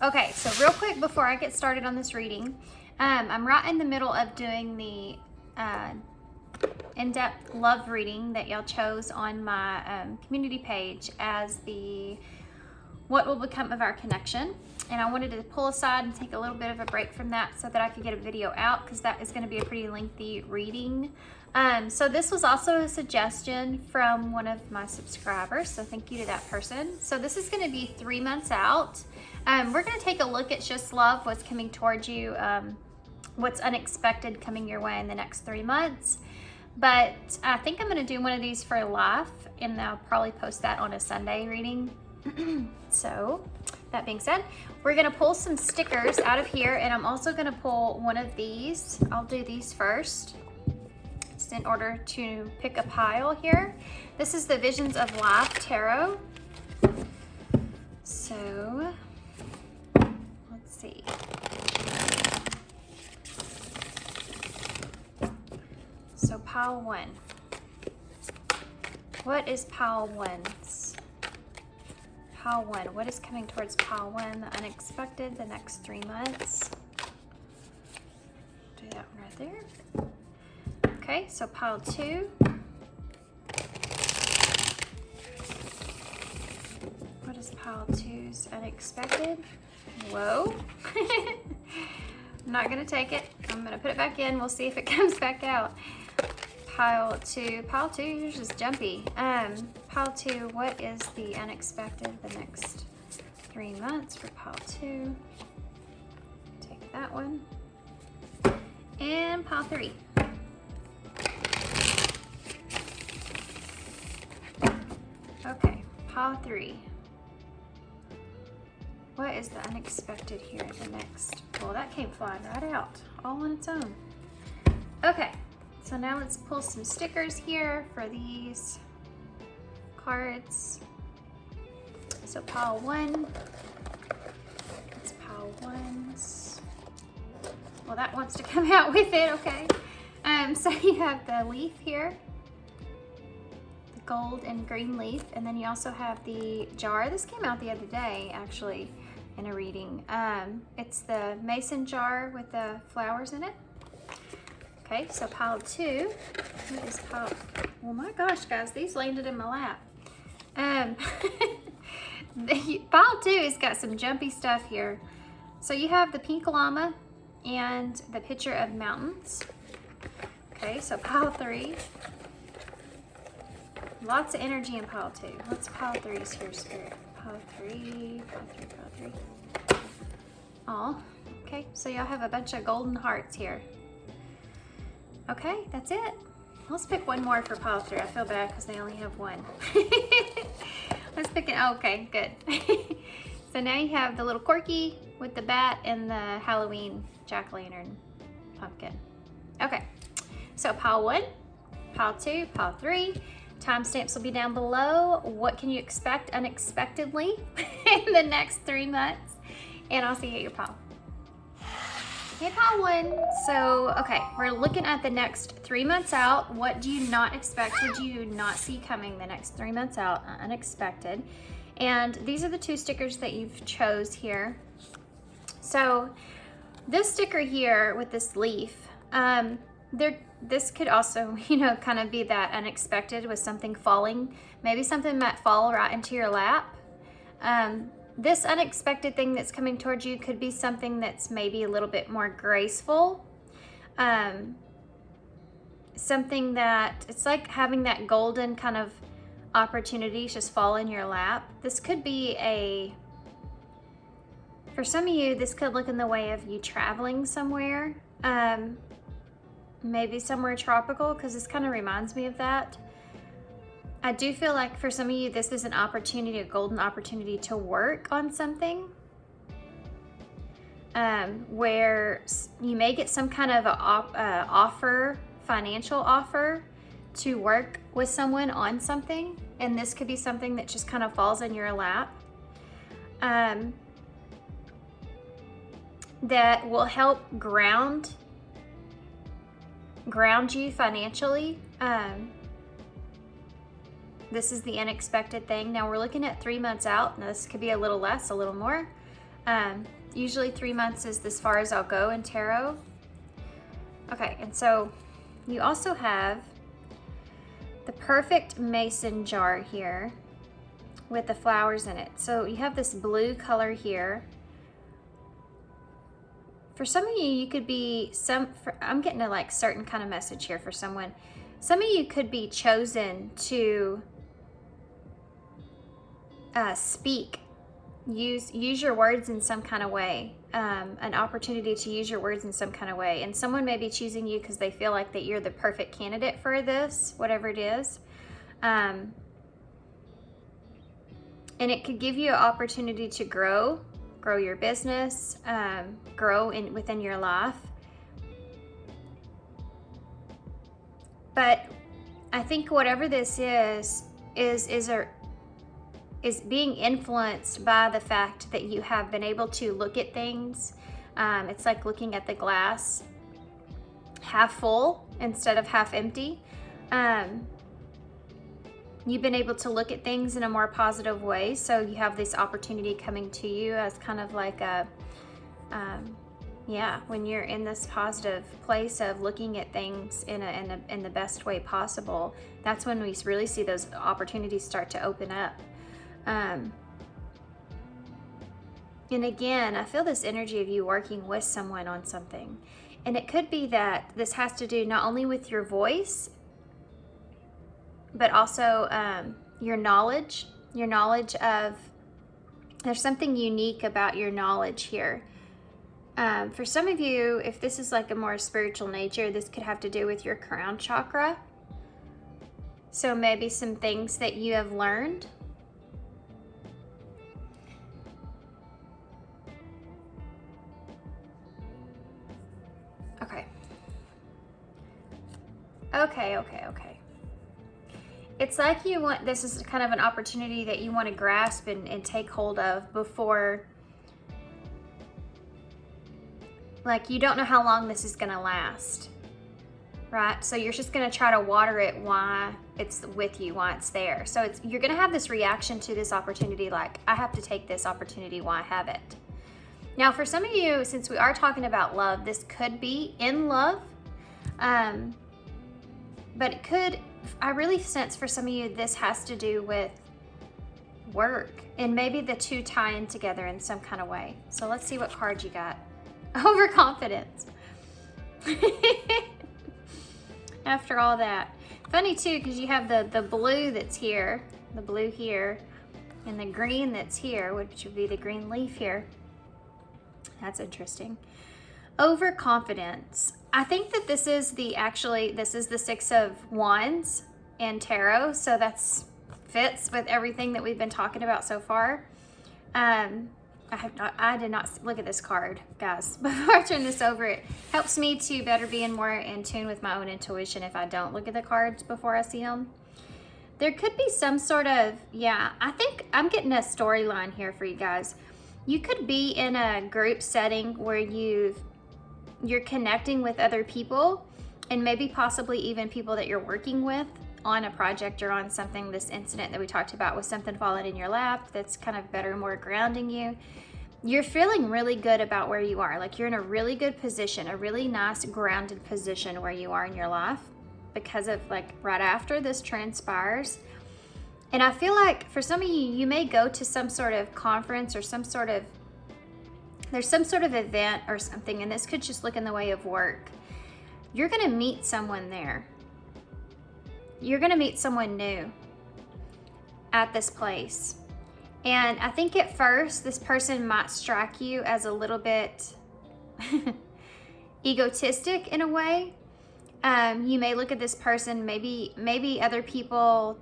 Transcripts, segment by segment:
Okay, so real quick before I get started on this reading, I'm right in the middle of doing the in-depth love reading that y'all chose on my community page as the What Will Become of Our Connection. And I wanted to pull aside and take a little bit of a break from that so that I could get a video out, because that is going to be a pretty lengthy reading. So this was also a suggestion from one of my subscribers, so thank you to that person. So this is going to be 3 months out. We're going to take a look at just love, what's coming towards you, what's unexpected coming your way in the next 3 months. But I think I'm going to do one of these for life, and I'll probably post that on a Sunday reading. So that being said, we're going to pull some stickers out of here, and I'm also going to pull one of these. I'll do these first, just in order to pick a pile here. This is the Visions of Life Tarot. So let's see. So pile 1. What is pile 1's? Pile 1. What is coming towards pile 1? The unexpected, the next 3 months. Do that one right there. Okay, so pile 2. What is pile 2's unexpected? Whoa. I'm not gonna take it. I'm gonna put it back in. We'll see if it comes back out. Pile 2. Pile 2 is just jumpy. Pile 2, what is the unexpected the next 3 months for pile 2? Take that one. And pile 3. Okay, pile 3. What is the unexpected here the next? Well, that came flying right out, all on its own. Okay, so now let's pull some stickers here for these cards. So pile 1. It's pile 1's. Well, that wants to come out with it, okay. So you have the leaf here, the gold and green leaf, and then you also have the jar. This came out the other day, actually, in a reading. It's the mason jar with the flowers in it. Okay, so pile 2. What is pile? Oh my gosh, guys, these landed in my lap. Pile 2 has got some jumpy stuff here. So you have the pink llama and the picture of mountains. Okay, so pile 3. Lots of energy in pile 2. What's pile 3's here, Spirit? Pile 3, pile 3, pile 3. Oh, okay, so y'all have a bunch of golden hearts here. Okay, that's it. Let's pick one more for pile 3. I feel bad because they only have one. Let's pick it. Oh, okay, good. So now you have the little corky with the bat and the Halloween jack-o'-lantern pumpkin. Okay, so pile 1, pile 2, pile 3. Timestamps will be down below. What can you expect unexpectedly in the next 3 months? And I'll see you at your pile. Okay, pile 1. So, okay, we're looking at the next 3 months out. What do you not expect? What do you not see coming the next 3 months out? Unexpected. And these are the 2 stickers that you've chose here. So, this sticker here with this leaf, this could also, kind of be that unexpected with something falling. Maybe something might fall right into your lap. This unexpected thing that's coming towards you could be something that's maybe a little bit more graceful. Something that, it's like having that golden kind of opportunity just fall in your lap. This could be for some of you, this could look in the way of you traveling somewhere. Maybe somewhere tropical, because this kind of reminds me of that. I do feel like for some of you, this is an opportunity, a golden opportunity to work on something, where you may get some kind of a financial offer to work with someone on something, and this could be something that just kind of falls in your lap, that will help ground you financially. This is the unexpected thing. Now we're looking at 3 months out. Now this could be a little less, a little more. Usually 3 months is as far as I'll go in tarot. Okay, and so you also have the perfect mason jar here with the flowers in it. So you have this blue color here. For some of you, you could be I'm getting a like certain kind of message here for someone. Some of you could be chosen to speak, use your words in some kind of way, an opportunity to use your words in some kind of way. And someone may be choosing you because they feel like that you're the perfect candidate for this, whatever it is. And it could give you an opportunity to grow your business, grow within your life. But I think whatever this is being influenced by the fact that you have been able to look at things. It's like looking at the glass half full instead of half empty. You've been able to look at things in a more positive way. So you have this opportunity coming to you as kind of like when you're in this positive place of looking at things in the best way possible, that's when we really see those opportunities start to open up. And again, I feel this energy of you working with someone on something. And it could be that this has to do not only with your voice, but also your knowledge of, there's something unique about your knowledge here. For some of you, if this is like a more spiritual nature, this could have to do with your crown chakra. So maybe some things that you have learned. Okay. It's like this is kind of an opportunity that you want to grasp and take hold of before, like, you don't know how long this is going to last, right? So you're just going to try to water it while it's with you, while it's there. So you're going to have this reaction to this opportunity, like, I have to take this opportunity while I have it. Now, for some of you, since we are talking about love, this could be in love. But it could, I really sense for some of you, this has to do with work, and maybe the two tie in together in some kind of way. So let's see what card you got. Overconfidence. After all that. Funny too, because you have the blue that's here, the blue here, and the green that's here, which would be the green leaf here. That's interesting. Overconfidence. I think that this is the Six of Wands in tarot, so that's fits with everything that we've been talking about so far. I did not look at this card, guys, before I turn this over. It helps me to better be more in tune with my own intuition if I don't look at the cards before I see them. There could be some sort of, I think I'm getting a storyline here for you guys. You could be in a group setting where you're connecting with other people, and maybe possibly even people that you're working with on a project or on something. This incident that we talked about with something falling in your lap, that's kind of better, more grounding you. You're feeling really good about where you are. Like, you're in a really good position, a really nice grounded position where you are in your life, because of, like, right after this transpires. And I feel like for some of you, you may go to some sort of conference or there's some sort of event or something, and this could just look in the way of work. You're going to meet someone there. You're going to meet someone new at this place. And I think at first, this person might strike you as a little bit egotistic in a way. You may look at this person, maybe other people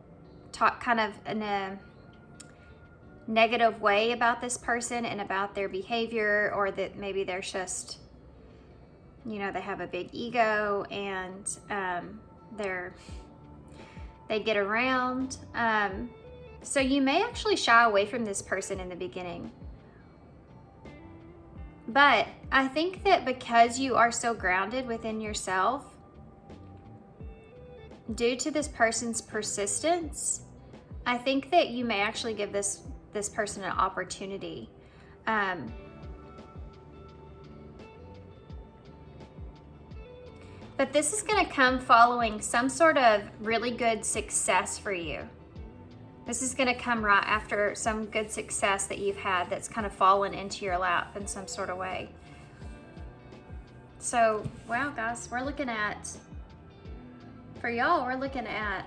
talk kind of in a negative way about this person and about their behavior, or that maybe they're just, they have a big ego and they get around. So you may actually shy away from this person in the beginning. But I think that because you are so grounded within yourself, due to this person's persistence, I think that you may actually give this person an opportunity. But this is going to come following some sort of really good success for you. This is going to come right after some good success that you've had that's kind of fallen into your lap in some sort of way. So, wow, guys, we're looking at, for y'all, we're looking at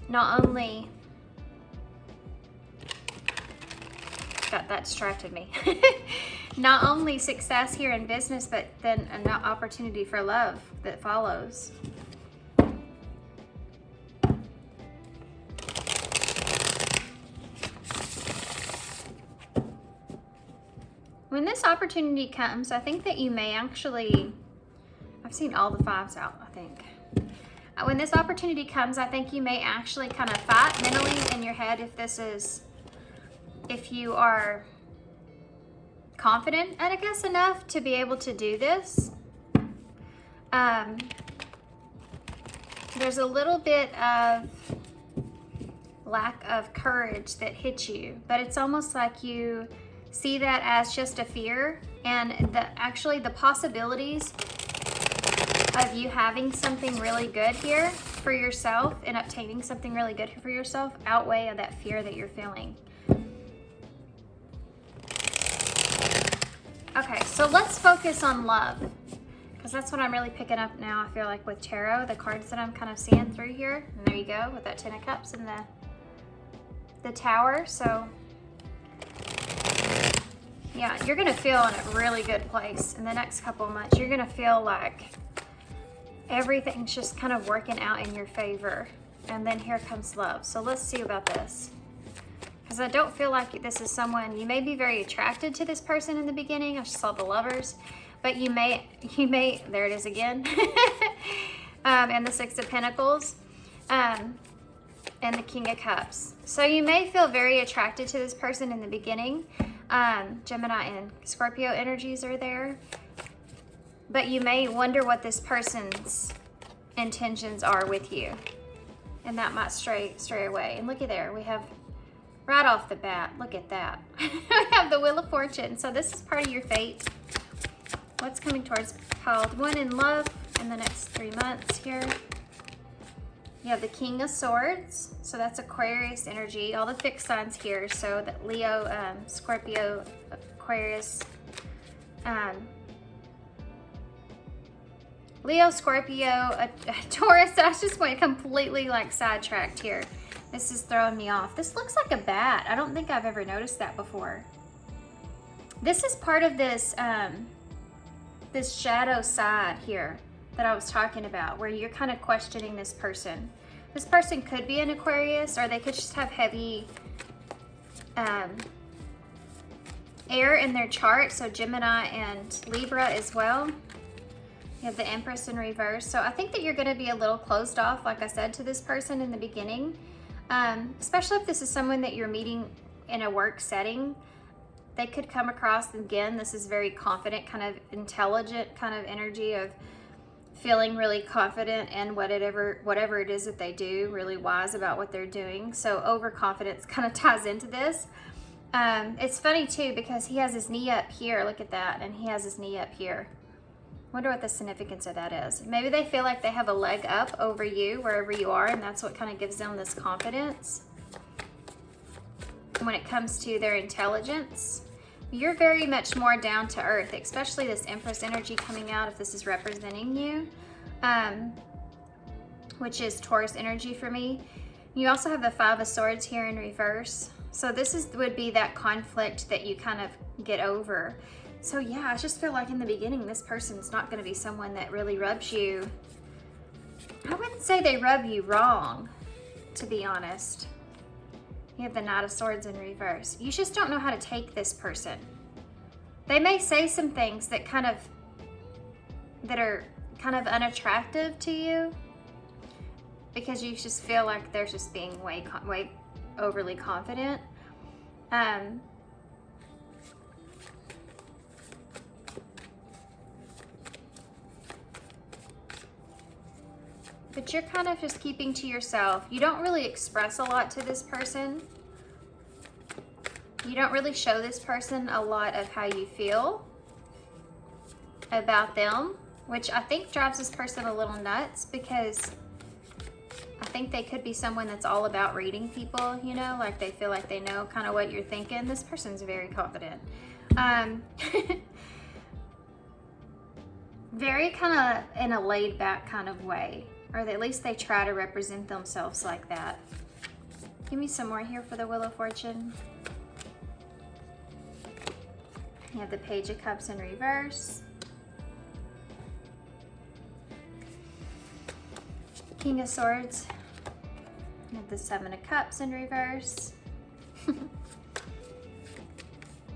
not only, that distracted me, not only success here in business, but then an opportunity for love that follows. When this opportunity comes, I think that you may actually, I've seen all the fives out, I think. When this opportunity comes, I think you may actually kind of fight mentally in your head if you are confident, I guess, enough to be able to do this. There's a little bit of lack of courage that hits you, but it's almost like you see that as just a fear, and actually the possibilities of you having something really good here for yourself and obtaining something really good for yourself outweigh that fear that you're feeling. Okay, so let's focus on love, because that's what I'm really picking up now, I feel like, with tarot, the cards that I'm kind of seeing through here. And there you go, with that Ten of Cups and the Tower. So yeah, you're gonna feel in a really good place in the next couple of months. You're gonna feel like everything's just kind of working out in your favor. And then here comes love. So let's see about this, because I don't feel like this is someone, you may be very attracted to this person in the beginning. I just saw the Lovers, but you may, there it is again. And the Six of Pentacles, and the King of Cups. So you may feel very attracted to this person in the beginning. Gemini and Scorpio energies are there, but you may wonder what this person's intentions are with you, and that might stray away. And look at there, we have right off the bat, look at that. We have the Wheel of Fortune. So this is part of your fate. What's coming towards pile 1 in love in the next 3 months here? You have the King of Swords, so that's Aquarius energy, all the fixed signs here. So that Leo, Scorpio, Aquarius, Leo, Scorpio, Taurus. I just went completely like sidetracked here. This is throwing me off. This looks like a bat. I don't think I've ever noticed that before. This is part of this, this shadow side here that I was talking about, where you're kind of questioning this person. This person could be an Aquarius, or they could just have heavy air in their chart, so Gemini and Libra as well. You have the Empress in reverse. So I think that you're going to be a little closed off, like I said, to this person in the beginning, especially if this is someone that you're meeting in a work setting. They could come across, again, this is very confident, kind of intelligent kind of energy of feeling really confident in whatever it is that they do, really wise about what they're doing. So overconfidence kind of ties into this. It's funny too, because he has his knee up here, look at that, and he has his knee up here. Wonder what the significance of that is. Maybe they feel like they have a leg up over you wherever you are, and that's what kind of gives them this confidence. When it comes to their intelligence, you're very much more down to earth, especially this Empress energy coming out if this is representing you, which is Taurus energy for me. You also have the Five of Swords here in reverse. So this would be that conflict that you kind of get over. So yeah, I just feel like in the beginning, this person's not going to be someone that really rubs you. I wouldn't say they rub you wrong, to be honest. You have the Knight of Swords in reverse. You just don't know how to take this person. They may say some things that are kind of unattractive to you, because you just feel like they're just being way overly confident. But you're kind of just keeping to yourself. You don't really express a lot to this person. You don't really show this person a lot of how you feel. about them, which I think drives this person a little nuts, because I think they could be someone that's all about reading people, you know, like they feel like they know kind of what you're thinking. This person's very confident. Very kind of in a laid back kind of way, or at least they try to represent themselves like that. Give me some more here for the Wheel of Fortune. You have the Page of Cups in reverse. King of Swords. You have the Seven of Cups in reverse.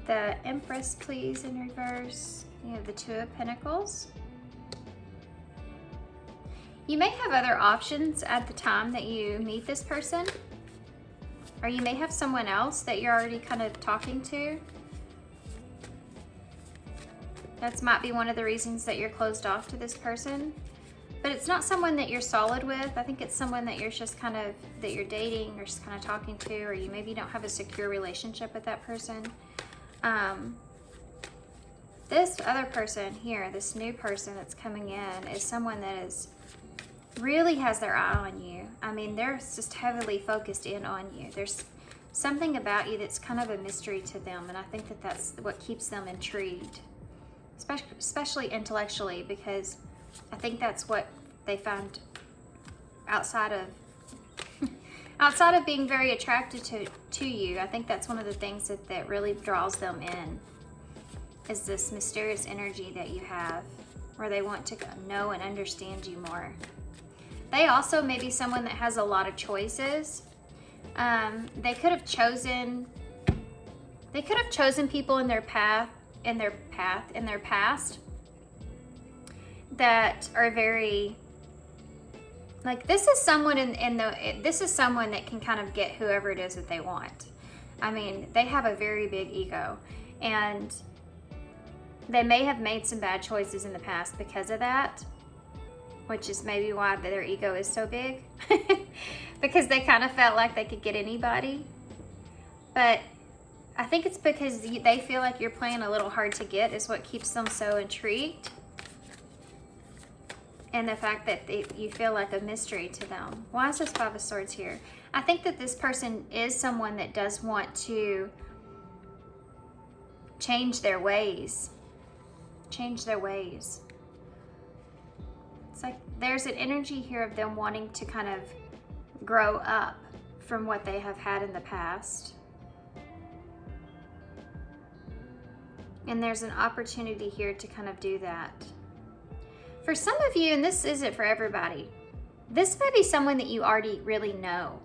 The Empress, please, in reverse. You have the Two of Pentacles. You may have other options at the time that you meet this person, or you may have someone else that you're already kind of talking to. That might be one of the reasons that you're closed off to this person. But it's not someone that you're solid with. I think it's someone that you're just kind of, that you're dating or just kind of talking to, or you maybe don't have a secure relationship with that person. This other person here, this new person that's coming in, is someone that is really has their eye on you. I mean, they're just heavily focused in on you. There's something about you that's kind of a mystery to them, and I think that that's what keeps them intrigued, especially intellectually, because I think that's what they find outside of being very attracted to you. I think that's one of the things that really draws them in, is this mysterious energy that you have, where they want to know and understand you more. They also may be someone that has a lot of choices. They could have chosen people in their past that are very, like, this is someone this is someone that can kind of get whoever it is that they want. I mean, they have a very big ego, and they may have made some bad choices in the past because of that, which is maybe why their ego is so big, because they kind of felt like they could get anybody. But I think it's because they feel like you're playing a little hard to get is what keeps them so intrigued. And the fact that you feel like a mystery to them. Why is this Five of Swords here? I think that this person is someone that does want to change their ways. Change their ways. It's like there's an energy here of them wanting to kind of grow up from what they have had in the past. And there's an opportunity here to kind of do that. For some of you, and this isn't for everybody, this may be someone that you already really know.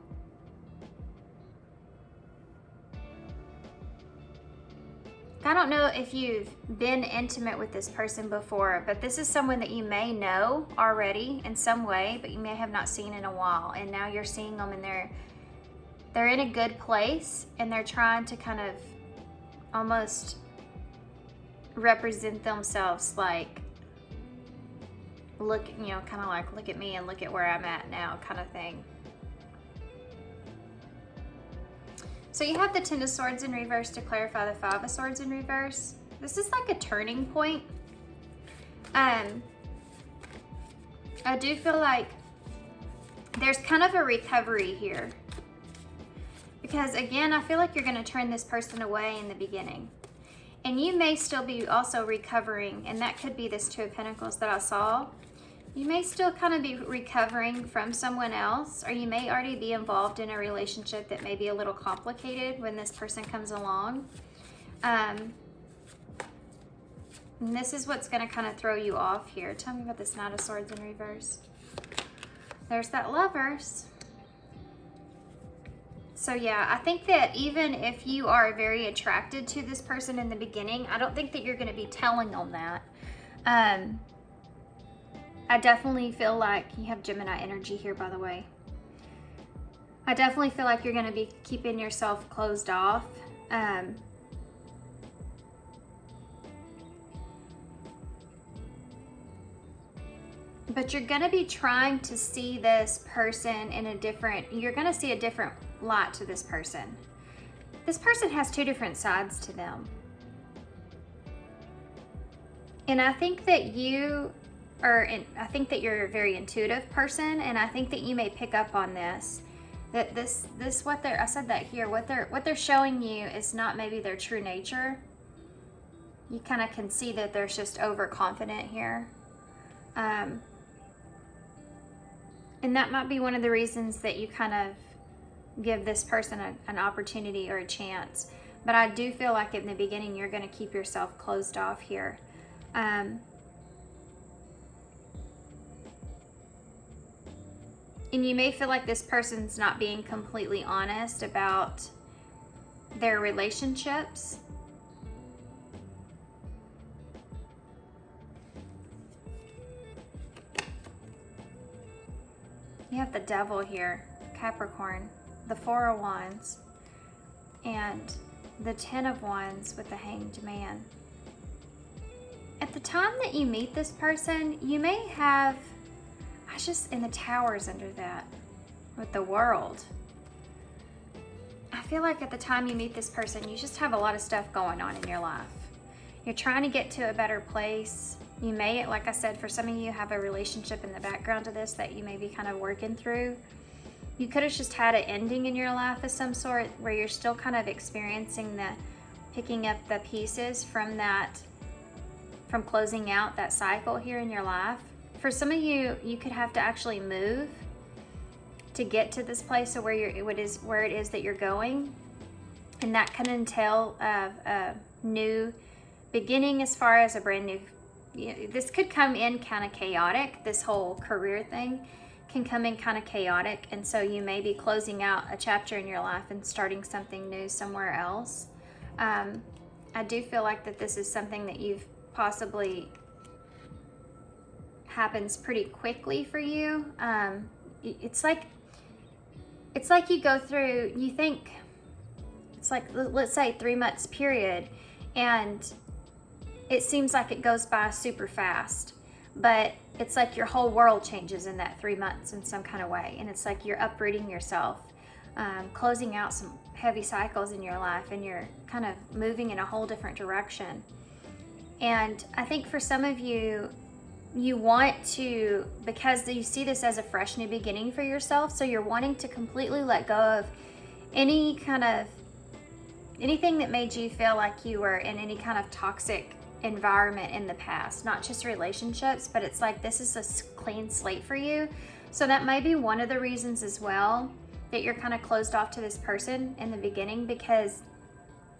I don't know if you've been intimate with this person before, but this is someone that you may know already in some way, but you may have not seen in a while. And now you're seeing them, and they're in a good place, and they're trying to kind of almost represent themselves like, look, you know, kind of like, look at me and look at where I'm at now kind of thing. So you have the Ten of Swords in reverse to clarify the Five of Swords in reverse. This is like a turning point. I do feel like there's kind of a recovery here. Because again, I feel like you're going to turn this person away in the beginning. And you may still be also recovering, and that could be this Two of Pentacles that I saw. You may still kind of be recovering from someone else, or you may already be involved in a relationship that may be a little complicated when this person comes along. And this is what's going to kind of throw you off here. Tell me about this Knight of Swords in reverse. There's that Lovers. So yeah, I think that even if you are very attracted to this person in the beginning, I don't think that you're going to be telling them that. I definitely feel like you have Gemini energy here, by the way. I definitely feel like you're going to be keeping yourself closed off. But you're going to be trying to see this person in a different, you're going to see a different light to this person. This person has two different sides to them. And I think that you are, I think that you're a very intuitive person, and I think that you may pick up on this. That this what they're, I said that here, what they're showing you is not maybe their true nature. You kind of can see that there's just overconfident here. And that might be one of the reasons that you kind of give this person an opportunity or a chance. But I do feel like in the beginning you're going to keep yourself closed off here. And you may feel like this person's not being completely honest about their relationships. You have the Devil here, Capricorn, the Four of Wands, and the Ten of Wands with the Hanged Man. At the time that you meet this person, you may have, I just, in the Towers under that, with the World. I feel like at the time you meet this person, you just have a lot of stuff going on in your life. You're trying to get to a better place. You may, like I said, for some of you have a relationship in the background to this that you may be kind of working through. You could have just had an ending in your life of some sort where you're still kind of experiencing the picking up the pieces from that, from closing out that cycle here in your life. For some of you, you could have to actually move to get to this place of where it is that you're going. And that can entail a new beginning as far as a brand new, this could come in kind of chaotic. This whole career thing can come in kind of chaotic. And so you may be closing out a chapter in your life and starting something new somewhere else. I do feel like that this is something that you've possibly happens pretty quickly for you. It's like you go through, you think it's like, let's say 3 months period, and it seems like it goes by super fast, but it's like your whole world changes in that 3 months in some kind of way. And it's like you're uprooting yourself, closing out some heavy cycles in your life, and you're kind of moving in a whole different direction. And I think for some of you, you want to, because you see this as a fresh new beginning for yourself, so you're wanting to completely let go of anything that made you feel like you were in any kind of toxic environment in the past, not just relationships, but it's like this is a clean slate for you. So that may be one of the reasons as well that you're kind of closed off to this person in the beginning, because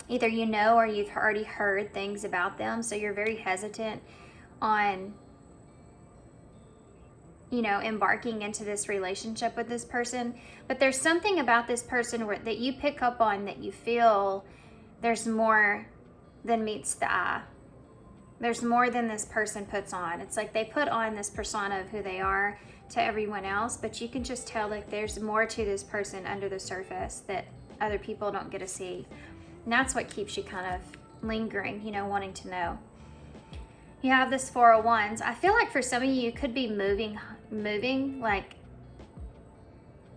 either you know or you've already heard things about them, so you're very hesitant on, you know, embarking into this relationship with this person. But there's something about this person that you pick up on, that you feel there's more than meets the eye. There's more than this person puts on. It's like they put on this persona of who they are to everyone else, but you can just tell like there's more to this person under the surface that other people don't get to see. And that's what keeps you kind of lingering, you know, wanting to know. You have this Four of Wands. I feel like for some of you, you could be moving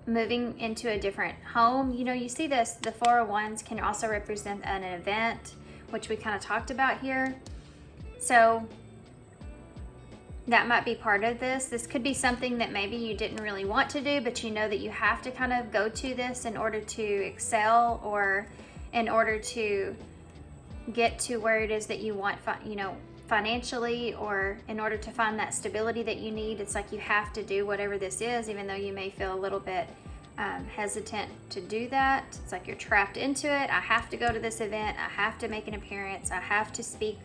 into a different home. You know, you see this, the Four of Wands can also represent an event, which we kind of talked about here. So that might be part of this. This could be something that maybe you didn't really want to do, but you know that you have to kind of go to this in order to excel, or in order to get to where it is that you want, you know, financially, or in order to find that stability that you need. It's like you have to do whatever this is, even though you may feel a little bit hesitant to do that. It's like you're trapped into it. I have to go to this event. I have to make an appearance. I have to speak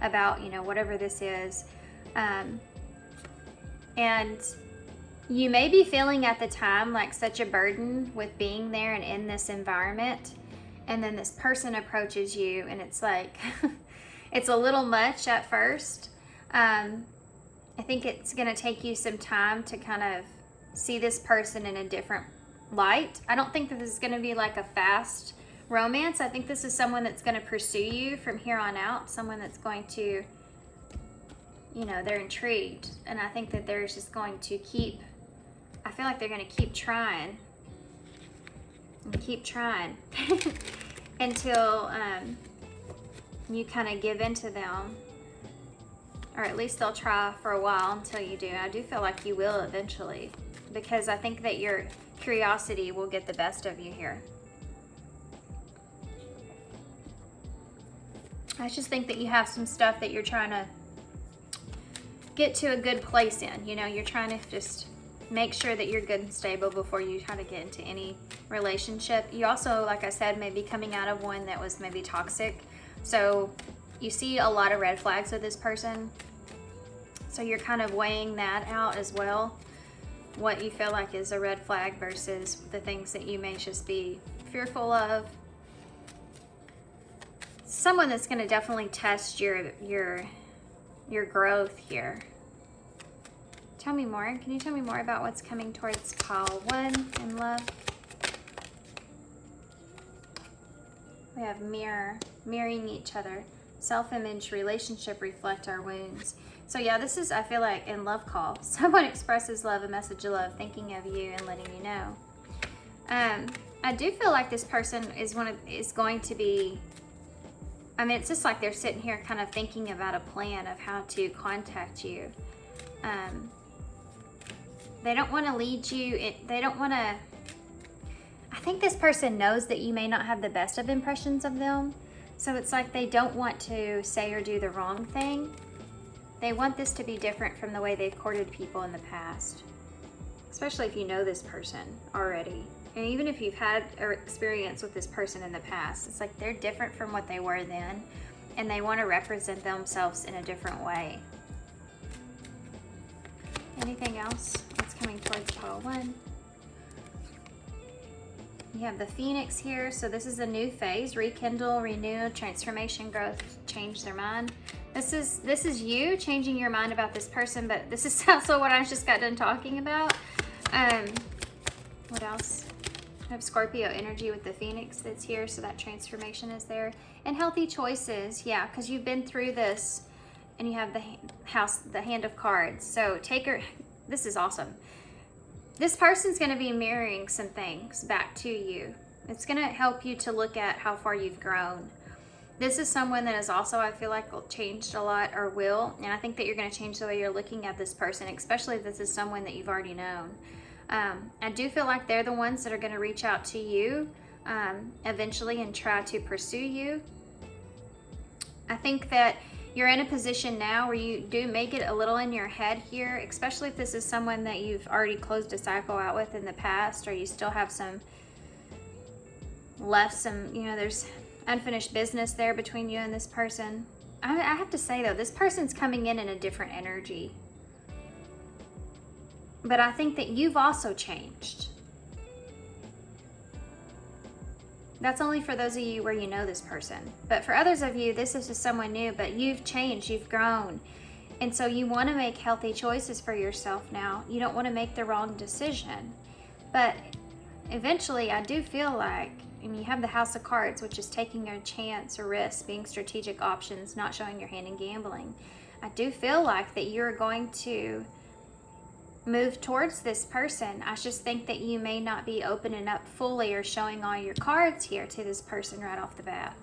about, you know, whatever this is. And you may be feeling at the time like such a burden with being there and in this environment. And then this person approaches you and it's like, it's a little much at first. I think it's going to take you some time to kind of see this person in a different light. I don't think that this is going to be like a fast romance. I think this is someone that's going to pursue you from here on out. Someone that's going to, you know, they're intrigued. And I think that they're just going to keep, I feel like they're going to keep trying and keep trying until you kind of give in to them. Or at least they'll try for a while until you do. I do feel like you will eventually, because I think that your curiosity will get the best of you here. I just think that you have some stuff that you're trying to get to a good place in. You know, you're trying to just make sure that you're good and stable before you try to get into any relationship. You also, like I said, may be coming out of one that was maybe toxic. So you see a lot of red flags with this person. So you're kind of weighing that out as well. What you feel like is a red flag versus the things that you may just be fearful of. Someone that's going to definitely test your growth here. Tell me more. Can you tell me more about what's coming towards pile 1 in love? We have mirror, mirroring each other. Self-image, relationship, reflect our wounds. So yeah, this is, I feel like, in love call. Someone expresses love, a message of love, thinking of you and letting you know. I do feel like this person is going to be, I mean, it's just like they're sitting here kind of thinking about a plan of how to contact you. They don't want to lead you. They don't want to, I think this person knows that you may not have the best of impressions of them. So it's like they don't want to say or do the wrong thing. They want this to be different from the way they've courted people in the past. Especially if you know this person already. And even if you've had an experience with this person in the past, it's like they're different from what they were then. And they want to represent themselves in a different way. Anything else that's coming towards pile 1? You have the Phoenix here, so this is a new phase: rekindle, renew, transformation, growth, change their mind. This is you changing your mind about this person, but this is also what I just got done talking about. What else? I have Scorpio energy with the Phoenix that's here, so that transformation is there. And healthy choices, yeah, because you've been through this, and you have the Hand of Cards. So this is awesome. This person's going to be mirroring some things back to you. It's going to help you to look at how far you've grown. This is someone that is also, I feel like, changed a lot, or will. And I think that you're going to change the way you're looking at this person, especially if this is someone that you've already known. I do feel like they're the ones that are going to reach out to you eventually and try to pursue you. I think that you're in a position now where you do make it a little in your head here, especially if this is someone that you've already closed a cycle out with in the past, or you still have there's unfinished business there between you and this person. I have to say though, this person's coming in a different energy. But I think that you've also changed. That's only for those of you where you know this person. But for others of you, this is just someone new, but you've changed, you've grown. And so you want to make healthy choices for yourself now. You don't want to make the wrong decision. But eventually, I do feel like, and you have the House of Cards, which is taking a chance or risk, being strategic options, not showing your hand in gambling. I do feel like that you're going to move towards this person. I just think that you may not be opening up fully or showing all your cards here to this person right off the bat.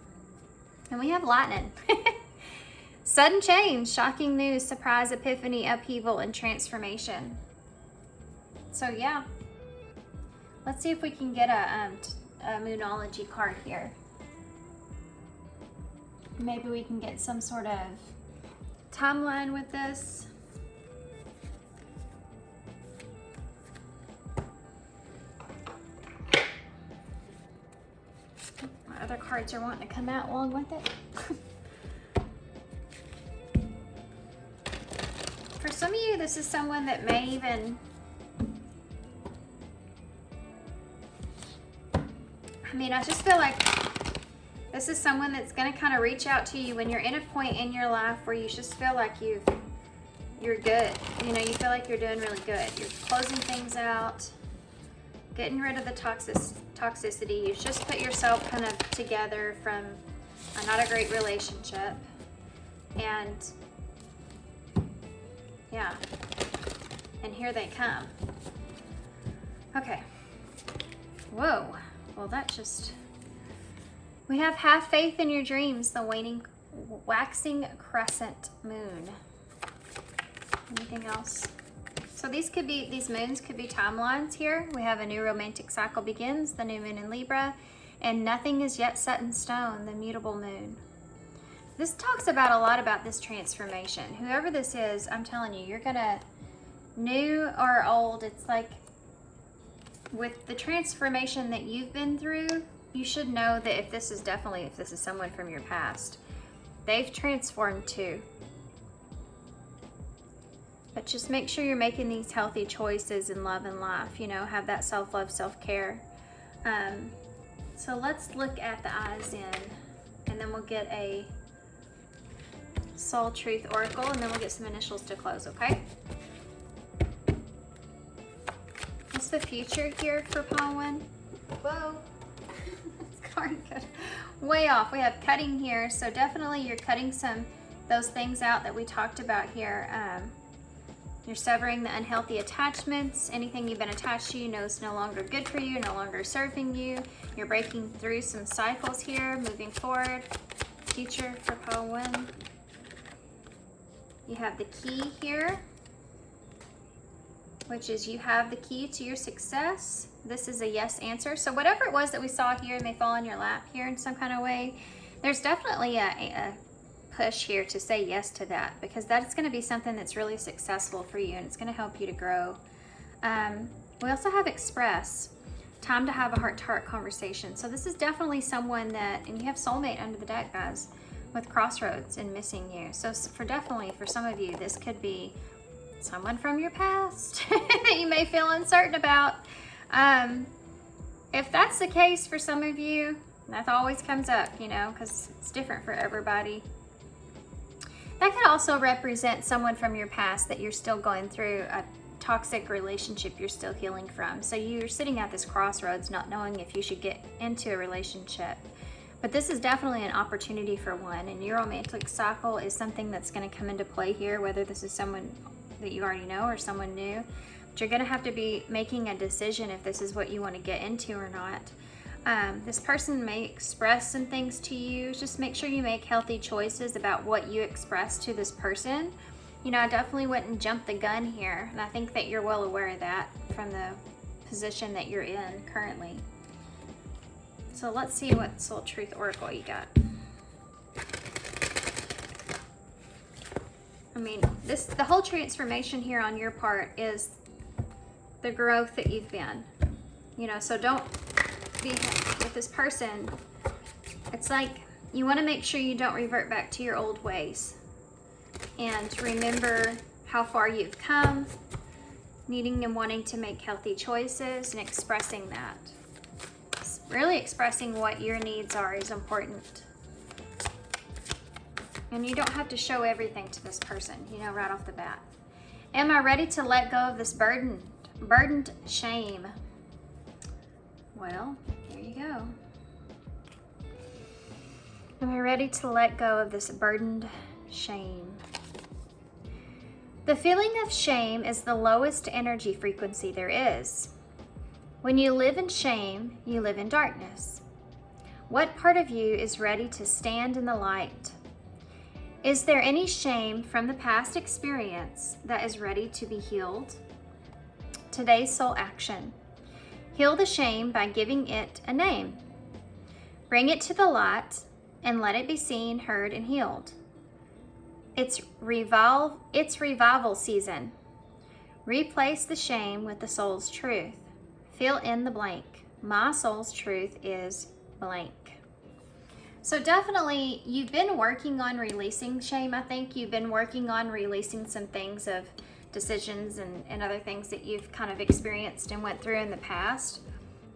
And we have lightning. Sudden change, shocking news, surprise, epiphany, upheaval, and transformation. So yeah, let's see if we can get a Moonology card here. Maybe we can get some sort of timeline with this. My other cards are wanting to come out along with it. For some of you, this is someone that may even, I just feel like this is someone that's going to kind of reach out to you when you're in a point in your life where you just feel like you're good. You feel like you're doing really good. You're closing things out, getting rid of the toxicity. You just put yourself kind of together from not a great relationship. And yeah, and here they come. Okay. Whoa. Well, we have faith in your dreams, the waxing crescent moon. Anything else? So these moons could be timelines here. We have a new romantic cycle begins, the new moon in Libra, and nothing is yet set in stone, the mutable moon. This talks about a lot about this transformation. Whoever this is, I'm telling you, you're gonna, new or old, it's like with the transformation that you've been through, you should know that if this is someone from your past, they've transformed too. But just make sure you're making these healthy choices in love and life, you know, have that self-love, self-care. So let's look at the eyes in, and then we'll get a Soul Truth Oracle, and then we'll get some initials to close, okay? What's the future here for pile 1? Whoa, this card got way off. We have cutting here, so definitely you're cutting those things out that we talked about here. You're severing the unhealthy attachments. Anything you've been attached to, you know is no longer good for you, no longer serving you. You're breaking through some cycles here, moving forward. Future for pile 1. You have the key here, which is you have the key to your success. This is a yes answer. So whatever it was that we saw here may fall in your lap here in some kind of way. There's definitely a push here to say yes to that, because that's going to be something that's really successful for you, and it's going to help you to grow. We also have express, time to have a heart-to-heart conversation. So this is definitely someone that, and you have soulmate under the deck, guys, with crossroads and missing you. So for some of you, this could be someone from your past that you may feel uncertain about. If that's the case for some of you, that always comes up, you know, because it's different for everybody. That could also represent someone from your past that you're still going through a toxic relationship you're still healing from. So you're sitting at this crossroads not knowing if you should get into a relationship. But this is definitely an opportunity for one, and your romantic cycle is something that's going to come into play here, whether this is someone that you already know or someone new. But you're going to have to be making a decision if this is what you want to get into or not. This person may express some things to you. Just make sure you make healthy choices about what you express to this person. You know, I definitely wouldn't jump the gun here, and I think that you're well aware of that from the position that you're in currently. So let's see what Soul Truth Oracle you got. I mean, the whole transformation here on your part is the growth that you've been. You know, so don't be with this person. It's like you want to make sure you don't revert back to your old ways, and remember how far you've come, needing and wanting to make healthy choices and expressing that. Really expressing what your needs are is important. And you don't have to show everything to this person, you know, right off the bat. Am I ready to let go of this burdened shame? Well, there you go. Am I ready to let go of this burdened shame? The feeling of shame is the lowest energy frequency there is. When you live in shame, you live in darkness. What part of you is ready to stand in the light? Is there any shame from the past experience that is ready to be healed? Today's soul action. Heal the shame by giving it a name. Bring it to the light and let it be seen, heard, and healed. It's revival season. Replace the shame with the soul's truth. Fill in the blank. My soul's truth is blank. So definitely you've been working on releasing shame. I think you've been working on releasing some things of decisions and other things that you've kind of experienced and went through in the past.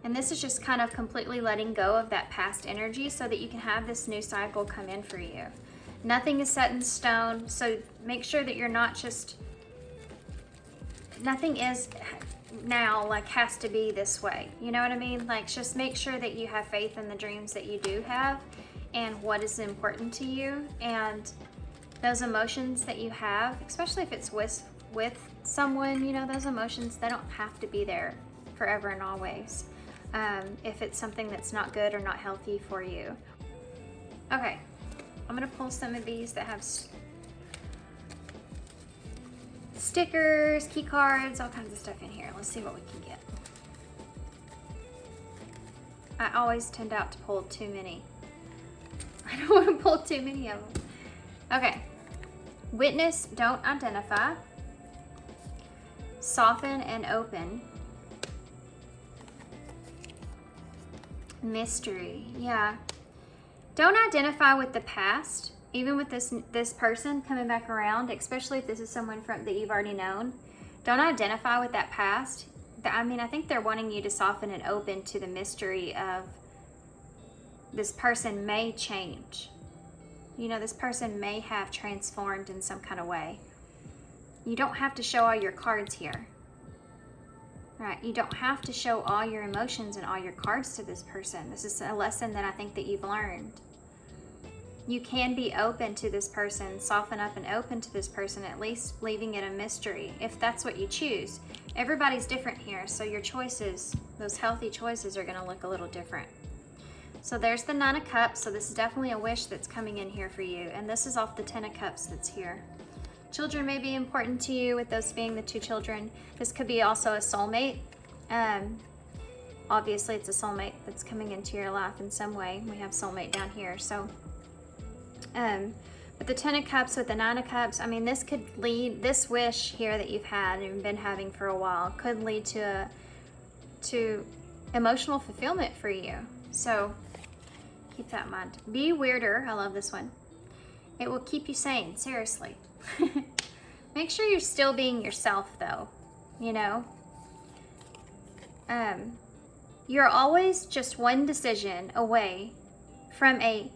And this is just kind of completely letting go of that past energy so that you can have this new cycle come in for you. Nothing is set in stone, so make sure that you're not just, nothing is now like has to be this way. You know what I mean? Like, just make sure that you have faith in the dreams that you do have and what is important to you, and those emotions that you have, especially if it's with someone, you know, those emotions, they don't have to be there forever and always. If it's something that's not good or not healthy for you. Okay, I'm gonna pull some of these that have stickers, key cards, all kinds of stuff in here. Let's see what we can get. I always tend out to pull too many. I don't want to pull too many of them. Okay. Witness, don't identify. Soften and open. Mystery, yeah. Don't identify with the past, even with this person coming back around, especially if this is someone that you've already known. Don't identify with that past. I mean, I think they're wanting you to soften and open to the mystery of this person may change. You know, this person may have transformed in some kind of way. You don't have to show all your cards here. Right? You don't have to show all your emotions and all your cards to this person. This is a lesson that I think that you've learned. You can be open to this person, soften up and open to this person, at least leaving it a mystery, if that's what you choose. Everybody's different here, so your choices, those healthy choices, are going to look a little different. So there's the 9 of Cups, so this is definitely a wish that's coming in here for you, and this is off the 10 of Cups that's here. Children may be important to you, with those being the 2 children. This could be also a soulmate. Obviously, it's a soulmate that's coming into your life in some way. We have soulmate down here, so... but the 10 of Cups with the 9 of Cups, I mean, this could lead, this wish here that you've had and been having for a while could lead to emotional fulfillment for you. So keep that in mind. Be weirder. I love this one. It will keep you sane. Seriously. Make sure you're still being yourself, though. You know? You're always just one decision away from a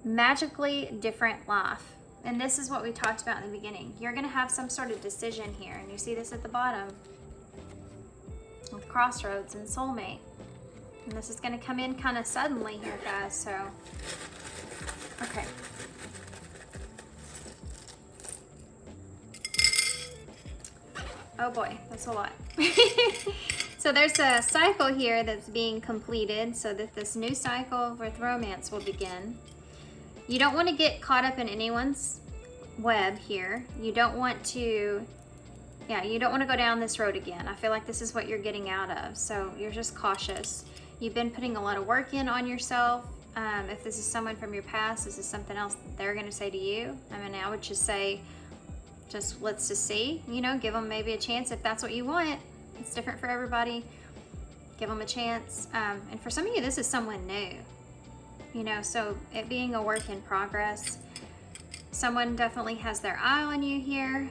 magically different life. And this is what we talked about in the beginning. You're going to have some sort of decision here, and you see this at the bottom with crossroads and soulmate. And this is going to come in kind of suddenly here, guys. So, okay. Oh boy, that's a lot. So there's a cycle here that's being completed so that this new cycle with romance will begin. You don't want to get caught up in anyone's web here. You don't want to, you don't want to go down this road again. I feel like this is what you're getting out of. So you're just cautious. You've been putting a lot of work in on yourself. If this is someone from your past, this is something else they're going to say to you. I mean, I would just say, let's just see, you know, give them maybe a chance if that's what you want. It's different for everybody. Give them a chance. And for some of you, this is someone new. You know, so it being a work in progress, someone definitely has their eye on you here.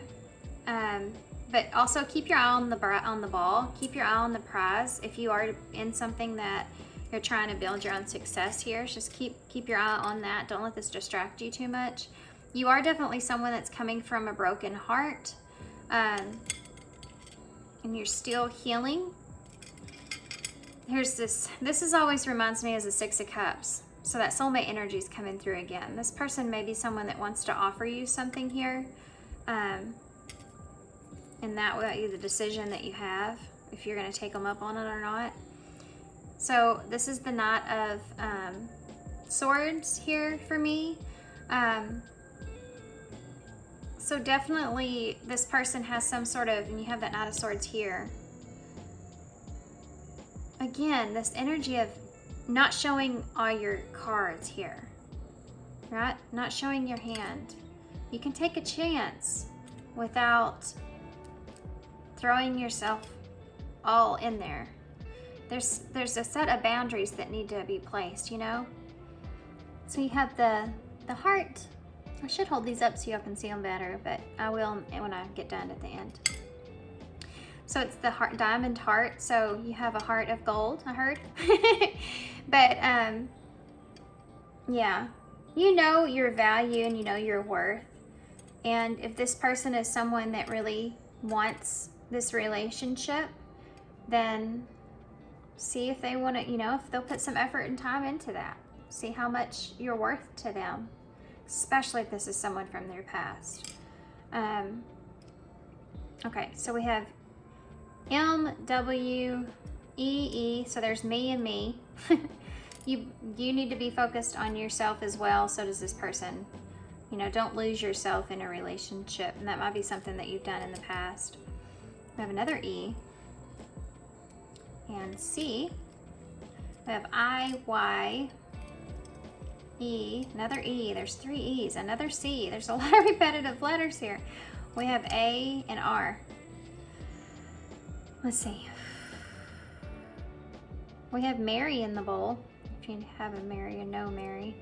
But also keep your eye on the ball. Keep your eye on the prize. If you are in something that you're trying to build your own success here, just keep your eye on that. Don't let this distract you too much. You are definitely someone that's coming from a broken heart. And you're still healing. Here's this is always reminds me as a 6 of Cups. So that soulmate energy is coming through again. This person may be someone that wants to offer you something here. And that will be the decision that you have, if you're going to take them up on it or not. So this is the Knight of Swords here for me. So definitely this person has some sort of, and you have that Knight of Swords here. Again, this energy of not showing all your cards here, right? Not showing your hand. You can take a chance without throwing yourself all in there. There's a set of boundaries that need to be placed, you know? So you have the heart. I should hold these up so you can see them better, but I will when I get done at the end. So it's the heart, diamond heart. So you have a heart of gold, I heard. But yeah, you know your value and you know your worth. And if this person is someone that really wants this relationship, then see if they want to, you know, if they'll put some effort and time into that. See how much you're worth to them, especially if this is someone from their past. Okay, so we have MWEE, so there's me and me. You need to be focused on yourself as well, so does this person. You know, don't lose yourself in a relationship. And that might be something that you've done in the past. We have another E. And C. We have I, Y, E, another E. There's 3 E's, another C. There's a lot of repetitive letters here. We have A and R. Let's see. We have Mary in the bowl. If you have a Mary and no Mary.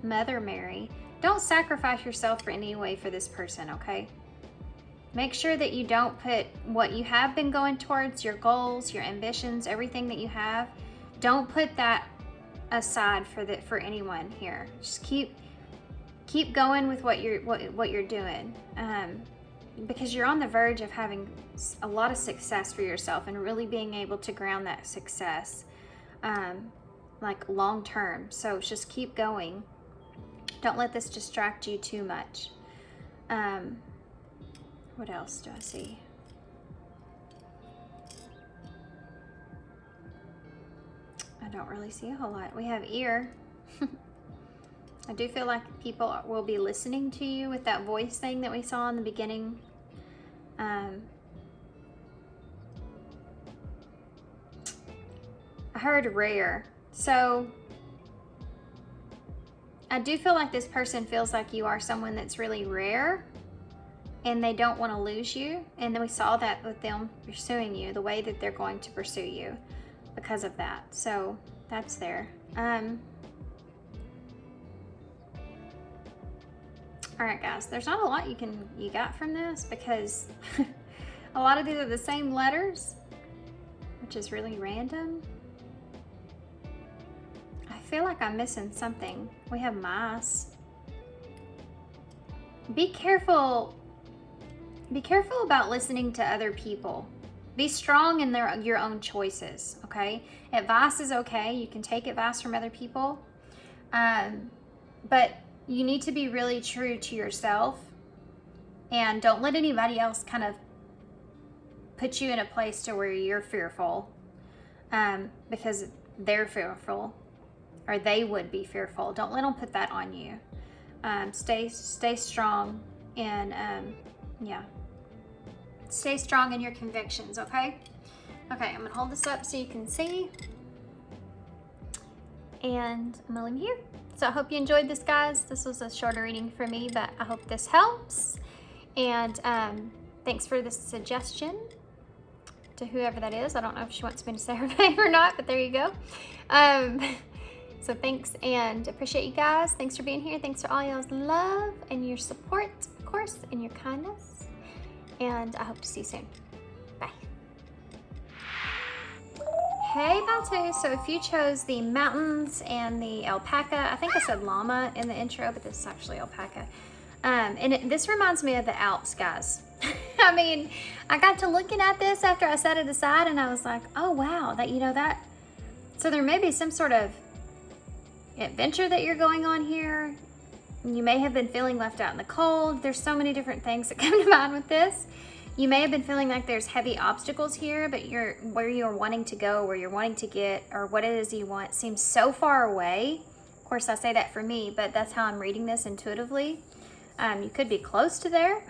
Mother Mary. Don't sacrifice yourself for any way for this person, okay? Make sure that you don't put what you have been going towards, your goals, your ambitions, everything that you have. Don't put that aside for anyone here. Just keep going with what you're doing, because you're on the verge of having a lot of success for yourself and really being able to ground that success, like long term. So just keep going. Don't let this distract you too much. What else do I see? I don't really see a whole lot. We have ear. I do feel like people will be listening to you with that voice thing that we saw in the beginning. I heard rare. So I do feel like this person feels like you are someone that's really rare and they don't want to lose you. And then we saw that with them pursuing you, the way that they're going to pursue you because of that. So that's there. All right, guys, there's not a lot you got from this because a lot of these are the same letters, which is really random. I feel like I'm missing something. We have mice. Be careful about listening to other people. Be strong in your own choices, okay? Advice is okay. You can take advice from other people. But you need to be really true to yourself and don't let anybody else kind of put you in a place to where you're fearful, because they're fearful or they would be fearful. Don't let them put that on you. Stay strong and stay strong in your convictions, okay? Okay, I'm gonna hold this up so you can see. And I'm gonna leave you here. So I hope you enjoyed this, guys. This was a shorter reading for me, but I hope this helps. And thanks for this suggestion to whoever that is. I don't know if she wants me to say her name or not, but there you go. So thanks and appreciate you guys. Thanks for being here. Thanks for all y'all's love and your support, of course, and your kindness. And I hope to see you soon. Bye. Hey, Batu. So if you chose the mountains and the alpaca, I think I said llama in the intro, but this is actually alpaca. And this reminds me of the Alps, guys. I mean, I got to looking at this after I set it aside and I was like, oh wow, that, so there may be some sort of adventure that you're going on here. You may have been feeling left out in the cold. There's so many different things that come to mind with this. You may have been feeling like there's heavy obstacles here, but where you're wanting to go, where you're wanting to get, or what it is you want seems so far away. Of course, I say that for me, but that's how I'm reading this intuitively. You could be close to there.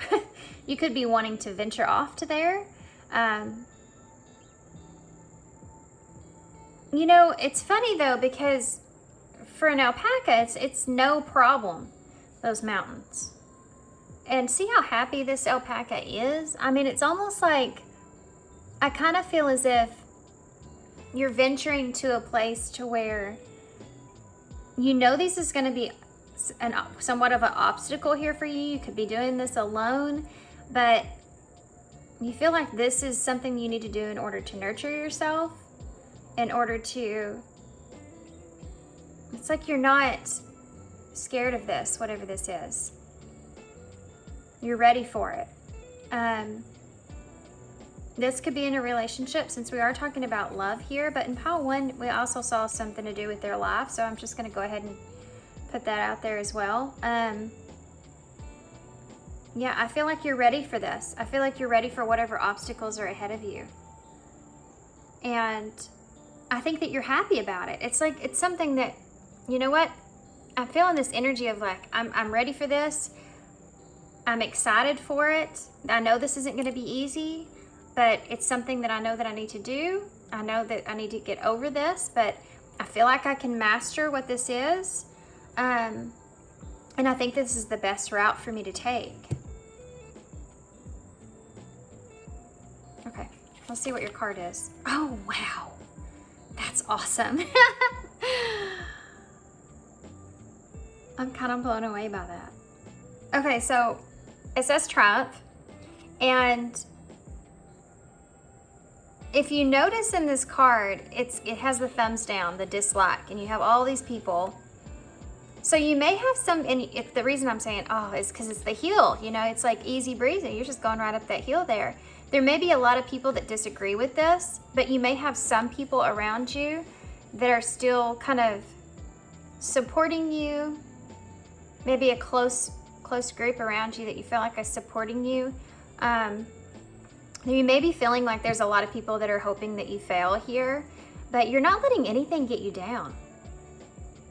You could be wanting to venture off to there. It's funny though, because for an alpaca, it's no problem, those mountains. And see how happy this alpaca is? I mean, it's almost like, I kind of feel as if you're venturing to a place to where this is going to be somewhat of an obstacle here for you. You could be doing this alone, but you feel like this is something you need to do in order to nurture yourself, in order to, it's like you're not scared of this, whatever this is. You're ready for it. This could be in a relationship, since we are talking about love here, but in pile 1, we also saw something to do with their life, so I'm just going to go ahead and put that out there as well. Yeah, I feel like you're ready for this. I feel like you're ready for whatever obstacles are ahead of you. And I think that you're happy about it. It's like, it's something that, you know what? I'm feeling this energy of like, I'm ready for this. I'm excited for it. I know this isn't going to be easy, but it's something that I know that I need to do. I know that I need to get over this, but I feel like I can master what this is. And I think this is the best route for me to take. Okay, let's see what your card is. Oh, wow. That's awesome. I'm kind of blown away by that. Okay, so it says Triumph. And if you notice in this card, it has the thumbs down, the dislike, and you have all these people. So you may have some, and the reason I'm saying, oh, is because it's the heel. You know, it's like easy breezy. You're just going right up that heel there. There may be a lot of people that disagree with this, but you may have some people around you that are still kind of supporting you. Maybe a close group around you that you feel like is supporting you. You may be feeling like there's a lot of people that are hoping that you fail here, but you're not letting anything get you down.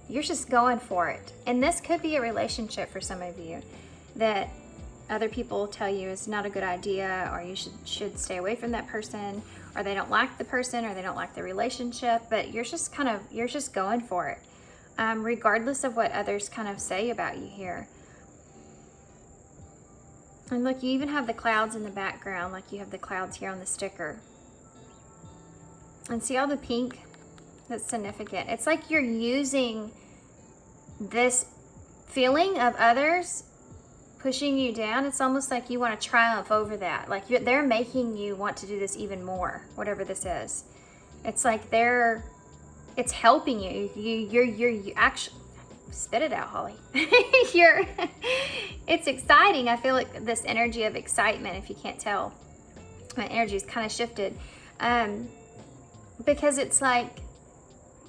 You're just going for it. And this could be a relationship for some of you that other people tell you is not a good idea, or you should stay away from that person, or they don't like the person, or they don't like the relationship, but you're just going for it. Regardless of what others kind of say about you here. And look, you even have the clouds in the background, like you have the clouds here on the sticker. And see all the pink? That's significant. It's like you're using this feeling of others pushing you down. It's almost like you want to triumph over that. Like they're making you want to do this even more, whatever this is. It's like it's helping you. You actually, spit it out, Holly. It's exciting. I feel like this energy of excitement, if you can't tell, my energy is kind of shifted. Because it's like,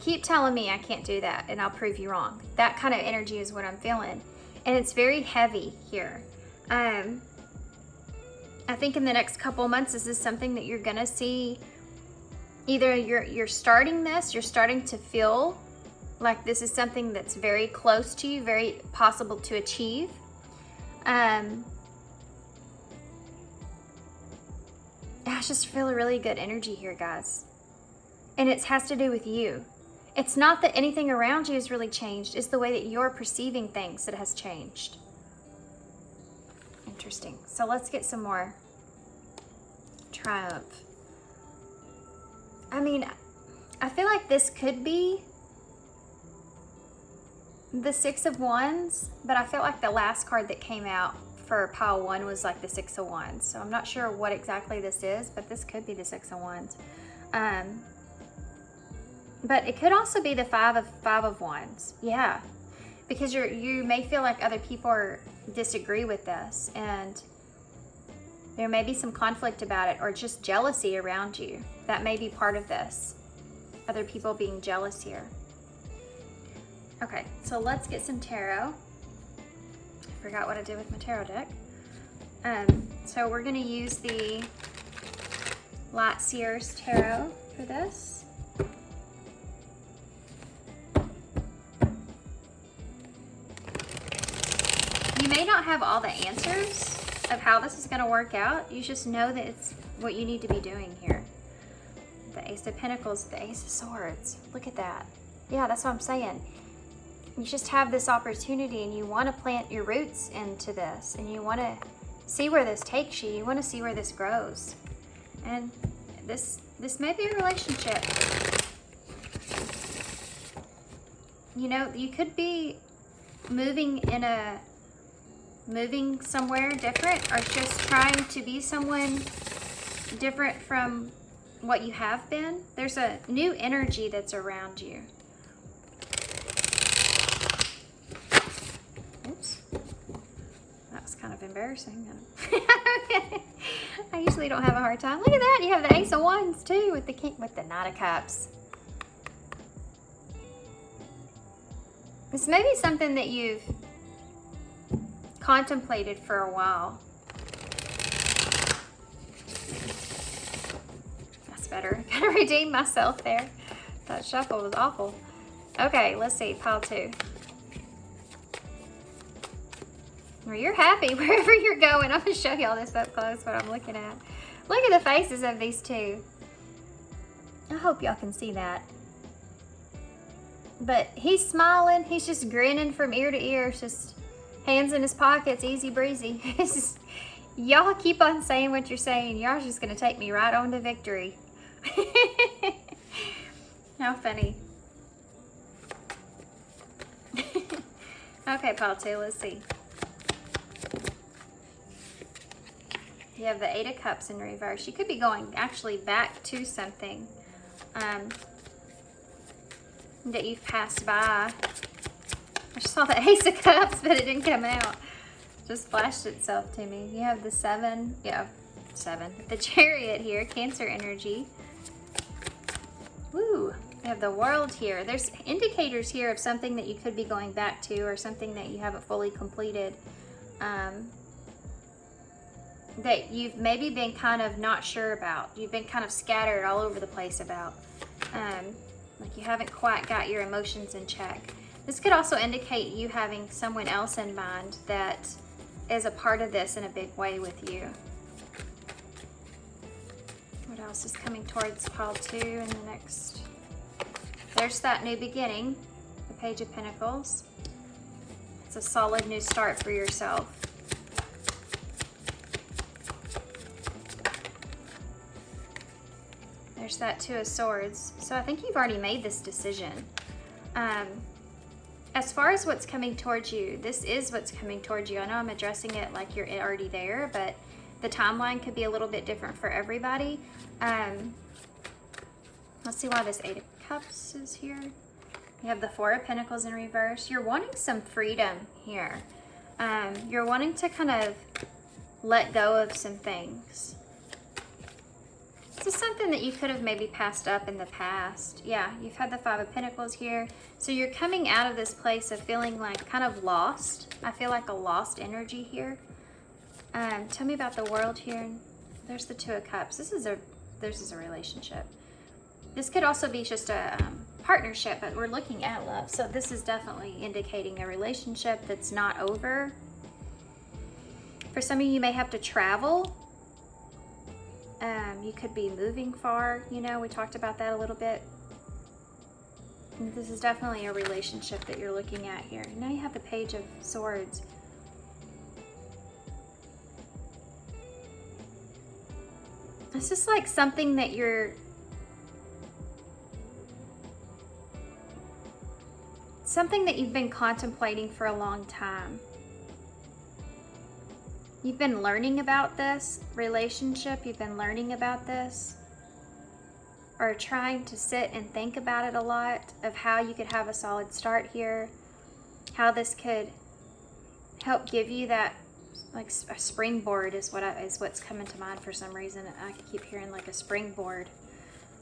keep telling me I can't do that and I'll prove you wrong. That kind of energy is what I'm feeling. And it's very heavy here. I think in the next couple of months, this is something that you're gonna see. Either you're starting to feel like this is something that's very close to you, very possible to achieve. I just feel a really good energy here, guys. And it has to do with you. It's not that anything around you has really changed. It's the way that you're perceiving things that has changed. Interesting. So let's get some more Triumph. I mean, I feel like this could be the Six of Wands, but I feel like the last card that came out for pile 1 was like the Six of Wands. So I'm not sure what exactly this is, but this could be the Six of Wands. But it could also be the Five of Wands. Yeah, because you may feel like other people disagree with this, and there may be some conflict about it, or just jealousy around you. That may be part of this. Other people being jealous here. Okay, so let's get some tarot. I forgot what I did with my tarot deck. So we're gonna use the Light Seers Tarot for this. You may not have all the answers of how this is gonna work out. You just know that it's what you need to be doing here. The Ace of Pentacles, the Ace of Swords. Look at that. Yeah, that's what I'm saying. You just have this opportunity and you want to plant your roots into this, and you want to see where this takes you. You want to see where this grows. And this may be a relationship. You know, you could be moving somewhere different, or just trying to be someone different from what you have been. There's a new energy that's around you. Oops. That was kind of embarrassing. I usually don't have a hard time. Look at that. You have the Ace of Wands too with the Knight of Cups. This may be something that you've contemplated for a while. That's better. Gotta redeem myself there. That shuffle was awful. Okay, let's see, pile 2. Well, you're happy wherever you're going. I'm gonna show y'all this up close, what I'm looking at. Look at the faces of these two. I hope y'all can see that. But he's smiling, he's just grinning from ear to ear. It's just hands in his pockets, easy breezy. Y'all keep on saying what you're saying. Y'all just gonna take me right on to victory. How funny. Okay, pile 2, let's see. You have the 8 of Cups in reverse. You could be going actually back to something that you've passed by. I just saw the Ace of Cups, but it didn't come out. Just flashed itself to me. You have the 7. Yeah, 7. The Chariot here, Cancer energy. Woo. You have the World here. There's indicators here of something that you could be going back to or something that you haven't fully completed. That you've maybe been kind of not sure about. You've been kind of scattered all over the place about. Like you haven't quite got your emotions in check. This could also indicate you having someone else in mind that is a part of this in a big way with you. What else is coming towards pile 2 in the next? There's that new beginning, the Page of Pentacles. It's a solid new start for yourself. There's that 2 of Swords. So I think you've already made this decision. As far as what's coming towards you, this is what's coming towards you. I know I'm addressing it like you're already there, but the timeline could be a little bit different for everybody. Let's see why this 8 of Cups is here. You have the 4 of Pentacles in reverse. You're wanting some freedom here. You're wanting to kind of let go of some things. This is something that you could have maybe passed up in the past. Yeah, you've had the 5 of Pentacles here. So you're coming out of this place of feeling like kind of lost. I feel like a lost energy here. Tell me about the World here. There's the 2 of Cups. This is a relationship. This could also be just a partnership, but we're looking at love. So this is definitely indicating a relationship that's not over. For some of you, you may have to travel. You could be moving far, you know, we talked about that a little bit. And this is definitely a relationship that you're looking at here. Now you have the Page of Swords. It's just like something that you've been contemplating for a long time. You've been learning about this relationship, you've been learning about this, or trying to sit and think about it a lot of how you could have a solid start here, how this could help give you that, like a springboard is what's coming to mind for some reason. I keep hearing like a springboard.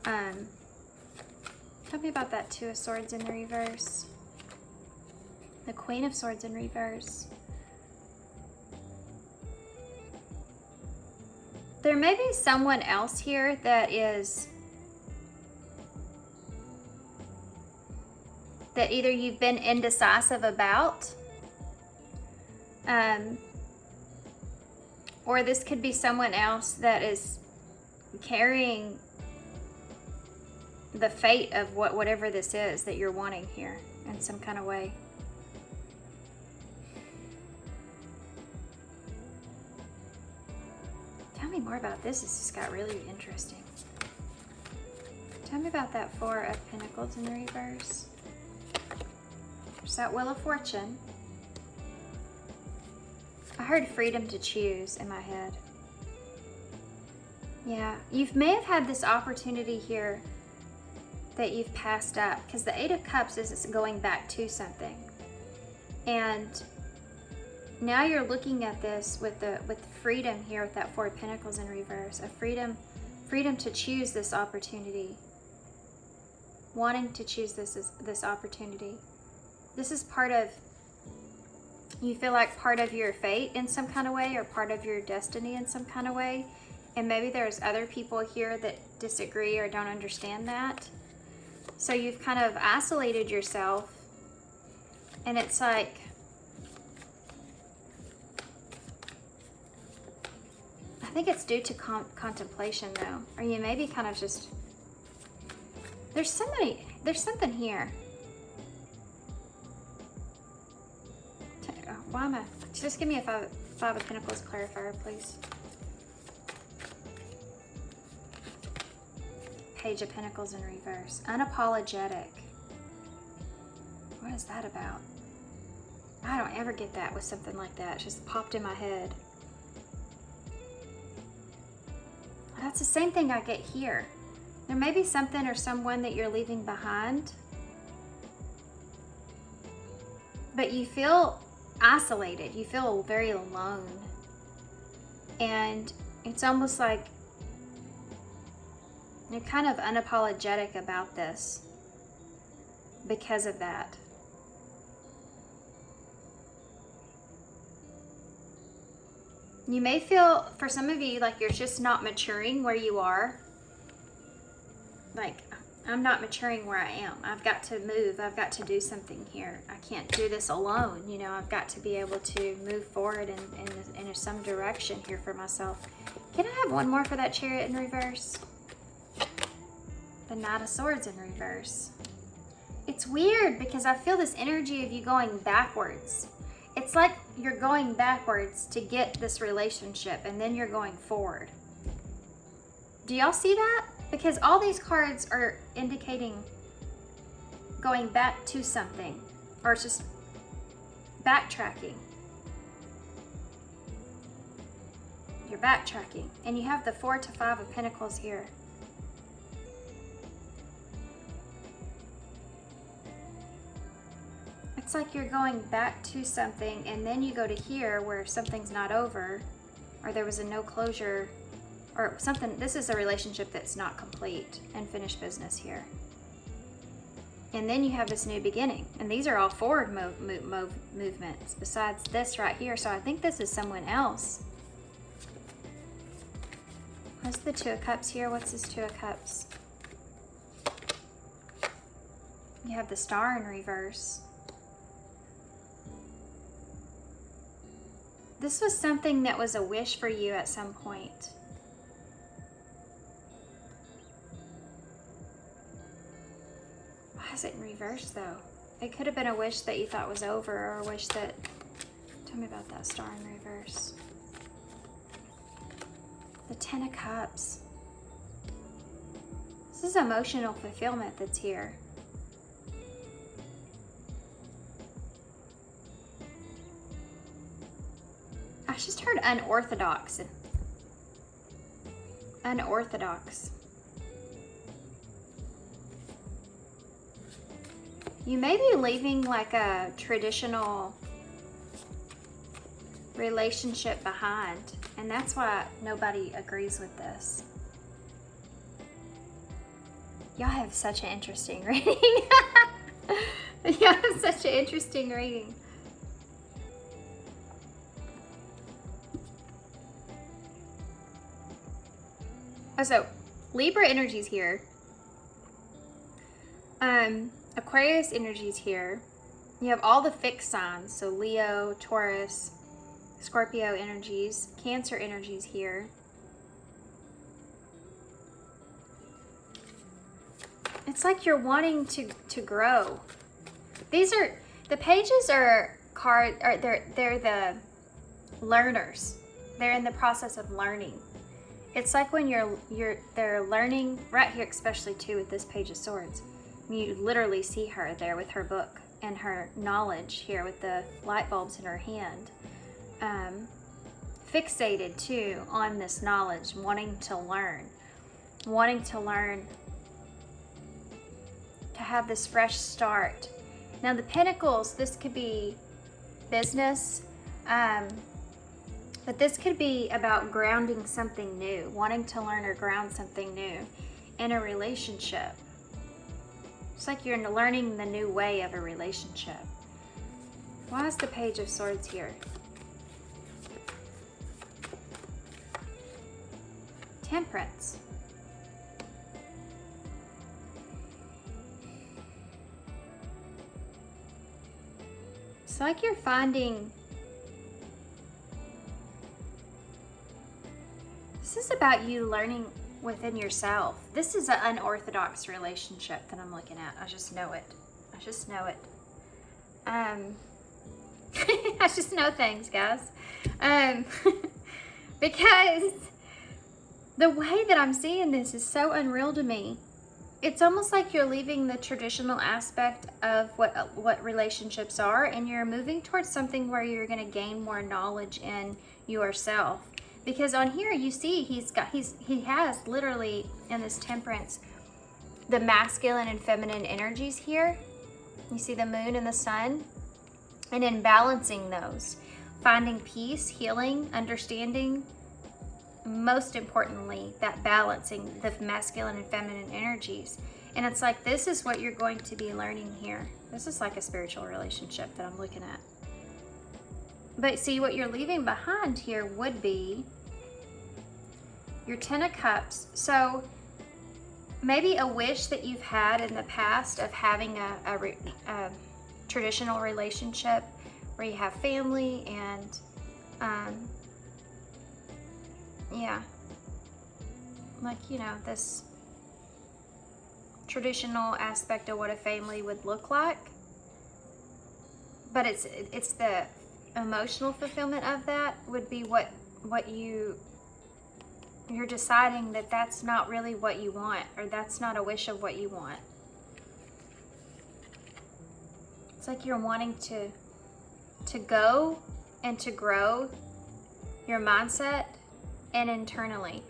Tell me about that 2 of Swords in the reverse. The Queen of Swords in reverse. There may be someone else here that either you've been indecisive about, or this could be someone else that is carrying the fate of whatever this is that you're wanting here in some kind of way. Tell me more about this. This just got really interesting. Tell me about that 4 of Pentacles in the reverse. There's that Wheel of Fortune. I heard freedom to choose in my head. Yeah, you may have had this opportunity here that you've passed up, because the 8 of Cups is going back to something. And now you're looking at this with freedom here with that 4 of Pentacles in reverse. A freedom to choose this opportunity. Wanting to choose this opportunity. This is part of, you feel like part of your fate in some kind of way, or part of your destiny in some kind of way. And maybe there's other people here that disagree or don't understand that. So you've kind of isolated yourself, and it's like, I think it's due to contemplation though, or you maybe kind of just, there's something here. Why am I, just give me a five of Pentacles clarifier, please. Page of Pentacles in reverse. Unapologetic. What is that about? I don't ever get that with something like that. It just popped in my head. That's the same thing I get here. There may be something or someone that you're leaving behind, but you feel isolated. You feel very alone. And it's almost like you're kind of unapologetic about this because of that. You may feel, for some of you, like you're just not maturing where you are. Like, I'm not maturing where I am. I've got to move. I've got to do here. I can't do this alone. You know, I've got to be able to move forward in some direction here for myself. Can I have one more for that Chariot in reverse? The Knight of Swords in reverse. It's weird because I feel this energy of you going backwards. It's like you're going backwards to get this relationship, and then you're going forward. Do y'all see that? Because all these cards are indicating going back to something, or just backtracking. You're backtracking. And you have the 4 to 5 of Pentacles here. It's like you're going back to something, and then you go to here where something's not over, or there was a no closure, or something. This is a relationship that's not complete, and finished business here. And then you have this new beginning, and these are all forward movements besides this right here. So I think this is someone else. What's the 2 of Cups here? What's this 2 of Cups? You have the Star in reverse. This was something that was a wish for you at some point. Why is it in reverse though? It could have been a wish that you thought was over, or a wish that... Tell me about that Star in reverse. The 10 of Cups. This is emotional fulfillment that's here. I just heard unorthodox. Unorthodox. You may be leaving like a traditional relationship behind, and that's why nobody agrees with this. Y'all have such an interesting reading. Y'all have such an interesting reading. Oh, so Libra energy's here. Aquarius energy's here. You have all the fixed signs, so Leo, Taurus, Scorpio energies, Cancer energies here. It's like you're wanting to grow. These are the pages are they're the learners. They're in the process of learning. It's like when they're learning right here, especially too with this Page of Swords. You literally see her there with her book and her knowledge here with the light bulbs in her hand. Fixated too on this knowledge, wanting to learn, to have this fresh start. Now the Pentacles, this could be business, but this could be about grounding something new, wanting to learn or ground something new in a relationship. It's like you're learning the new way of a relationship. Why is the Page of Swords here? Temperance. It's like you're finding, this is about you learning within yourself. This is an unorthodox relationship that I'm looking at. I just know it. I just know it. I just know things, guys. Because the way that I'm seeing this is so unreal to me. It's almost like you're leaving the traditional aspect of what relationships are, and you're moving towards something where you're going to gain more knowledge in yourself. Because on here you see he has literally in this temperance the masculine and feminine energies here. You see the moon and the sun, and in balancing those, finding peace, healing, understanding. Most importantly, that balancing the masculine and feminine energies. And it's like, this is what you're going to be learning here. This is like a spiritual relationship that I'm looking at. But see, what you're leaving behind here would be your 10 of Cups. So maybe a wish that you've had in the past of having a traditional relationship where you have family and yeah, like, you know, this traditional aspect of what a family would look like, but it's the emotional fulfillment of that would be what you're deciding that that's not really what you want, or that's not a wish of what you want. It's like you're wanting to go and to grow your mindset and internally.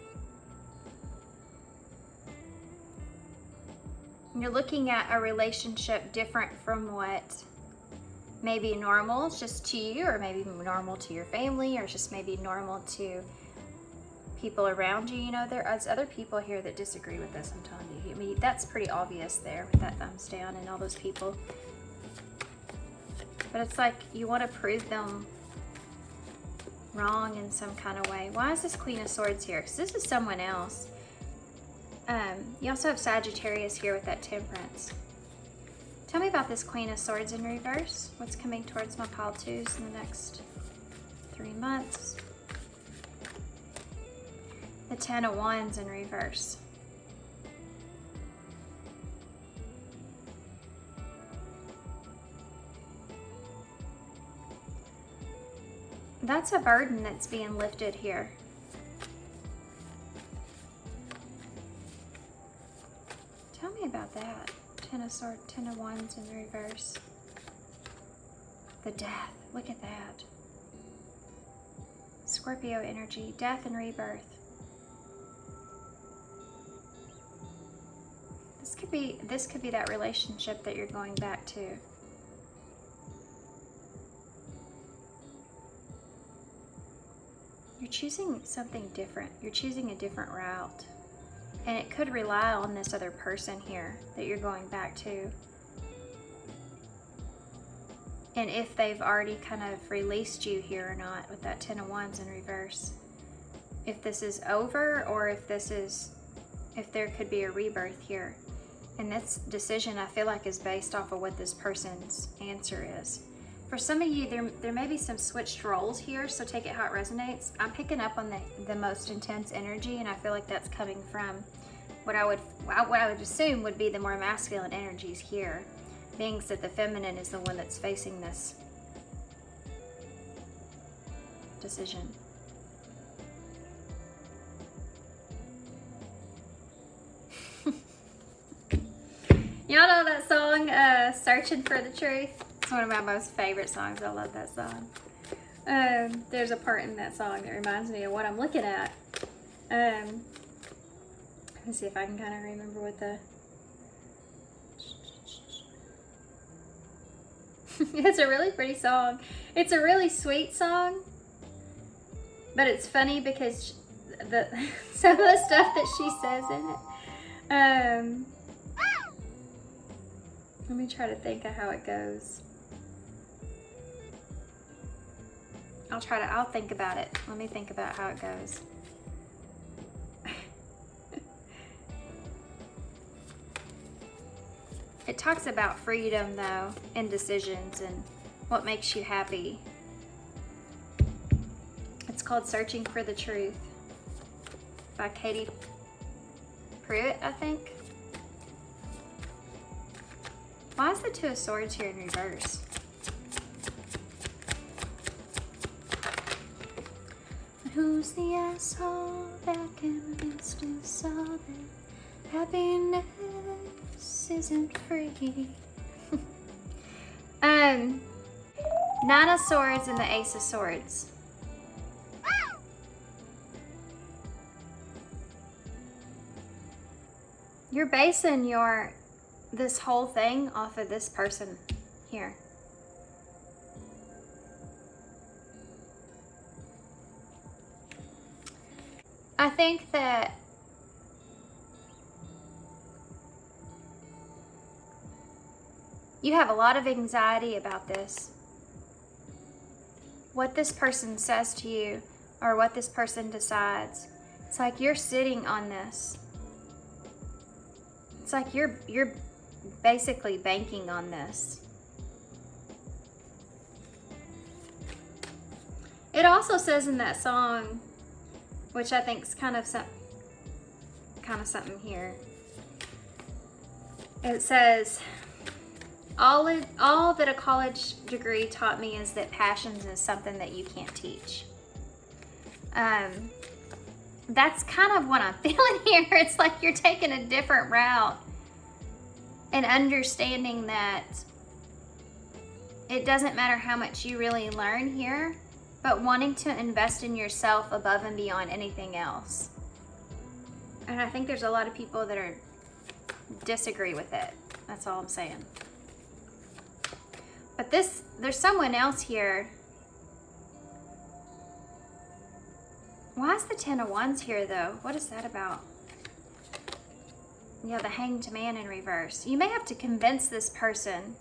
You're looking at a relationship different from what may be normal just to you, or maybe normal to your family, or just maybe normal to people around you. You know, there are other people here that disagree with this, I'm telling you. I mean, that's pretty obvious there with that thumbs down and all those people. But it's like you want to prove them wrong in some kind of way. Why is this Queen of Swords here? Because this is someone else. You also have Sagittarius here with that Temperance. Tell me about this Queen of Swords in reverse. What's coming towards my pile twos in the next 3 months? The 10 of Wands in reverse. That's a burden that's being lifted here. Tell me about that. 10 of Swords, 10 of Wands in reverse. The Death. Look at that. Scorpio energy. Death and rebirth. This could be that relationship that you're going back to. You're choosing something different. You're choosing a different route. And it could rely on this other person here that you're going back to. And if they've already kind of released you here or not with that 10 of Wands in reverse. If this is over, or if there could be a rebirth here. And this decision, I feel like, is based off of what this person's answer is. For some of you, there may be some switched roles here, so take it how it resonates. I'm picking up on the most intense energy, and I feel like that's coming from what I would assume would be the more masculine energies here, being that the feminine is the one that's facing this decision. Y'all know that song, Searching for the Truth? It's one of my most favorite songs. I love that song. There's a part in that song that reminds me of what I'm looking at. Let's see if I can kind of remember what the... It's a really pretty song. It's a really sweet song, but it's funny because some of the stuff that she says in it. Let me try to think of how it goes. I'll think about it. Let me think about how it goes. It talks about freedom, though, and decisions, and What makes you happy? It's called Searching for the Truth by Katie Pruitt, I think. Why is the Two of Swords here in reverse? Who's the asshole that convinced us all that happiness isn't free? Nine of Swords and the Ace of Swords. You're basing this whole thing off of this person here. I think that you have a lot of anxiety about this. What this person says to you or what this person decides. It's like you're sitting on this. It's like you're basically banking on this. It also says in that song, which I think is kind of something here. It says, all that a college degree taught me is that passions is something that you can't teach. That's kind of what I'm feeling here. It's like you're taking a different route and understanding that it doesn't matter how much you really learn here, but wanting to invest in yourself above and beyond anything else. And I think there's a lot of people that disagree with it. That's all I'm saying. But there's someone else here. Why is the Ten of Wands here though? What is that about? Yeah, the Hanged Man in reverse. You may have to convince this person.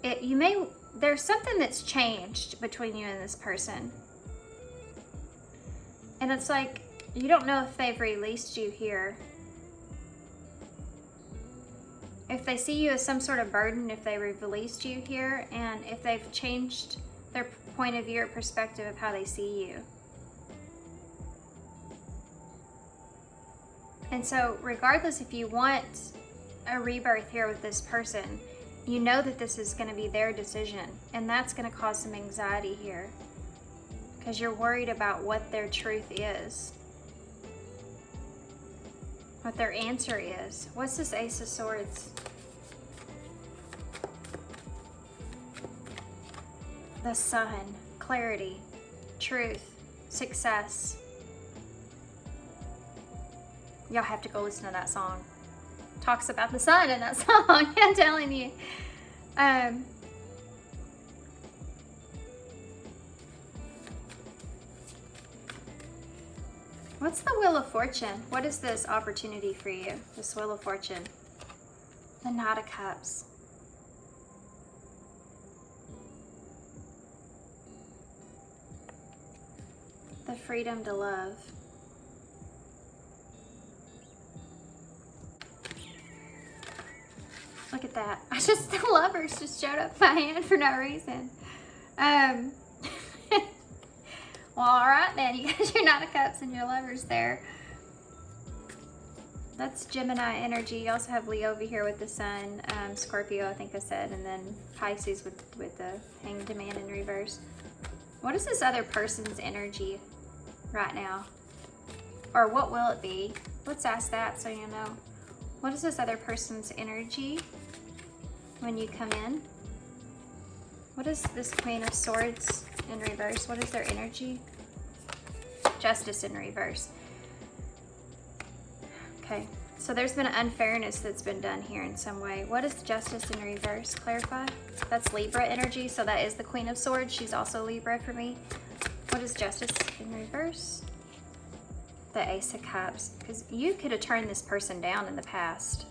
There's something that's changed between you and this person. And it's like, you don't know if they've released you here. If they see you as some sort of burden, if they released you here, and if they've changed their point of view or perspective of how they see you. And so regardless if you want a rebirth here with this person, you know that this is going to be their decision, and that's going to cause some anxiety here because you're worried about what their truth is, what their answer is. What's this Ace of Swords? The Sun, clarity, truth, success. Y'all have to go listen to that song. Talks about the sun in that song. I'm telling you. What's the Wheel of Fortune? What is this opportunity for you? This Wheel of Fortune. The Knight of Cups. The freedom to love. Look at that. The Lovers just showed up in my hand for no reason. Well, all right then. You got your Knight of Cups and your Lovers there. That's Gemini energy. You also have Leo over here with the Sun. Scorpio, I think I said. And then Pisces with the Hanged Man in reverse. What is this other person's energy right now? Or what will it be? Let's ask that so you know. What is this other person's energy when you come in? What is this Queen of Swords in reverse? What is their energy? Justice in reverse. Okay, so there's been an unfairness that's been done here in some way. What is Justice in reverse? Clarify. That's Libra energy, so that is the Queen of Swords. She's also Libra for me. What is Justice in reverse? The Ace of Cups, because you could have turned this person down in the past.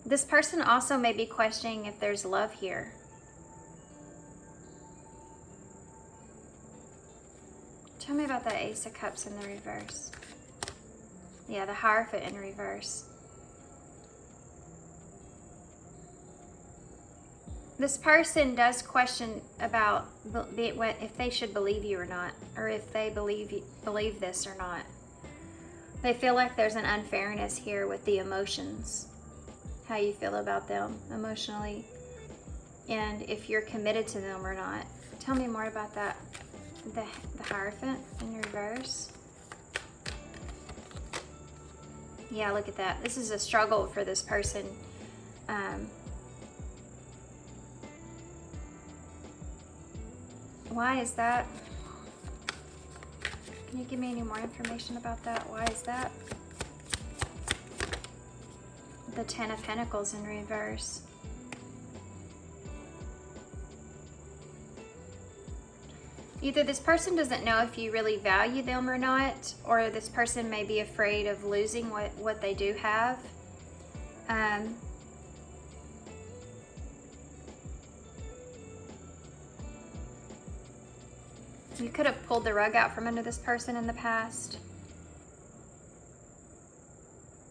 This person also may be questioning if there's love here. Tell me about the Ace of Cups in the reverse. Yeah, the Hierophant in reverse. This person does question about if they should believe you or not, or if they believe this or not. They feel like there's an unfairness here with the emotions, how you feel about them emotionally, and if you're committed to them or not. Tell me more about that. The Hierophant in reverse. Yeah, look at that. This is a struggle for this person. Why is that? Can you give me any more information about that? Why is that? The Ten of Pentacles in reverse. Either this person doesn't know if you really value them or not, or this person may be afraid of losing what they do have. You could have pulled the rug out from under this person in the past.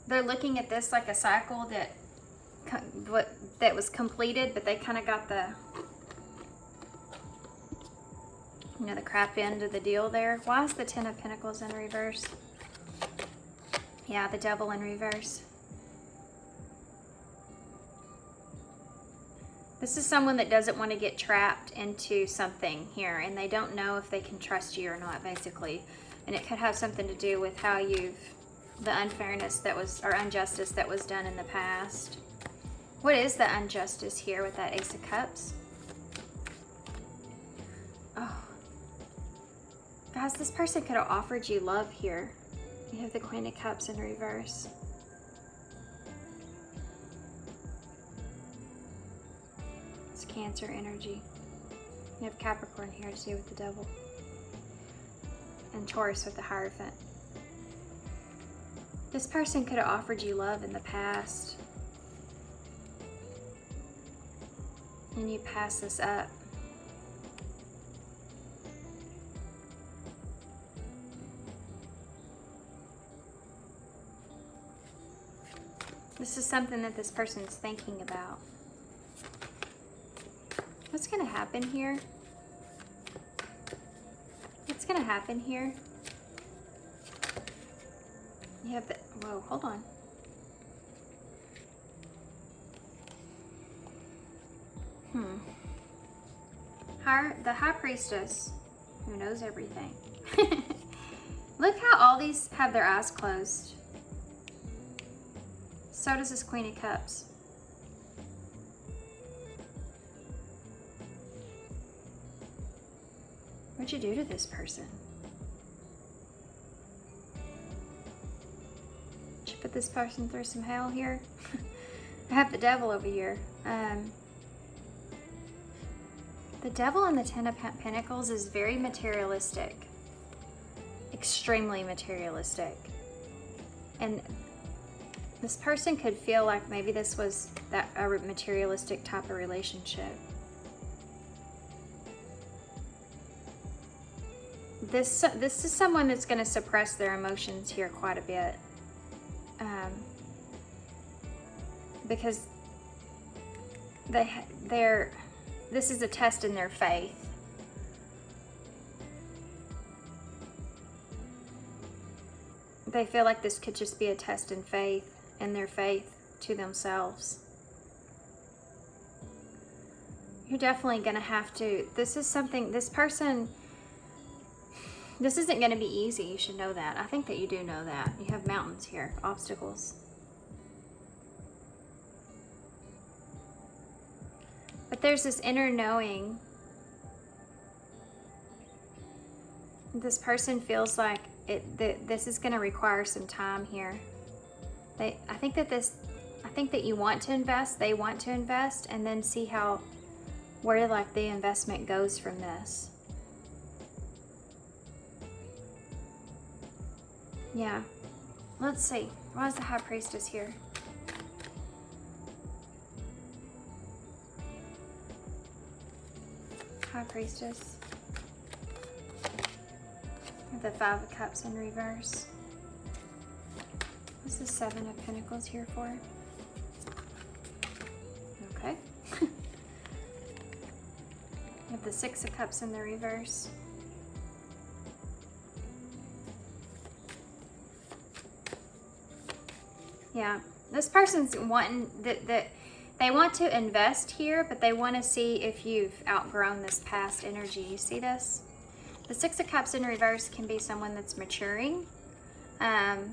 They're looking at this like a cycle that was completed, but they kind of got the, you know, the crap end of the deal there. Why is the Ten of Pentacles in reverse? Yeah, the Devil in reverse. This is someone that doesn't want to get trapped into something here, and they don't know if they can trust you or not, basically. And it could have something to do with how the unfairness that was, or injustice that was done in the past. What is the injustice here with that Ace of Cups? Oh. Guys, this person could have offered you love here. You have the Queen of Cups in reverse. Cancer energy. You have Capricorn here to do with the Devil. And Taurus with the Hierophant. This person could have offered you love in the past. And you pass this up. This is something that this person's thinking about. What's going to happen here? What's going to happen here? You have the... Whoa, hold on. The High Priestess, who knows everything. Look how all these have their eyes closed. So does this Queen of Cups. What'd you do to this person? Did you put this person through some hell here? I have the Devil over here. The Devil in the Ten of Pentacles is very materialistic. Extremely materialistic. And this person could feel like maybe this was a materialistic type of relationship. This is someone that's going to suppress their emotions here quite a bit. Because this is a test in their faith. They feel like this could just be a test in faith, and their faith to themselves. You're definitely going to have to, this isn't going to be easy, you should know that. I think that you do know that. You have mountains here, obstacles. But there's this inner knowing. This person feels like this is going to require some time here. I think that you want to invest, they want to invest, and then see where like the investment goes from this. Yeah. Let's see. Why is the High Priestess here? High Priestess. The Five of Cups in reverse. What's the Seven of Pentacles here for? Okay. the Six of Cups in the reverse. Yeah, this person's wanting that they want to invest here, but they want to see if you've outgrown this past energy. You see this? The Six of Cups in reverse can be someone that's maturing. To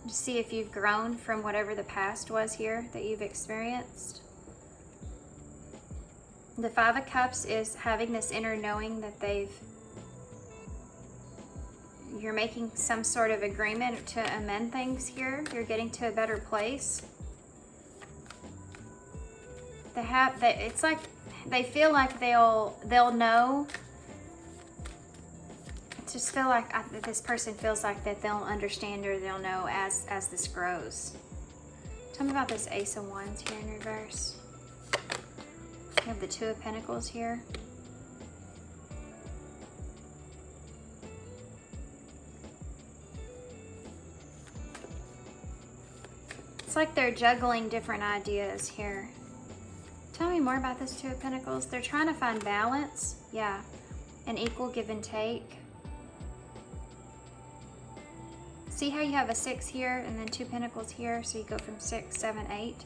see if you've grown from whatever the past was here that you've experienced. The Five of Cups is having this inner knowing that you're making some sort of agreement to amend things here. You're getting to a better place. It's like they feel like they'll know. Just feel like this person feels like that they'll understand or they'll know as this grows. Tell me about this Ace of Wands here in reverse. You have the Two of Pentacles here. It's like they're juggling different ideas here. Tell me more about this Two of Pentacles. They're trying to find balance. Yeah, an equal give and take. See how you have a 6 here and then 2 Pentacles here, so you go from 6, 7, 8.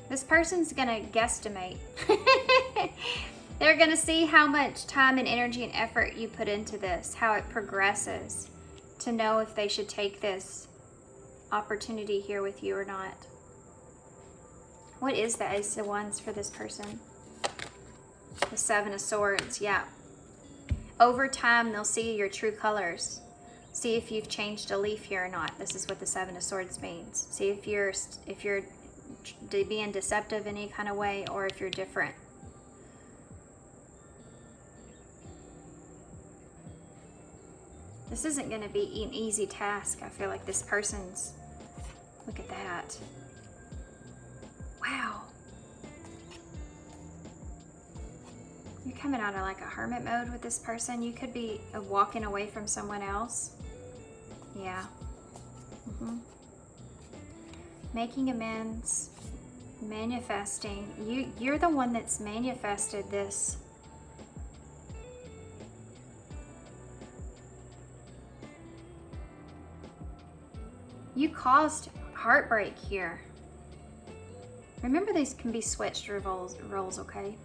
This person's gonna guesstimate. They're gonna see how much time and energy and effort you put into this, how it progresses, to know if they should take this opportunity here with you or not. What is the Ace of Wands for this person? The Seven of Swords, yeah. Over time, they'll see your true colors. See if you've changed a leaf here or not. This is what the Seven of Swords means. See if you're being deceptive in any kind of way, or if you're different. This isn't going to be an easy task. I feel like this person's... Look at that. Wow. You're coming out of like a hermit mode with this person. You could be walking away from someone else. Yeah. Making amends, manifesting. You're the one that's manifested this. You caused heartbreak here. Remember, these can be switched roles, okay?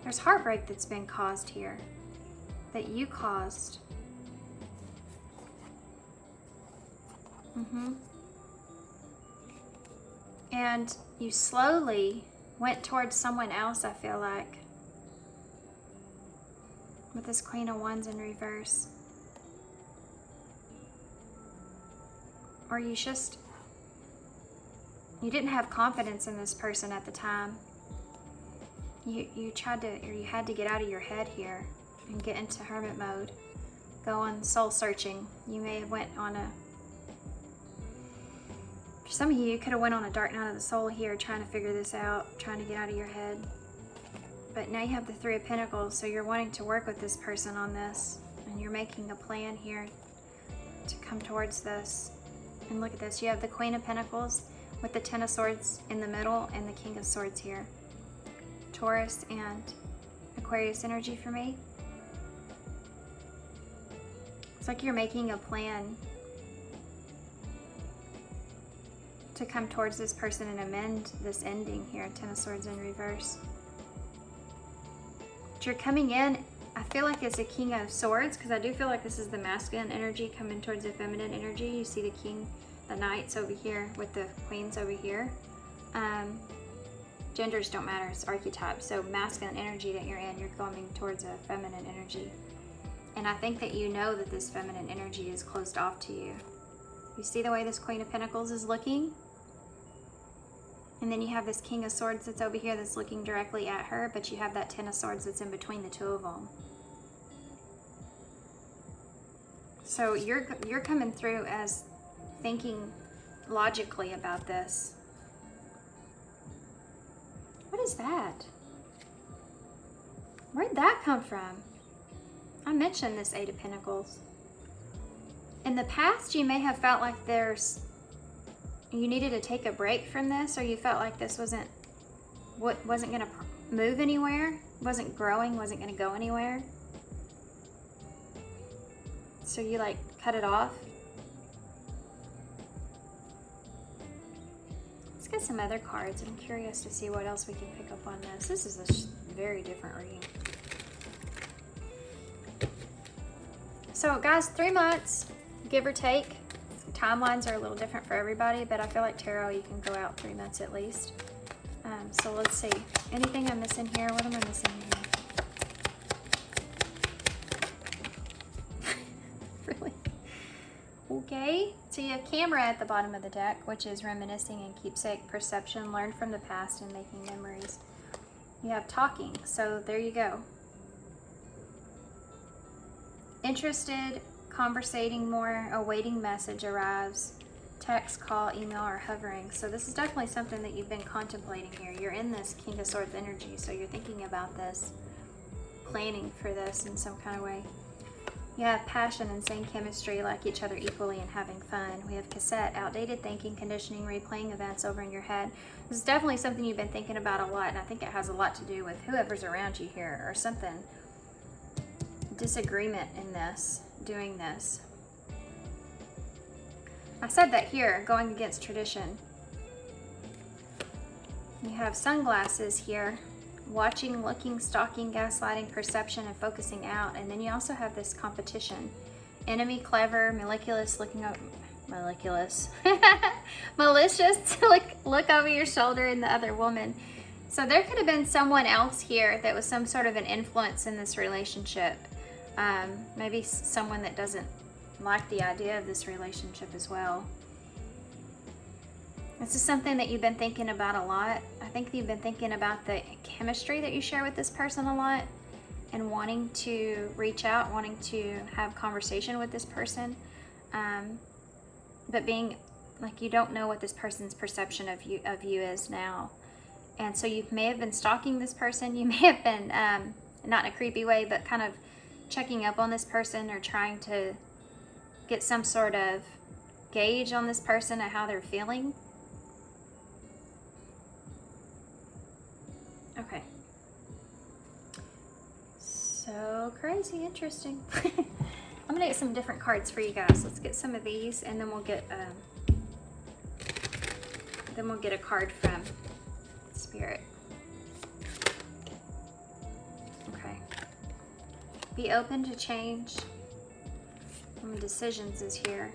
There's heartbreak that's been caused here, that you caused. And you slowly went towards someone else, I feel like, with this Queen of Wands in reverse. Or you didn't have confidence in this person at the time. You tried to, or you had to get out of your head here and get into hermit mode. Go on soul searching. You may have went on for some of you could have went on a dark night of the soul here, trying to figure this out, trying to get out of your head. But now you have the Three of Pentacles, so you're wanting to work with this person on this, and you're making a plan here to come towards this. And look at this, you have the Queen of Pentacles with the Ten of Swords in the middle and the King of Swords here. Taurus and Aquarius energy for me. It's like you're making a plan to come towards this person and amend this ending here, Ten of Swords in reverse. But you're coming in, I feel like it's a King of Swords, because I do feel like this is the masculine energy coming towards the feminine energy. You see the King, the Knights over here with the Queens over here. Genders don't matter, it's archetype. So masculine energy that you're in, you're going towards a feminine energy. And I think that you know that this feminine energy is closed off to you. You see the way this Queen of Pentacles is looking? And then you have this King of Swords that's over here that's looking directly at her, but you have that Ten of Swords that's in between the two of them. So you're coming through as thinking logically about this. What is that? Where'd that come from? I mentioned this Eight of Pentacles. In the past, you may have felt like you needed to take a break from this, or you felt like this wasn't gonna move anywhere, wasn't growing, wasn't going to go anywhere. So you like cut it off. Let's get some other cards. I'm curious to see what else we can pick up on this. This is a very different reading. So guys, 3 months, give or take. Timelines are a little different for everybody, but I feel like tarot, you can go out 3 months at least. So let's see. Anything I'm missing here? What am I missing here? Really? Okay. So you have camera at the bottom of the deck, which is reminiscing and keepsake, perception, learn from the past and making memories. You have talking. So there you go. Interested, conversating more, awaiting message arrives, text, call, email, or hovering. So this is definitely something that you've been contemplating here. You're in this King of Swords energy, so you're thinking about this, planning for this in some kind of way. You have passion, insane chemistry, like each other equally and having fun. We have cassette, outdated thinking, conditioning, replaying events over in your head. This is definitely something you've been thinking about a lot, and I think it has a lot to do with whoever's around you here or something. Disagreement in this, doing this. I said that here, going against tradition. You have sunglasses here, watching, looking, stalking, gaslighting, perception, and focusing out. And then you also have this competition. Enemy, clever, malicious, looking up, malicious, look over your shoulder in the other woman. So there could have been someone else here that was some sort of an influence in this relationship. Maybe someone that doesn't like the idea of this relationship as well. This is something that you've been thinking about a lot. I think you've been thinking about the chemistry that you share with this person a lot and wanting to reach out, wanting to have conversation with this person. But being like, you don't know what this person's perception of you is now. And so you may have been stalking this person. You may have been, not in a creepy way, but kind of checking up on this person or trying to get some sort of gauge on this person and how they're feeling. Okay. So crazy, interesting. I'm gonna get some different cards for you guys. Let's get some of these, and then we'll get a card from Spirit. Okay. Be open to change. Decisions is here.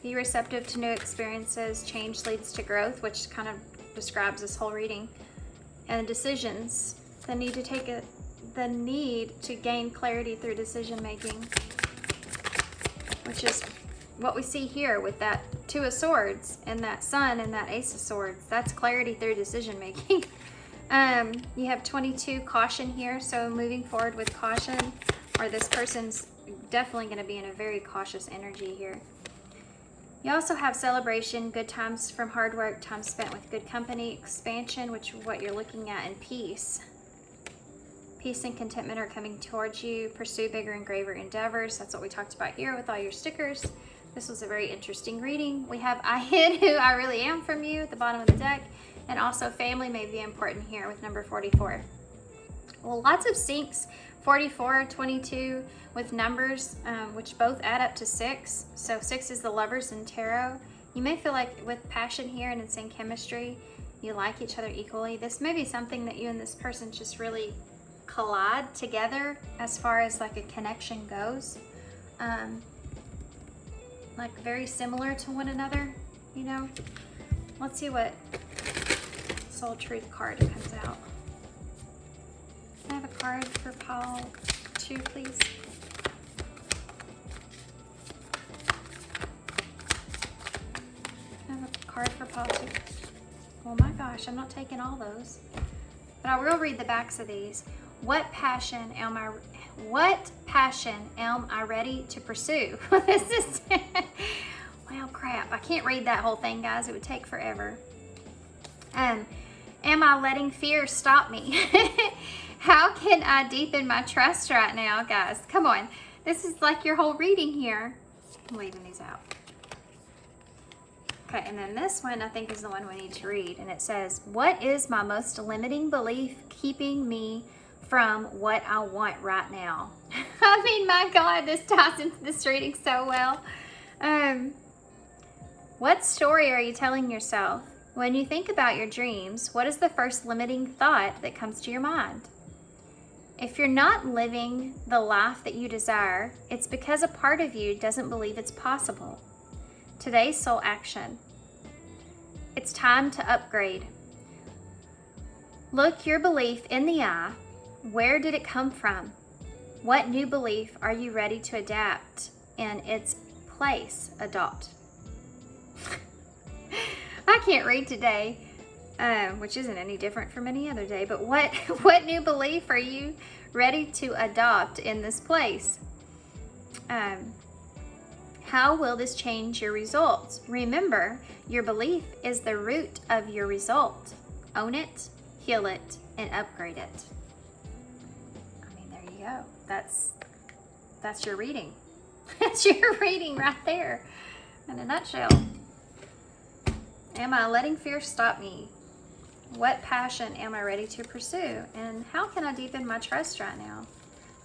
Be receptive to new experiences. Change leads to growth, which kind of describes this whole reading. And decisions, the need to gain clarity through decision making, which is what we see here with that Two of Swords and that Sun and that Ace of Swords. That's clarity through decision making. You have 22, caution here, so moving forward with caution, or this person's definitely going to be in a very cautious energy here. You also have celebration, good times from hard work, time spent with good company, expansion, which is what you're looking at, and peace. Peace and contentment are coming towards you. Pursue bigger and graver endeavors. That's what we talked about here with all your stickers. This was a very interesting reading. We have I hid who I really am from you at the bottom of the deck. And also family may be important here with number 44. Well, lots of syncs, 44, 22 with numbers, which both add up to 6. So 6 is the lovers in tarot. You may feel like with passion here and insane chemistry, you like each other equally. This may be something that you and this person just really collide together as far as like a connection goes. Like very similar to one another, you know? Let's see what Soul Truth card comes out. Can I have a card for pile 2, please? Can I have a card for pile 2? Oh my gosh, I'm not taking all those. But I will read the backs of these. What passion am I ready to pursue? This is well, crap. I can't read that whole thing, guys. It would take forever. Am I letting fear stop me? How can I deepen my trust right now, guys? Come on. This is like your whole reading here. I'm leaving these out. Okay, and then this one I think is the one we need to read, and it says, what is my most limiting belief keeping me from what I want right now? I mean, my God, this ties into this reading so well. What story are you telling yourself? When you think about your dreams, what is the first limiting thought that comes to your mind? If you're not living the life that you desire, it's because a part of you doesn't believe it's possible. Today's soul action. It's time to upgrade. Look your belief in the eye. Where did it come from? What new belief are you ready to adapt in its place? Adopt. I can't read today, which isn't any different from any other day, but what new belief are you ready to adopt in this place? How will this change your results? Remember, your belief is the root of your result. Own it, heal it, and upgrade it. I mean, there you go. That's your reading. That's your reading right there in a nutshell. Am I letting fear stop me? What passion am I ready to pursue? And how can I deepen my trust right now?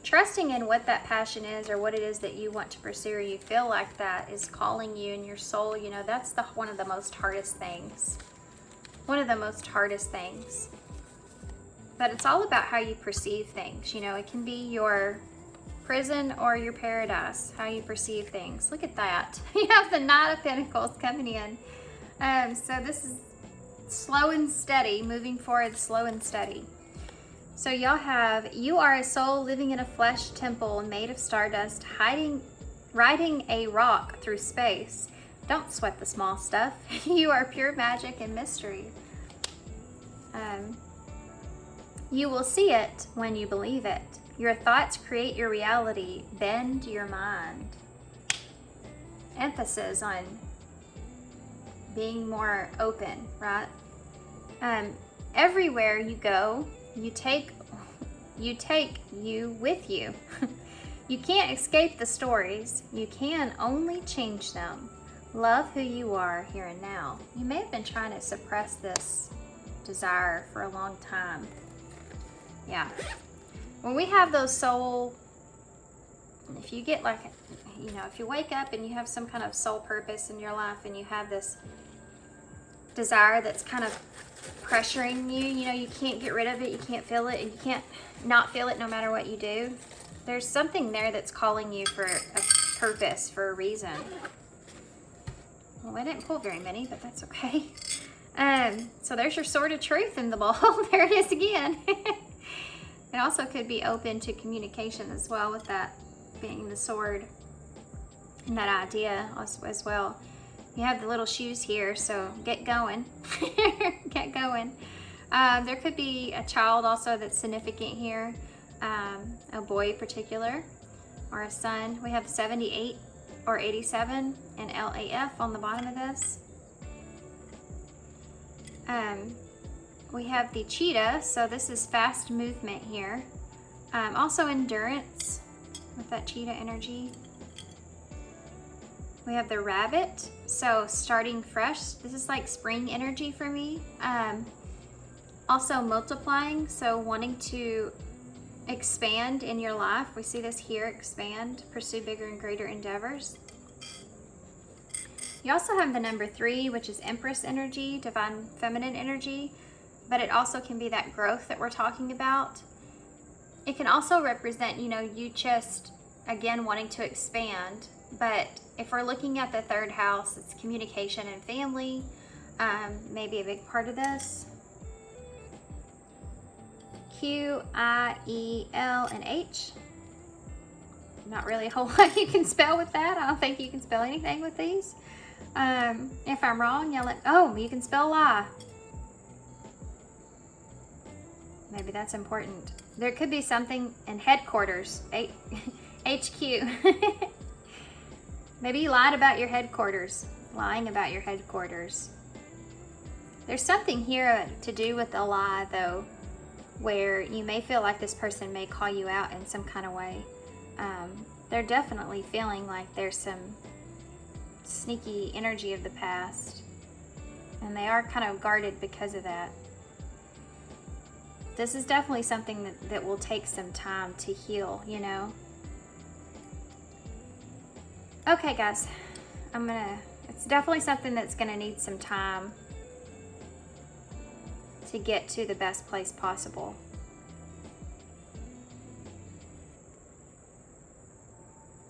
Trusting in what that passion is, or what it is that you want to pursue, or you feel like that is calling you in your soul, you know, that's one of the most hardest things. One of the most hardest things. But it's all about how you perceive things. You know, it can be your prison or your paradise, how you perceive things. Look at that. You have the Knight of Pentacles coming in. So this is slow and steady, moving forward slow and steady. So y'all have, you are a soul living in a flesh temple made of stardust, riding a rock through space. Don't sweat the small stuff. You are pure magic and mystery. You will see it when you believe it. Your thoughts create your reality. Bend your mind. Emphasis on being more open, right? Everywhere you go, you take you with you. You can't escape the stories. You can only change them. Love who you are here and now. You may have been trying to suppress this desire for a long time. Yeah. When we have those soul, if you get like, you know, if you wake up and you have some kind of soul purpose in your life and you have this desire that's kind of pressuring you, you know, you can't get rid of it, you can't feel it, and you can't not feel it no matter what you do. There's something there that's calling you for a purpose, for a reason. Well, I didn't pull very many, but that's okay. So there's your sword of truth in the bowl. There it is again. It also could be open to communication as well, with that being the sword and that idea as well. You have the little shoes here, so get going. Get going. There could be a child also that's significant here, a boy in particular, or a son. We have 78 or 87 and LAF on the bottom of this. We have the cheetah, so this is fast movement here. Also endurance with that cheetah energy. We have the rabbit, so starting fresh. This is like spring energy for me. Also multiplying, so wanting to expand in your life. We see this here, expand, pursue bigger and greater endeavors. You also have the number 3, which is Empress energy, divine feminine energy, but it also can be that growth that we're talking about. It can also represent, you know, you just, again, wanting to expand. But if we're looking at the 3rd house, it's communication and family, maybe a big part of this. Q, I, E, L, and H. Not really a whole lot you can spell with that. I don't think you can spell anything with these. If I'm wrong, you can spell lie. Maybe that's important. There could be something in headquarters, HQ. Maybe you lied about your headquarters, lying about your headquarters. There's something here to do with a lie, though, where you may feel like this person may call you out in some kind of way. They're definitely feeling like there's some sneaky energy of the past And they are kind of guarded because of that. This is definitely something that will take some time to heal, you know. Okay, guys, it's definitely something that's gonna need some time to get to the best place possible.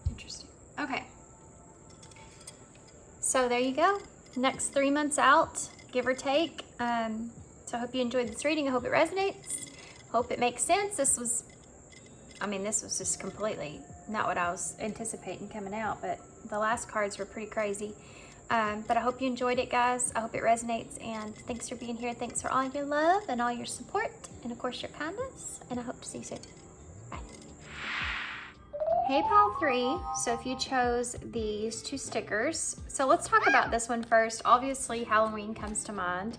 Interesting. Okay. So there you go. Next 3 months out, give or take. So I hope you enjoyed this reading. I hope it resonates. Hope it makes sense. This was just completely not what I was anticipating coming out, but the last cards were pretty crazy. But I hope you enjoyed it, guys. I hope it resonates, and thanks for being here. Thanks for all your love and all your support, and of course your kindness, and I hope to see you soon. Bye. Hey, Pile 3. So if you chose these 2 stickers, so let's talk about this one first. Obviously, Halloween comes to mind.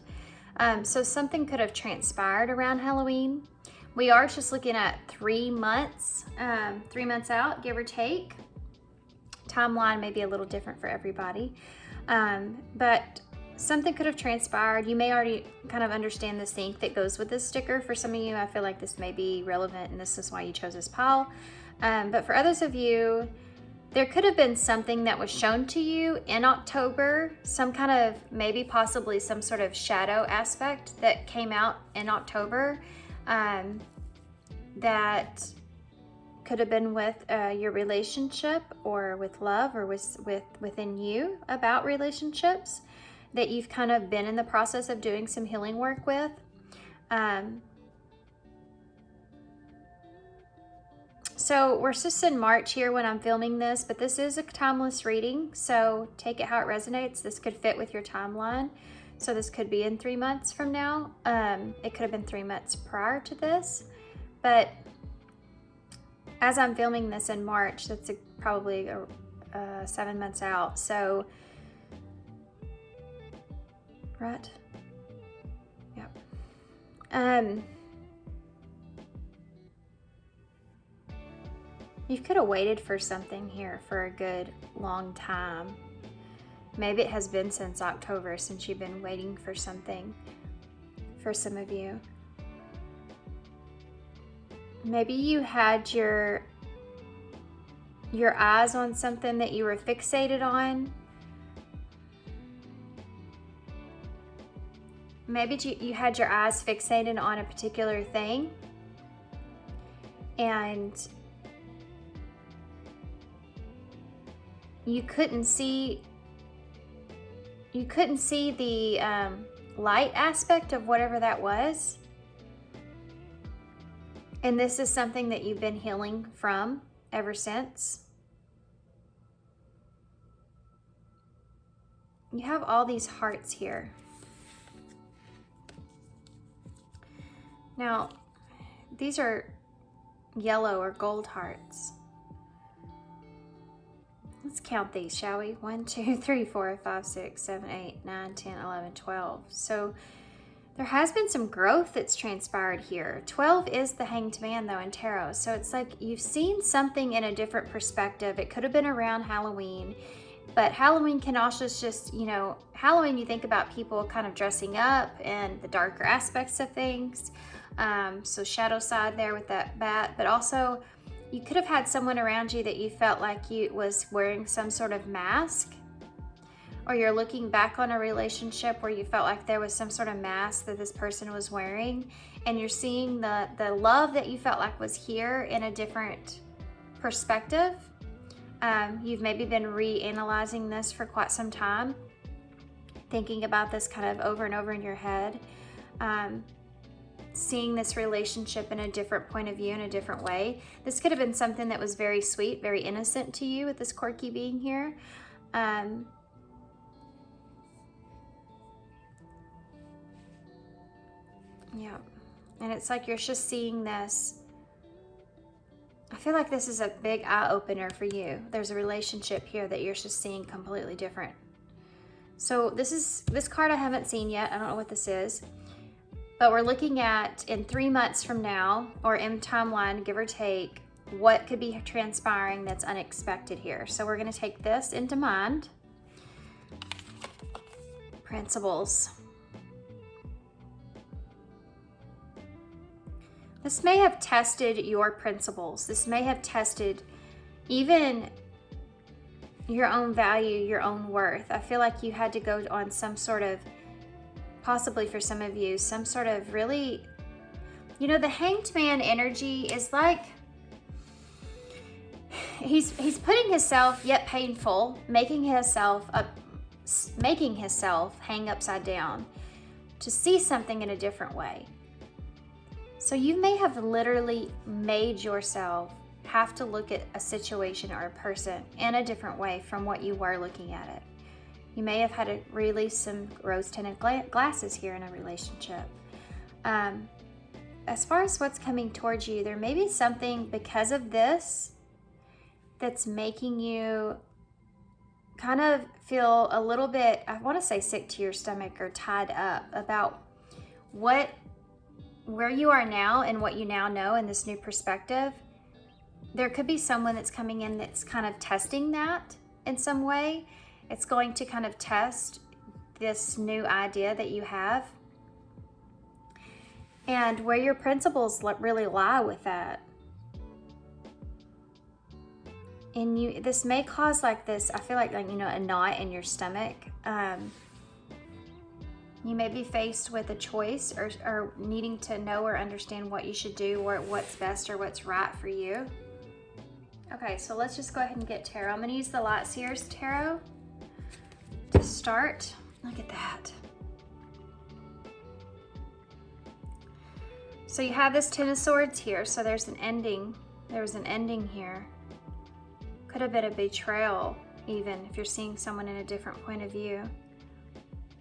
So something could have transpired around Halloween. We are just looking at 3 months, 3 months out, give or take. Timeline may be a little different for everybody, but something could have transpired. You may already kind of understand the sync that goes with this sticker. For some of you, I feel like this may be relevant, and this is why you chose this pile. But for others of you, there could have been something that was shown to you in October, some kind of, maybe possibly some sort of shadow aspect that came out in October, that could have been with your relationship, or with love, or within you about relationships that you've kind of been in the process of doing some healing work with. So we're just in March here when I'm filming this, but this is a timeless reading, so take it how it resonates. This could fit with your timeline. So this could be in 3 months from now. It could have been 3 months prior to this, but as I'm filming this in March, that's probably 7 months out. So, right? Yep. You could have waited for something here for a good long time. Maybe it has been since October since you've been waiting for something, for some of you. Maybe you had your eyes on something that you were fixated on. Maybe you had your eyes fixated on a particular thing, and you couldn't see the light aspect of whatever that was. And this is something that you've been healing from ever since. You have all these hearts here. Now, these are yellow or gold hearts. Let's count these, shall we? 1, 2, 3, 4, 5, 6, 7, 8, 9, 10, 11, 12. So there has been some growth that's transpired here. 12 is the Hanged Man, though, in tarot. So it's like you've seen something in a different perspective. It could have been around Halloween, but Halloween can also just, you know, Halloween, you think about people kind of dressing up and the darker aspects of things. So shadow side there with that bat, but also you could have had someone around you that you felt like you was wearing some sort of mask, or you're looking back on a relationship where you felt like there was some sort of mask that this person was wearing, and you're seeing the love that you felt like was here in a different perspective. You've maybe been reanalyzing this for quite some time, thinking about this kind of over and over in your head, seeing this relationship in a different point of view, in a different way. This could have been something that was very sweet, very innocent to you with this quirky being here. Yeah, and it's like you're just seeing this. I feel like this is a big eye opener for you. There's a relationship here that you're just seeing completely different. So this card I haven't seen yet. I don't know what this is. But we're looking at in 3 months from now, or in timeline, give or take, what could be transpiring that's unexpected here. So we're going to take this into mind. Principles. This may have tested your principles. This may have tested even your own value, your own worth. I feel like you had to go on some sort of, possibly for some of you, some sort of really, you know, the Hanged Man energy is like, he's putting himself, yet painful, making himself hang upside down to see something in a different way. So you may have literally made yourself have to look at a situation or a person in a different way from what you were looking at it. You may have had to release some rose-tinted glasses here in a relationship. As far as what's coming towards you, there may be something because of this that's making you kind of feel a little bit, I want to say sick to your stomach or tied up about where you are now and what you now know in this new perspective. There could be someone that's coming in that's kind of testing that in some way. It's going to kind of test this new idea that you have and where your principles really lie with that. And this may cause like this, I feel like you know, a knot in your stomach. You may be faced with a choice or needing to know or understand what you should do or what's best or what's right for you. Okay, so let's just go ahead and get tarot. I'm going to use the Light Seers tarot to start. Look at that. So you have this Ten of Swords here. So there's an ending. There's an ending here. Could have been a betrayal, even if you're seeing someone in a different point of view.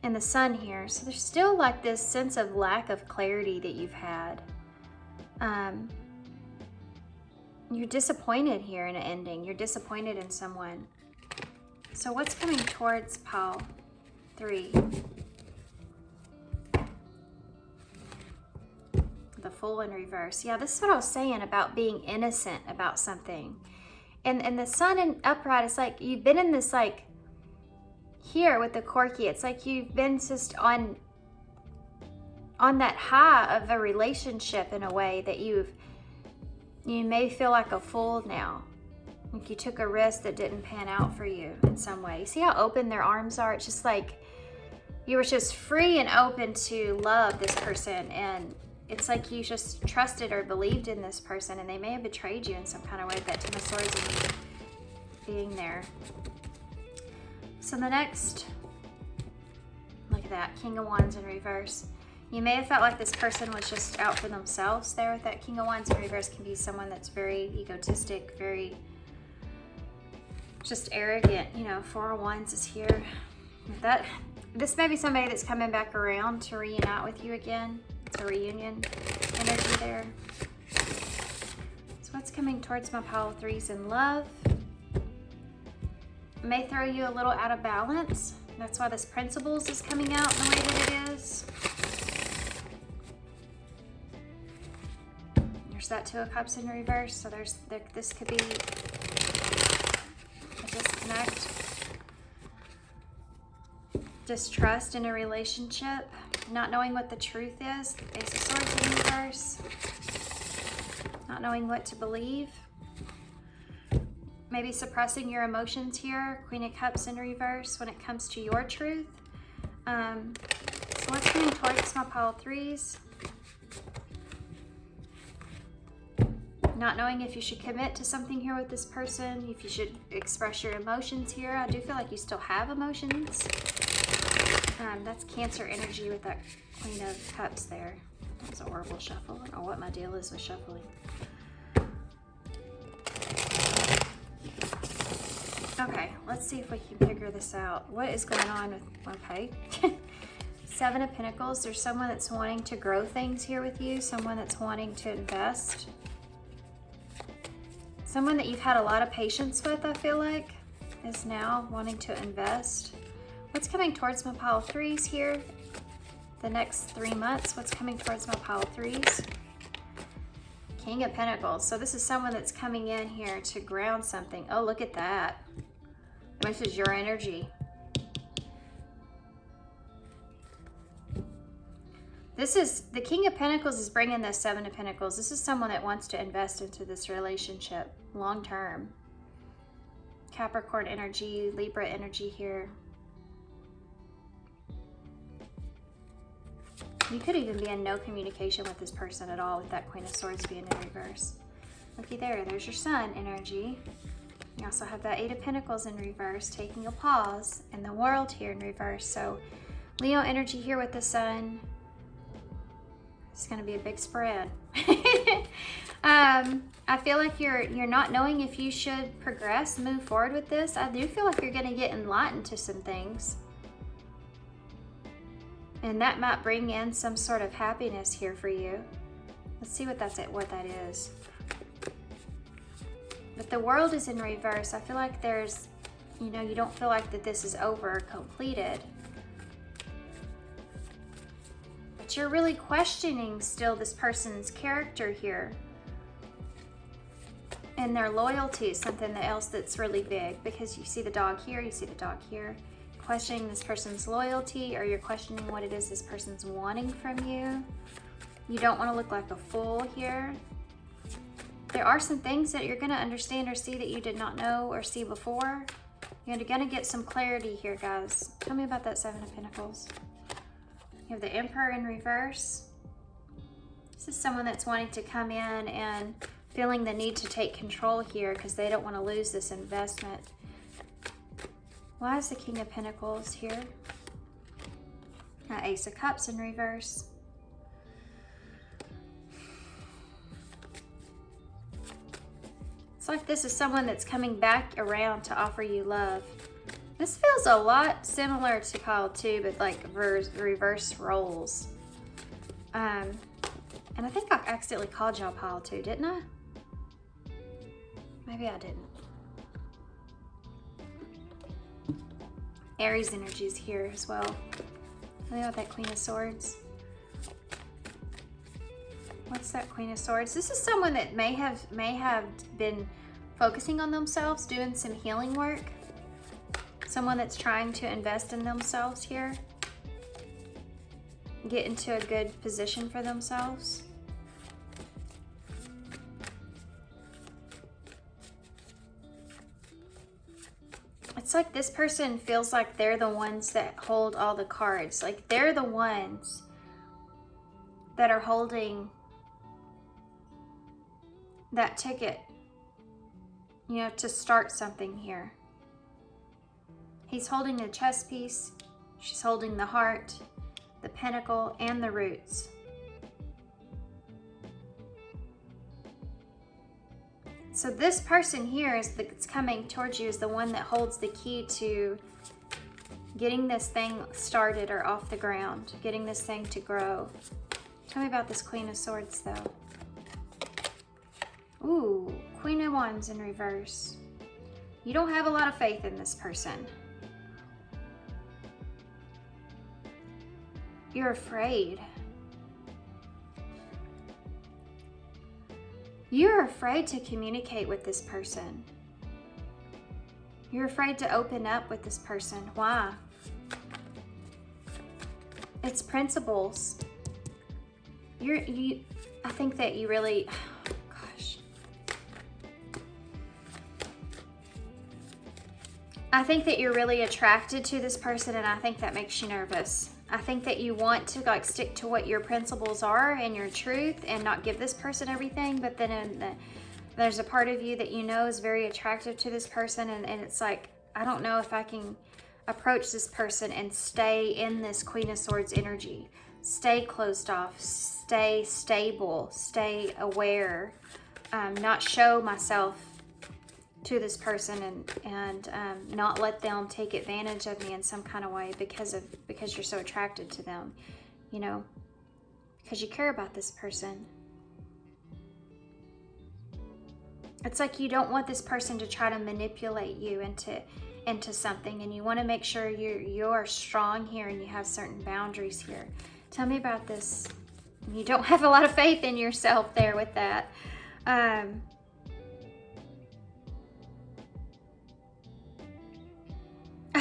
And the Sun here. So there's still like this sense of lack of clarity that you've had. You're disappointed here in an ending. You're disappointed in someone. So what's coming towards pile 3? The Fool in reverse. Yeah, this is what I was saying about being innocent about something. And the Sun in upright, it's like you've been in this like, here with the Corky, it's like you've been just on that high of a relationship in a way that you may feel like a fool now. Like you took a risk that didn't pan out for you in some way. You see how open their arms are? It's just like you were just free and open to love this person, and it's like you just trusted or believed in this person, and they may have betrayed you in some kind of way. That Ten of Swords and being there. So the next, look at that, King of Wands in reverse. You may have felt like this person was just out for themselves there with that King of Wands in reverse. Can be someone that's very egotistic, very just arrogant. You know, Four of Wands is here. This may be somebody that's coming back around to reunite with you again. It's a reunion energy there. So what's coming towards my pile of 3s in love? It may throw you a little out of balance. That's why this Principles is coming out the way that it is. There's that Two of Cups in reverse. So this could be a disconnect. Distrust in a relationship. Not knowing what the truth is. Ace of Swords in reverse. Not knowing what to believe. Maybe suppressing your emotions here. Queen of Cups in reverse when it comes to your truth. So what's coming towards my pile of 3s? Not knowing if you should commit to something here with this person, if you should express your emotions here. I do feel like you still have emotions. That's Cancer energy with that Queen of Cups there. That was a horrible shuffle. I don't know what my deal is with shuffling. Okay, let's see if we can figure this out. What is going on with, okay. Seven of Pentacles. There's someone that's wanting to grow things here with you. Someone that's wanting to invest. Someone that you've had a lot of patience with, I feel like, is now wanting to invest. What's coming towards my pile of 3s here? The next 3 months, what's coming towards my pile of 3s? King of Pentacles. So this is someone that's coming in here to ground something. Oh, look at that. This is your energy. This is, the King of Pentacles is bringing the Seven of Pentacles. This is someone that wants to invest into this relationship long term. Capricorn energy, Libra energy here. You could even be in no communication with this person at all with that Queen of Swords being in reverse. Looky there, there's your Sun energy. You also have that Eight of Pentacles in reverse, taking a pause, and the World here in reverse. So Leo energy here with the Sun. It's going to be a big spread. I feel like you're not knowing if you should progress, move forward with this. I do feel like you're going to get enlightened to some things. And that might bring in some sort of happiness here for you. Let's see what that is. But the World is in reverse. I feel like there's, you know, you don't feel like that this is over or completed. But you're really questioning still this person's character here. And their loyalty is something else that's really big, because you see the dog here, you see the dog here. Questioning this person's loyalty, or you're questioning what it is this person's wanting from you. You don't want to look like a fool here. There are some things that you're going to understand or see that you did not know or see before. You're going to get some clarity here, guys. Tell me about that Seven of Pentacles. You have the Emperor in reverse. This is someone that's wanting to come in and feeling the need to take control here because they don't want to lose this investment. Why is the King of Pentacles here? Ace of Cups in reverse. It's like this is someone that's coming back around to offer you love. This feels a lot similar to Pile 2, but like reverse roles. And I think I accidentally called y'all Pile 2, didn't I? Maybe I didn't. Aries energy is here as well. Tell me about that Queen of Swords. What's that Queen of Swords? This is someone that may have been focusing on themselves, doing some healing work. Someone that's trying to invest in themselves here. Get into a good position for themselves. It's like this person feels like they're the ones that hold all the cards. Like they're the ones that are holding that ticket, you know, to start something here. He's holding the chess piece. She's holding the heart, the pentacle, and the roots. So this person here that's coming towards you is the one that holds the key to getting this thing started or off the ground, getting this thing to grow. Tell me about this Queen of Swords, though. Ooh, Queen of Wands in reverse. You don't have a lot of faith in this person. You're afraid. You're afraid to communicate with this person. You're afraid to open up with this person. Why? It's principles. I think that you really, gosh. I think that you're really attracted to this person, and I think that makes you nervous. I think that you want to like stick to what your principles are and your truth and not give this person everything, but then there's a part of you that you know is very attractive to this person, and it's like, I don't know if I can approach this person and stay in this Queen of Swords energy. Stay closed off, stay stable, stay aware, not show myself to this person and not let them take advantage of me in some kind of way because you're so attracted to them, you know, because you care about this person. It's like you don't want this person to try to manipulate you into something, and you want to make sure you're strong here and you have certain boundaries here. Tell me about this. You don't have a lot of faith in yourself there with that. I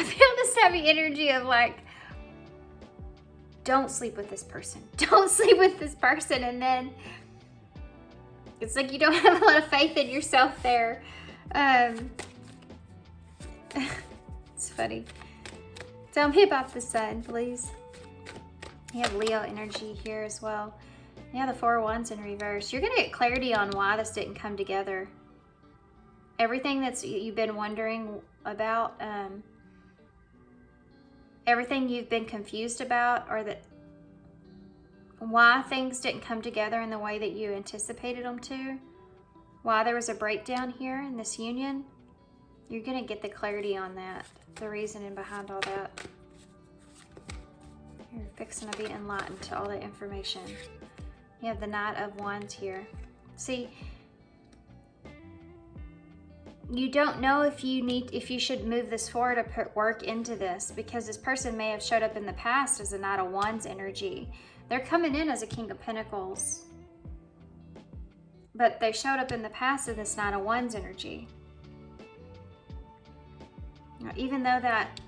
feel this heavy energy of like, don't sleep with this person. Don't sleep with this person. And then it's like you don't have a lot of faith in yourself there. It's funny. Tell me about the sun, please. You have Leo energy here as well. Yeah, the 4 of Wands in reverse. You're going to get clarity on why this didn't come together. Everything that's you've been wondering about, everything you've been confused about, or that why things didn't come together in the way that you anticipated them to, why there was a breakdown here in this union, you're going to get the clarity on that, the reasoning behind all that. You're fixing to be enlightened to all the information. You have the Knight of Wands here. See, you don't know if you should move this forward or put work into this, because this person may have showed up in the past as a Knight of Wands energy. They're coming in as a King of Pentacles, but they showed up in the past as this Knight of Wands energy. Now, even though that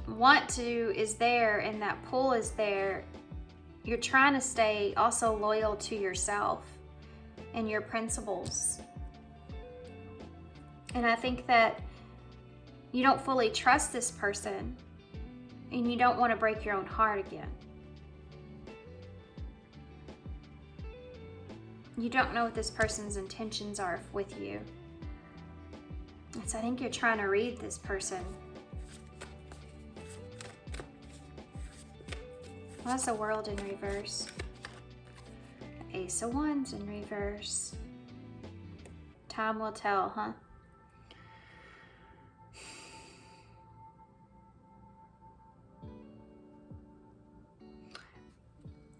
want to is there and that pull is there, you're trying to stay also loyal to yourself and your principles. And I think that you don't fully trust this person and you don't want to break your own heart again. You don't know what this person's intentions are with you. And so I think you're trying to read this person. What's the World in reverse? Ace of Wands in reverse. Time will tell, huh?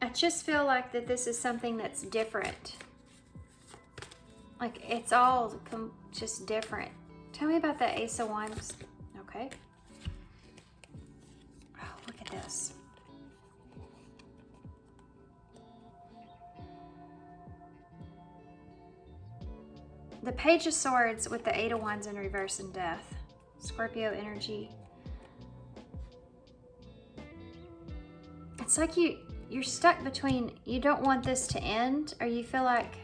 I just feel like that this is something that's different. Like it's all just different. Tell me about the Ace of Wands. Okay. Oh, look at this. The Page of Swords with the 8 of Wands in reverse and Death. Scorpio energy. It's like you're stuck between, you don't want this to end, or you feel like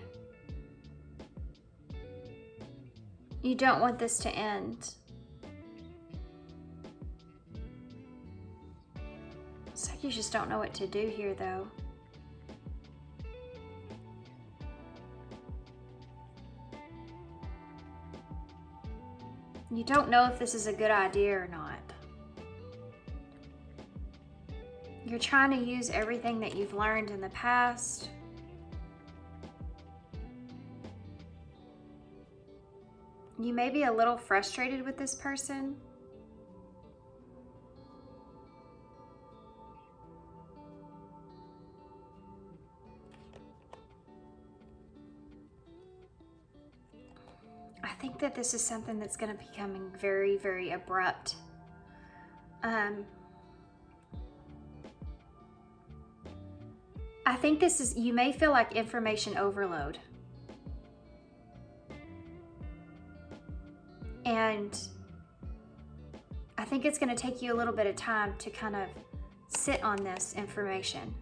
you don't want this to end. It's like you just don't know what to do here, though. You don't know if this is a good idea or not. You're trying to use everything that you've learned in the past. You may be a little frustrated with this person. I think that this is something that's going to be becoming very, very abrupt. I think this is, you may feel like information overload. And I think it's going to take you a little bit of time to kind of sit on this information.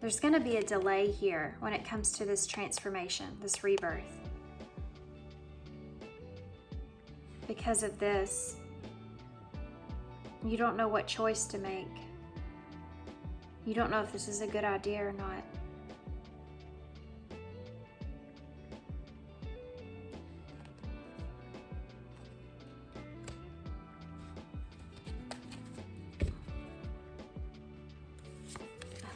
There's going to be a delay here when it comes to this transformation, this rebirth. Because of this, you don't know what choice to make. You don't know if this is a good idea or not.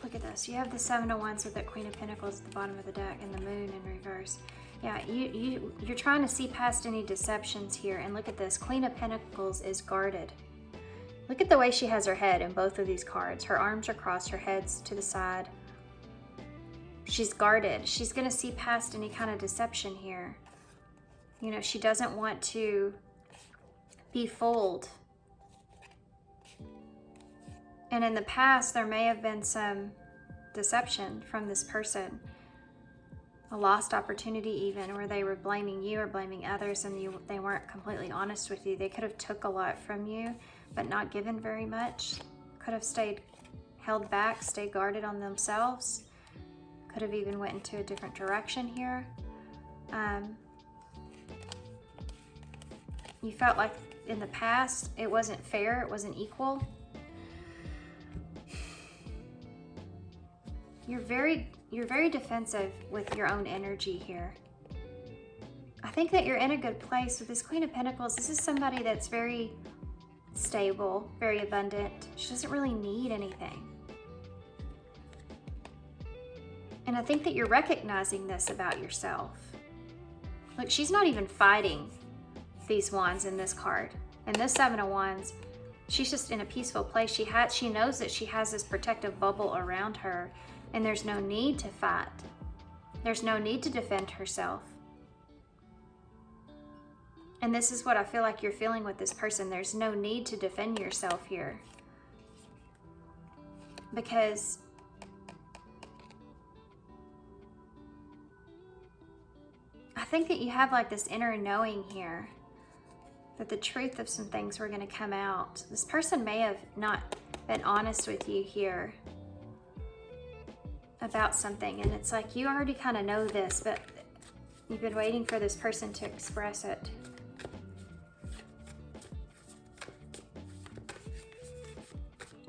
Look at this. You have the 7 of Wands with that Queen of Pentacles at the bottom of the deck and the Moon in reverse. Yeah, you're trying to see past any deceptions here. And look at this. Queen of Pentacles is guarded. Look at the way she has her head in both of these cards. Her arms are crossed, her head's to the side. She's guarded. She's going to see past any kind of deception here. You know, she doesn't want to be fooled. And in the past, there may have been some deception from this person. A lost opportunity even, where they were blaming you or blaming others and they weren't completely honest with you. They could have took a lot from you, but not given very much. Could have stayed held back, stayed guarded on themselves. Could have even went into a different direction here. You felt like in the past it wasn't fair, it wasn't equal. You're very defensive with your own energy here. I think that you're in a good place with this Queen of Pentacles. This is somebody that's very stable, very abundant. She doesn't really need anything. And I think that you're recognizing this about yourself. Look, she's not even fighting these wands in this card. And this Seven of Wands, she's just in a peaceful place. She knows that she has this protective bubble around her, and there's no need to fight. There's no need to defend herself. And this is what I feel like you're feeling with this person. There's no need to defend yourself here. Because I think that you have like this inner knowing here that the truth of some things were going to come out. This person may have not been honest with you here about something, and it's like you already kind of know this, but you've been waiting for this person to express it.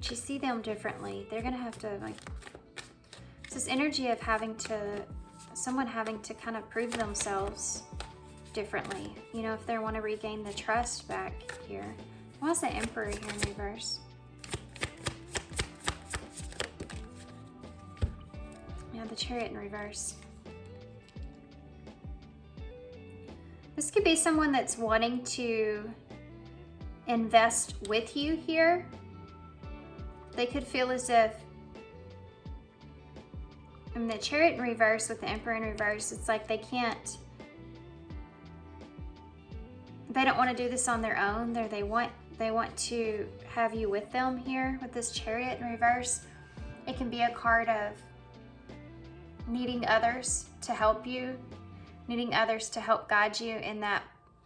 You see them differently. They're gonna have to, like, it's this energy of someone having to kind of prove themselves differently, you know, if they want to regain the trust back here. Why is the Emperor here in reverse? Yeah, the Chariot in reverse. This could be someone that's wanting to invest with you here. They could feel as if, I mean, the Chariot in reverse with the Emperor in reverse, it's like they don't want to do this on their own. They want to have you with them here with this Chariot in reverse. It can be a card of needing others to help you, needing others to help guide you in that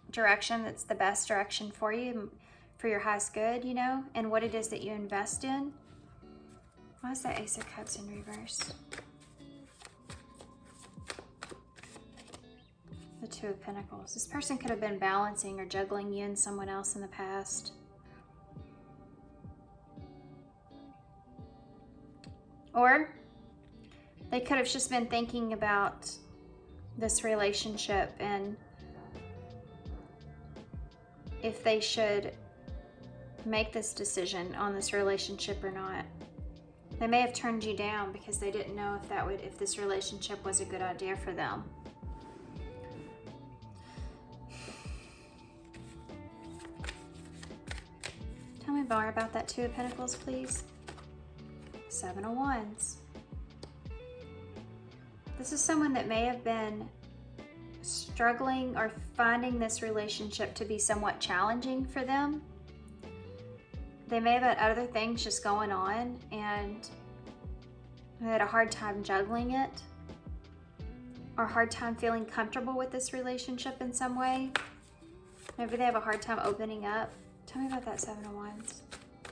direction that's the best direction for you, for your highest good, you know, and what it is that you invest in. Why is that Ace of Cups in reverse? The Two of Pentacles. This person could have been balancing or juggling you and someone else in the past. Or they could have just been thinking about this relationship and if they should make this decision on this relationship or not. They may have turned you down because they didn't know if this relationship was a good idea for them. Tell me more about that Two of Pentacles, please. Seven of Wands. This is someone that may have been struggling or finding this relationship to be somewhat challenging for them. They may have had other things just going on and they had a hard time juggling it or a hard time feeling comfortable with this relationship in some way. Maybe they have a hard time opening up. Tell me about that Seven of Wands.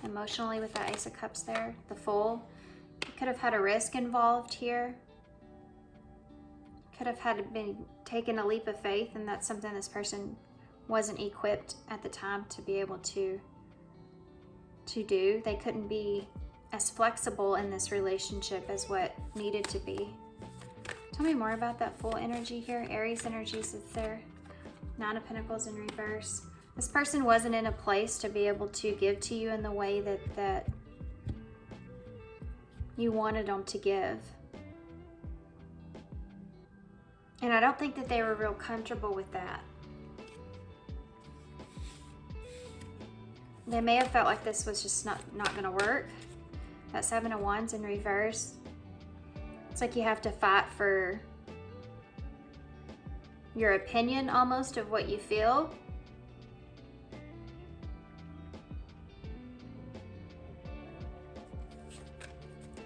Emotionally with that Ace of Cups there, the Fool. You could have had a risk involved here. Could have had been taken a leap of faith, and that's something this person wasn't equipped at the time to be able to do. They couldn't be as flexible in this relationship as what needed to be. Tell me more about that Fool energy here. Aries energy sits there. Nine of Pentacles in reverse. This person wasn't in a place to be able to give to you in the way that you wanted them to give. And I don't think that they were real comfortable with that. They may have felt like this was just not going to work. That Seven of Wands in reverse. It's like you have to fight for your opinion almost of what you feel.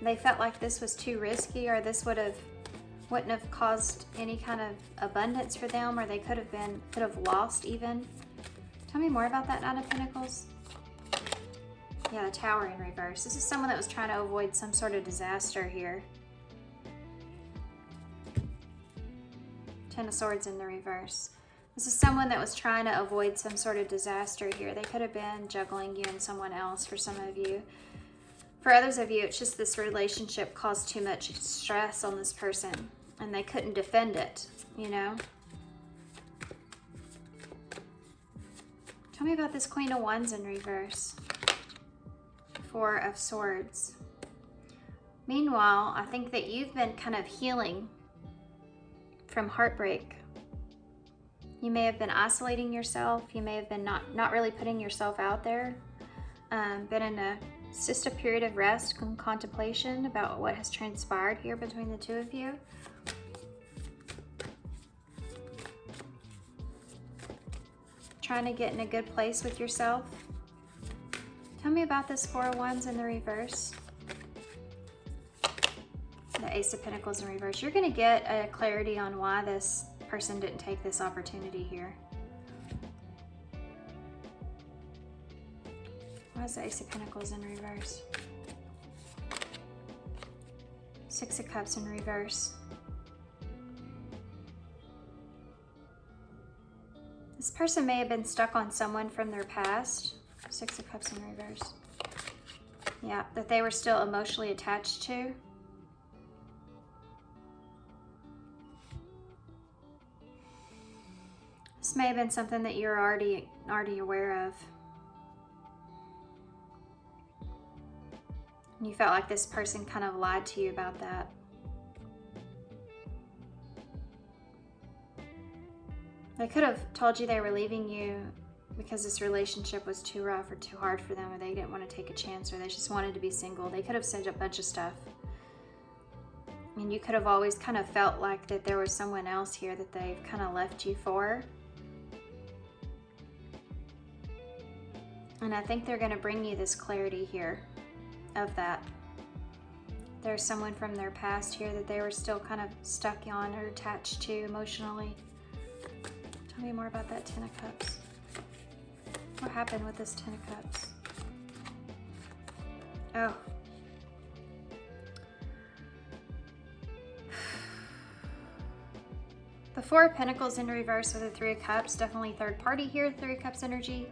They felt like this was too risky, or this wouldn't have caused any kind of abundance for them, or they could have lost even. Tell me more about that Nine of Pentacles. Yeah, the Tower in reverse. This is someone that was trying to avoid some sort of disaster here. Ten of Swords in the reverse. This is someone that was trying to avoid some sort of disaster here. They could have been juggling you and someone else for some of you. For others of you, it's just this relationship caused too much stress on this person and they couldn't defend it, you know? Tell me about this Queen of Wands in reverse. Four of Swords. Meanwhile, I think that you've been kind of healing from heartbreak. You may have been isolating yourself. You may have been not really putting yourself out there. Been in just a period of rest and contemplation about what has transpired here between the two of you. Trying to get in a good place with yourself. Tell me about this Four of Wands in the reverse. The Ace of Pentacles in reverse. You're going to get a clarity on why this person didn't take this opportunity here. Why is the Ace of Pentacles in reverse? Six of Cups in reverse. This person may have been stuck on someone from their past. Six of Cups in reverse. Yeah, that they were still emotionally attached to. This may have been something that you're already aware of. You felt like this person kind of lied to you about that. They could have told you they were leaving you because this relationship was too rough or too hard for them, or they didn't want to take a chance, or they just wanted to be single. They could have said a bunch of stuff. And you could have always kind of felt like that there was someone else here that they've kind of left you for. And I think they're going to bring you this clarity here of that. There's someone from their past here that they were still kind of stuck on or attached to emotionally. Tell me more about that Ten of Cups. What happened with this Ten of Cups? Oh. The Four of Pentacles in reverse with the Three of Cups. Definitely third party here, Three of Cups energy.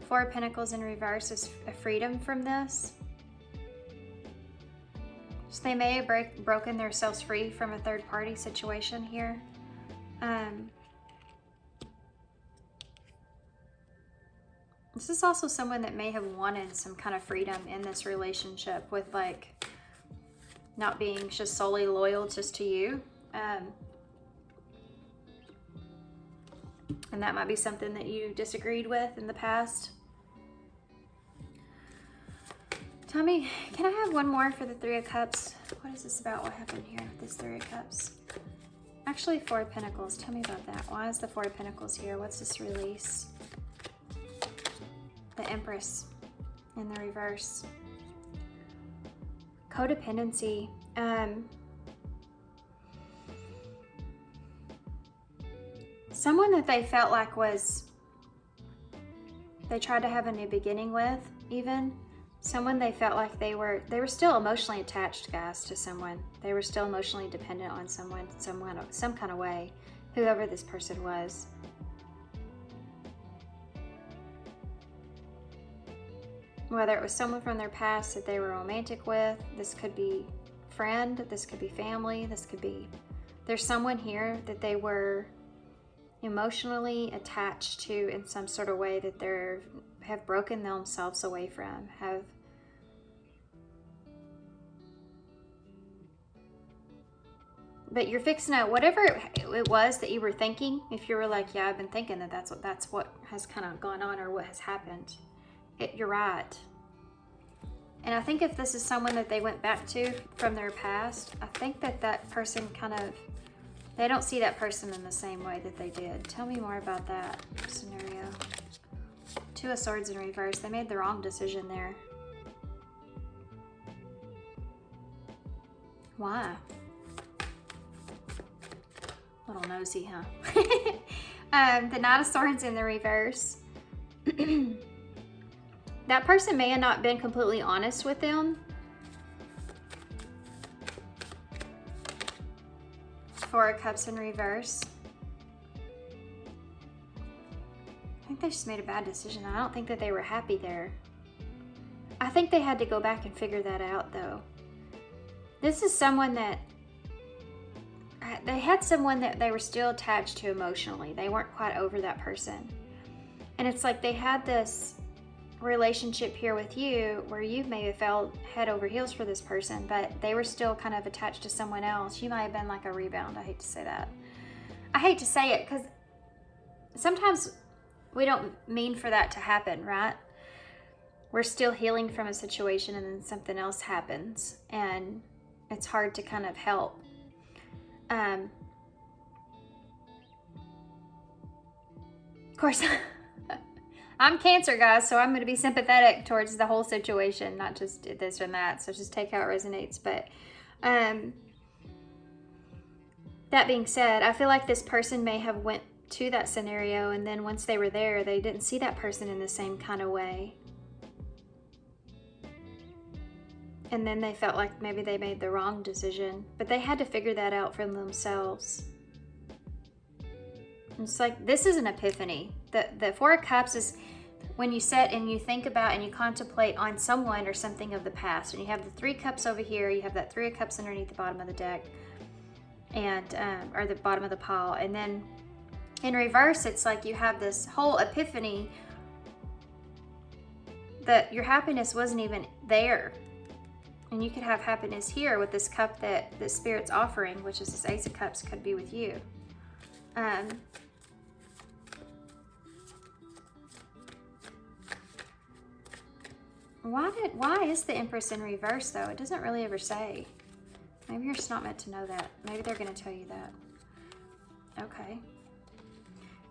Four of Pentacles in reverse is a freedom from this. So they may have broken themselves free from a third party situation here. This is also someone that may have wanted some kind of freedom in this relationship with like not being just solely loyal just to you. And that might be something that you disagreed with in the past. Tell me, can I have one more for the Three of Cups? What is this about? What happened here with this Three of Cups? Actually, Four of Pentacles. Tell me about that. Why is the Four of Pentacles here? What's this release? The Empress in the reverse. Codependency. Someone that they felt like they tried to have a new beginning with, even. Someone they felt like they were still emotionally attached, guys, to someone. They were still emotionally dependent on someone, some kind of way, whoever this person was. Whether it was someone from their past that they were romantic with, this could be friend, this could be family, there's someone here that they were emotionally attached to in some sort of way that they have broken themselves away from, but you're fixing out whatever it was that you were thinking. If you were like, yeah, I've been thinking that's what has kind of gone on or what has happened. You're right. And I think if this is someone that they went back to from their past, I think that person they don't see that person in the same way that they did. Tell me more about that scenario. Two of Swords in reverse. They made the wrong decision there. Why? Little nosy, huh? The Knight of Swords in the reverse. That person may have not been completely honest with them. Four of Cups in reverse. I think they just made a bad decision. I don't think that they were happy there. I think they had to go back and figure that out, though. This is someone that they had someone that they were still attached to emotionally. They weren't quite over that person. And it's like they had this relationship here with you where you may have felt head over heels for this person, but they were still kind of attached to someone else. You might have been like a rebound. I hate to say that. I hate to say it because sometimes we don't mean for that to happen, right? We're still healing from a situation and then something else happens and it's hard to kind of help. Of course, I'm Cancer, guys, so I'm going to be sympathetic towards the whole situation, not just this and that. So just take how it resonates. But that being said, I feel like this person may have went to that scenario, and then once they were there, they didn't see that person in the same kind of way. And then they felt like maybe they made the wrong decision, but they had to figure that out for themselves. It's like, this is an epiphany. The Four of Cups is when you sit and you think about and you contemplate on someone or something of the past. And you have the Three Cups over here, you have that Three of Cups underneath the bottom of the deck, and or the bottom of the pile. And then in reverse, it's like you have this whole epiphany that your happiness wasn't even there. And you could have happiness here with this cup that the Spirit's offering, which is this Ace of Cups, could be with you. Why is the Empress in reverse, though? It doesn't really ever say. Maybe you're just not meant to know that. Maybe they're going to tell you that. Okay.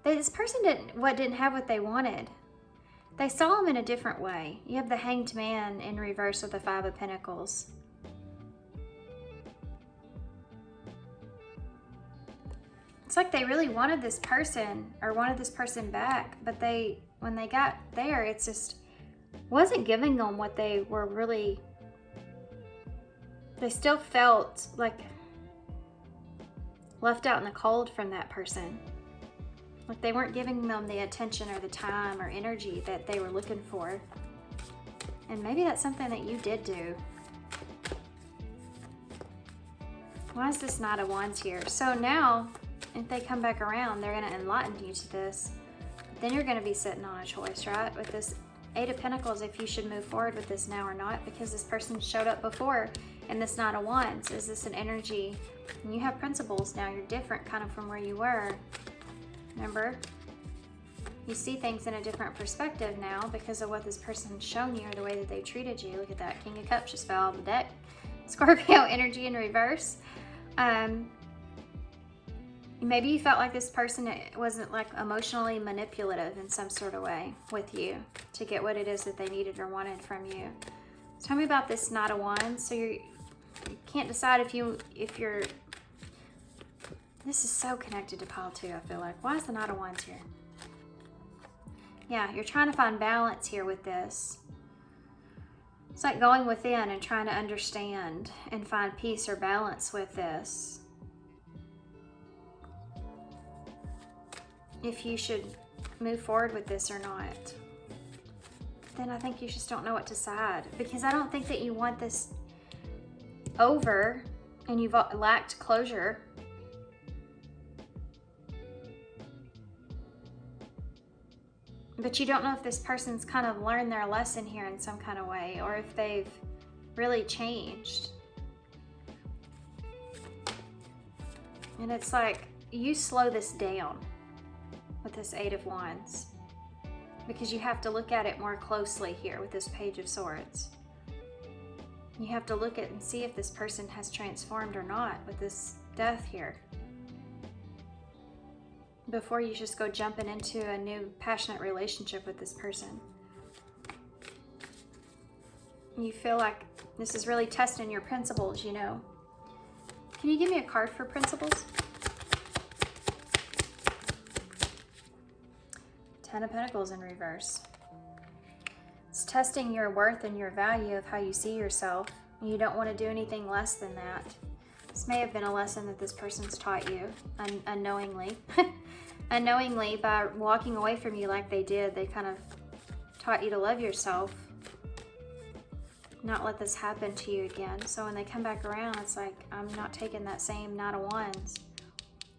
This person didn't have what they wanted. They saw him in a different way. You have the Hanged Man in reverse with the Five of Pentacles. It's like they really wanted this person or wanted this person back, but when they got there, it's just wasn't giving them what they were really. They still felt like left out in the cold from that person. Like they weren't giving them the attention or the time or energy that they were looking for. And maybe that's something that you did do. Why is this Knight of Wands here? So now, if they come back around, they're going to enlighten you to this. Then you're going to be sitting on a choice, right? With this Eight of Pentacles, if you should move forward with this now or not, because this person showed up before. And this Knight of Wands, is this an energy? And you have principles now. You're different kind of from where you were. Remember? You see things in a different perspective now because of what this person's shown you or the way that they treated you. Look at that. King of Cups just fell off the deck. Scorpio energy in reverse. Maybe you felt like this person wasn't like emotionally manipulative in some sort of way with you to get what it is that they needed or wanted from you. So tell me about this Knight of Wands. So you can't decide if you're. This is so connected to pile 2, I feel like. Why is the Knight of Wands here? Yeah, you're trying to find balance here with this. It's like going within and trying to understand and find peace or balance with this. If you should move forward with this or not. Then I think you just don't know what to decide. Because I don't think that you want this over and you've lacked closure. But you don't know if this person's kind of learned their lesson here in some kind of way, or if they've really changed. And it's like, you slow this down with this Eight of Wands, because you have to look at it more closely here with this Page of Swords. You have to look at and see if this person has transformed or not with this Death here, before you just go jumping into a new passionate relationship with this person. You feel like this is really testing your principles, you know. Can you give me a card for principles? Ten of Pentacles in reverse. It's testing your worth and your value of how you see yourself. You don't want to do anything less than that. This may have been a lesson that this person's taught you unknowingly. Unknowingly, by walking away from you like they did, they kind of taught you to love yourself. Not let this happen to you again. So when they come back around, it's like, I'm not taking that same Knight of Wands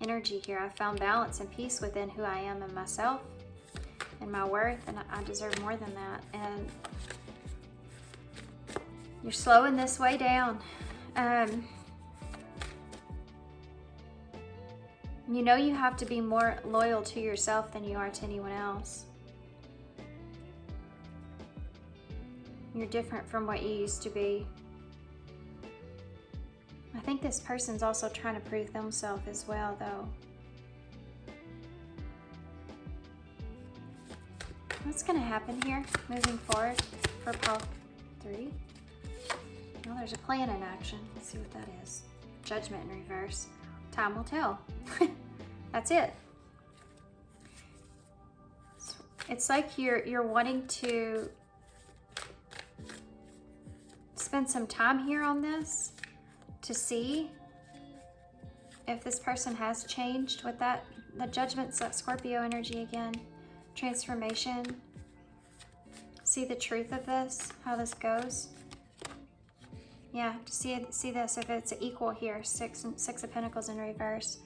energy here. I found balance and peace within who I am and myself and my worth, and I deserve more than that. And you're slowing this way down. You know you have to be more loyal to yourself than you are to anyone else. You're different from what you used to be. I think this person's also trying to prove themselves as well, though. What's going to happen here moving forward for pile 3? Well, there's a plan in action. Let's see what that is. Judgment in reverse. Time will tell. That's it. It's like you're wanting to spend some time here on this to see if this person has changed with that. The Judgment's that Scorpio energy again. Transformation. See the truth of this, how this goes. Yeah, to see this, if it's equal here, Six of Pentacles in reverse,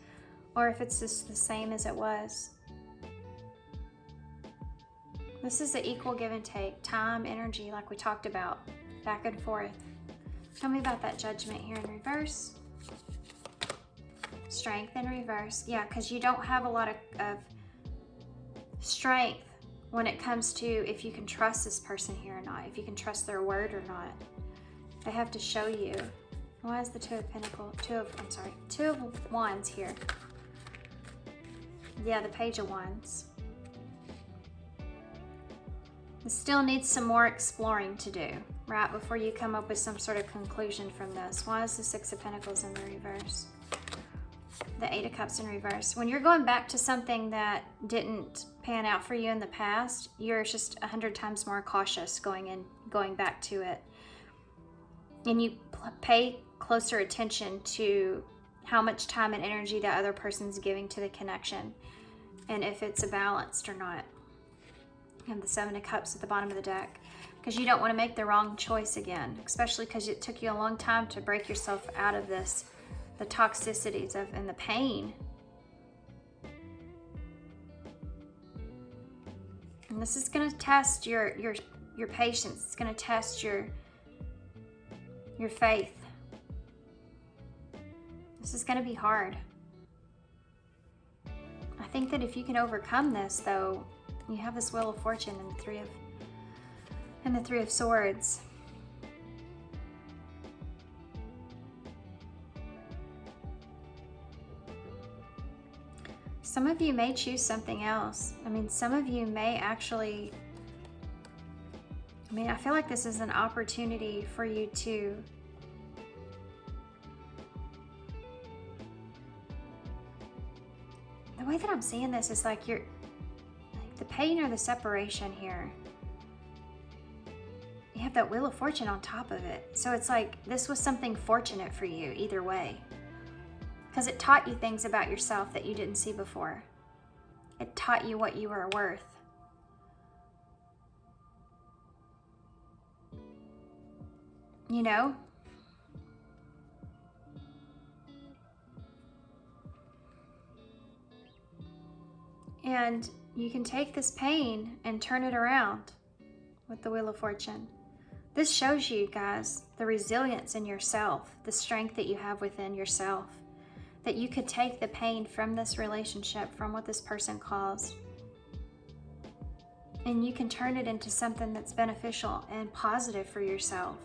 or if it's just the same as it was. This is the equal give and take, time, energy, like we talked about, back and forth. Tell me about that Judgment here in reverse. Strength in reverse. Yeah, because you don't have a lot of strength when it comes to if you can trust this person here or not, if you can trust their word or not. They have to show you. Why is the Two of Pentacles, Two of Wands here? Yeah, the Page of Wands. It still needs some more exploring to do, right, before you come up with some sort of conclusion from this. Why is the Six of Pentacles in the reverse? The Eight of Cups in reverse. When you're going back to something that didn't pan out for you in the past, you're just 100 times more cautious going back to it. And you pay closer attention to how much time and energy the other person's giving to the connection, and if it's balanced or not. And the Seven of Cups at the bottom of the deck, because you don't want to make the wrong choice again, especially because it took you a long time to break yourself out of this, the toxicities of and the pain. And this is going to test your patience. It's going to test your faith. This is going to be hard. I think that if you can overcome this, though, you have this Wheel of Fortune and the Three of Swords. Some of you may choose something else. I mean, some of you may actually, I feel like this is an opportunity for you to the way that I'm seeing this is like the pain or the separation here. You have that Wheel of Fortune on top of it. So it's like this was something fortunate for you either way. Because it taught you things about yourself that you didn't see before. It taught you what you were worth. You know? And you can take this pain and turn it around with the Wheel of Fortune. This shows you, guys, the resilience in yourself, the strength that you have within yourself, that you could take the pain from this relationship, from what this person caused, and you can turn it into something that's beneficial and positive for yourself.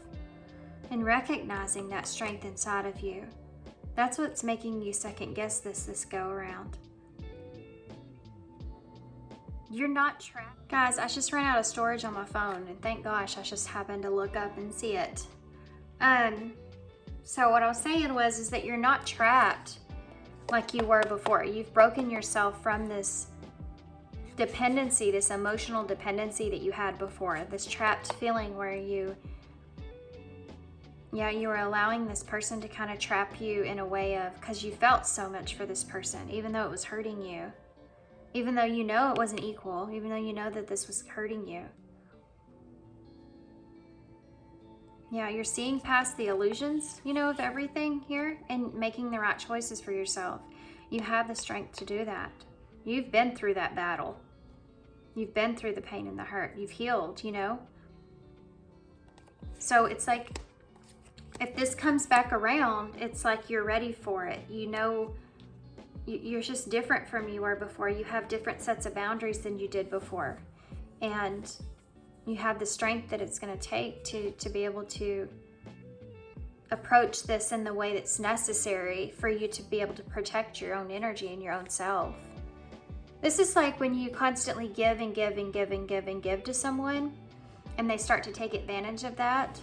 And recognizing that strength inside of you, that's what's making you second guess this go around. You're not trapped. Guys, I just ran out of storage on my phone, and thank gosh I just happened to look up and see it. So what I was saying is that you're not trapped like you were before. You've broken yourself from this dependency, this emotional dependency that you had before, this trapped feeling where you were allowing this person to kind of trap you in a way of, because you felt so much for this person, even though it was hurting you, even though you know it wasn't equal, even though you know that this was hurting you. Yeah, you're seeing past the illusions, of everything here and making the right choices for yourself. You have the strength to do that. You've been through that battle. You've been through the pain and the hurt. You've healed, So it's like, if this comes back around, it's like you're ready for it. You're just different from you were before. You have different sets of boundaries than you did before. And you have the strength that it's going to take to be able to approach this in the way that's necessary for you to be able to protect your own energy and your own self. This is like when you constantly give and give and give and give and give to someone, and they start to take advantage of that.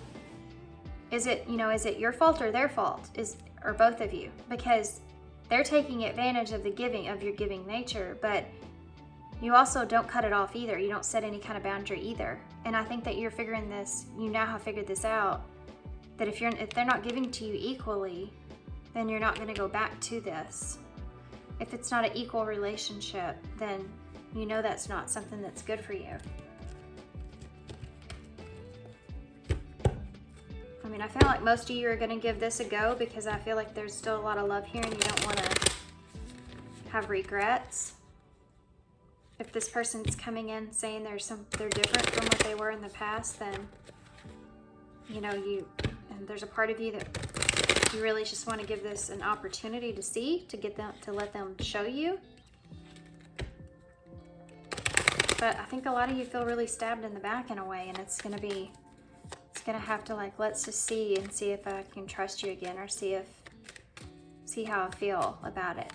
Is it your fault or their fault? Or both of you? Because they're taking advantage of your giving nature, but you also don't cut it off either. You don't set any kind of boundary either. And I think that you now have figured this out, that if they're not giving to you equally, then you're not going to go back to this. If it's not an equal relationship, then that's not something that's good for you. I mean, I feel like most of you are going to give this a go, because I feel like there's still a lot of love here and you don't want to have regrets. If this person's coming in saying they're different from what they were in the past, then and there's a part of you that you really just want to give this an opportunity to see, to let them show you. But I think a lot of you feel really stabbed in the back in a way, and it's gonna have to, like, let's just see if I can trust you again, or see how I feel about it.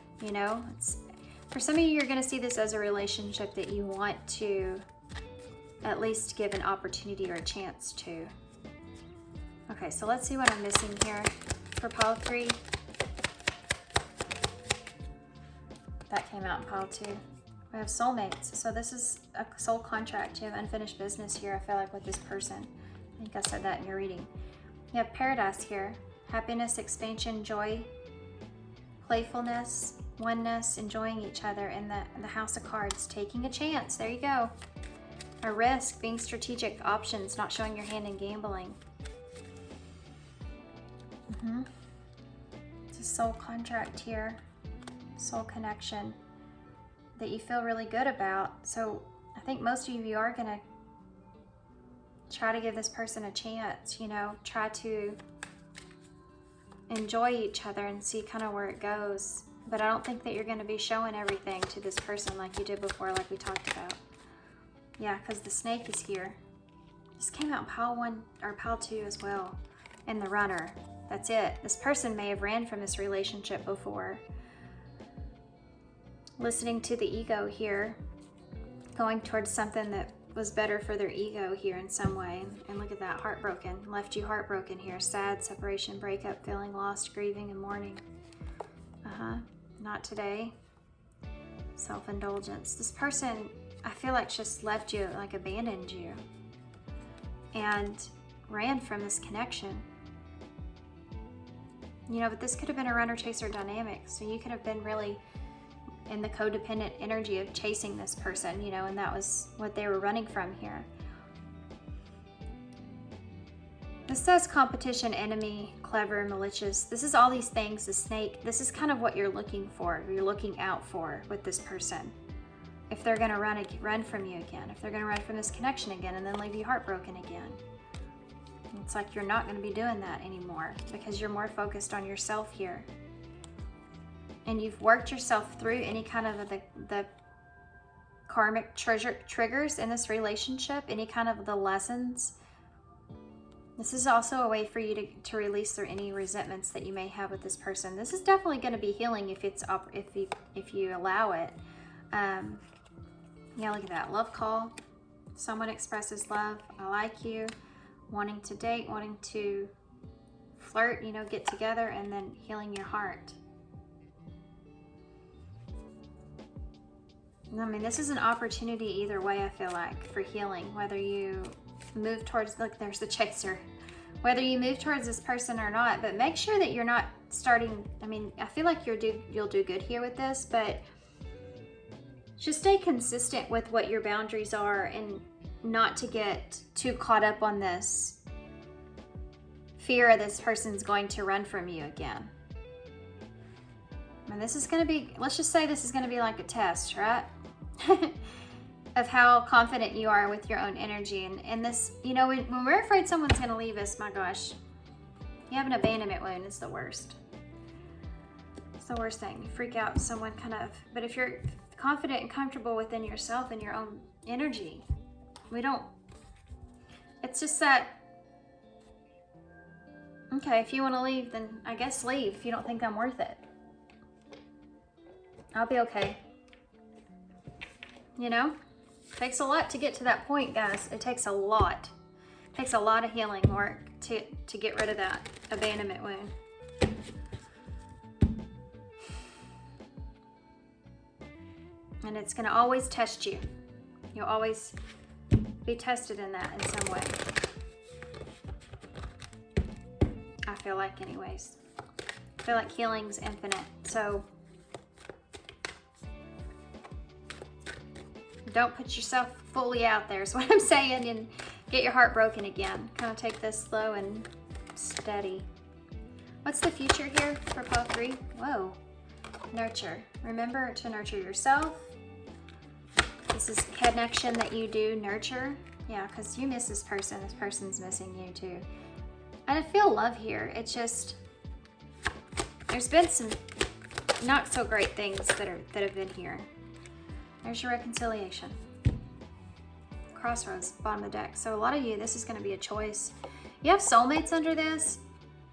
For some of you, you're going to see this as a relationship that you want to at least give an opportunity or a chance to. Okay, so let's see what I'm missing here for pile 3. That came out in pile 2. We have soulmates. So this is a soul contract. You have unfinished business here, I feel like, with this person. I think I said that in your reading. You have paradise here. Happiness, expansion, joy, playfulness, oneness, enjoying each other. In the House of Cards, taking a chance. There you go. A risk, being strategic, options, not showing your hand in gambling. It's a soul contract here. Soul connection that you feel really good about. So I think most of you are going to try to give this person a chance, try to enjoy each other and see kind of where it goes. But I don't think that you're going to be showing everything to this person like you did before, like we talked about. Yeah, because the snake is here. This came out in pile 1 or pile 2 as well. And the runner. That's it. This person may have ran from this relationship before. Listening to the ego here. Going towards something that was better for their ego here in some way. And look at that, heartbroken. Left you heartbroken here. Sad, separation, breakup, feeling lost, grieving, and mourning. Not today. Self-indulgence. This person, I feel like, just left you, like abandoned you. And ran from this connection. But this could have been a runner-chaser dynamic. So you could have been really in the codependent energy of chasing this person, and that was what they were running from here. This says competition, enemy, clever, malicious. This is all these things, the snake. This is kind of what you're looking for, you're looking out for with this person. If they're going to run from you again, if they're going to run from this connection again and then leave you heartbroken again. It's like you're not going to be doing that anymore because you're more focused on yourself here. And you've worked yourself through any kind of the karmic triggers in this relationship, any kind of the lessons. This is also a way for you to release through any resentments that you may have with this person. This is definitely going to be healing if you allow it. Yeah, look at that. Love call. Someone expresses love. I like you. Wanting to date, wanting to flirt, get together, and then healing your heart. I mean, this is an opportunity either way, I feel like, for healing. Whether you move towards, look, there's the chaser. Whether you move towards this person or not, but make sure that you're not starting, I mean, I feel like you'll do good here with this, but just stay consistent with what your boundaries are and not to get too caught up on this fear of this person's going to run from you again. And this is going to be, let's just say this is going to be like a test, right? Of how confident you are with your own energy. And this, you know, when we're afraid someone's going to leave us, my gosh, you have an abandonment wound. It's the worst. It's the worst thing. You freak out, someone kind of, but if you're confident and comfortable within yourself and your own energy, it's just that, okay, if you want to leave, then I guess leave. If you don't think I'm worth it, I'll be okay. You know, it takes a lot to get to that point, guys. It takes a lot. It takes a lot of healing work to get rid of that abandonment wound. And it's going to always test you. You'll always be tested in that in some way. I feel like, anyways. I feel like healing's infinite. So don't put yourself fully out there is what I'm saying, and get your heart broken again. Kind of take this slow and steady. What's the future here for pile 3? Whoa. Nurture. Remember to nurture yourself. This is connection that you do nurture. Yeah, because you miss this person. This person's missing you too. And I feel love here. It's just, there's been some not so great things that have been here. There's your reconciliation. Crossroads, bottom of the deck. So a lot of you, this is going to be a choice. You have soulmates under this.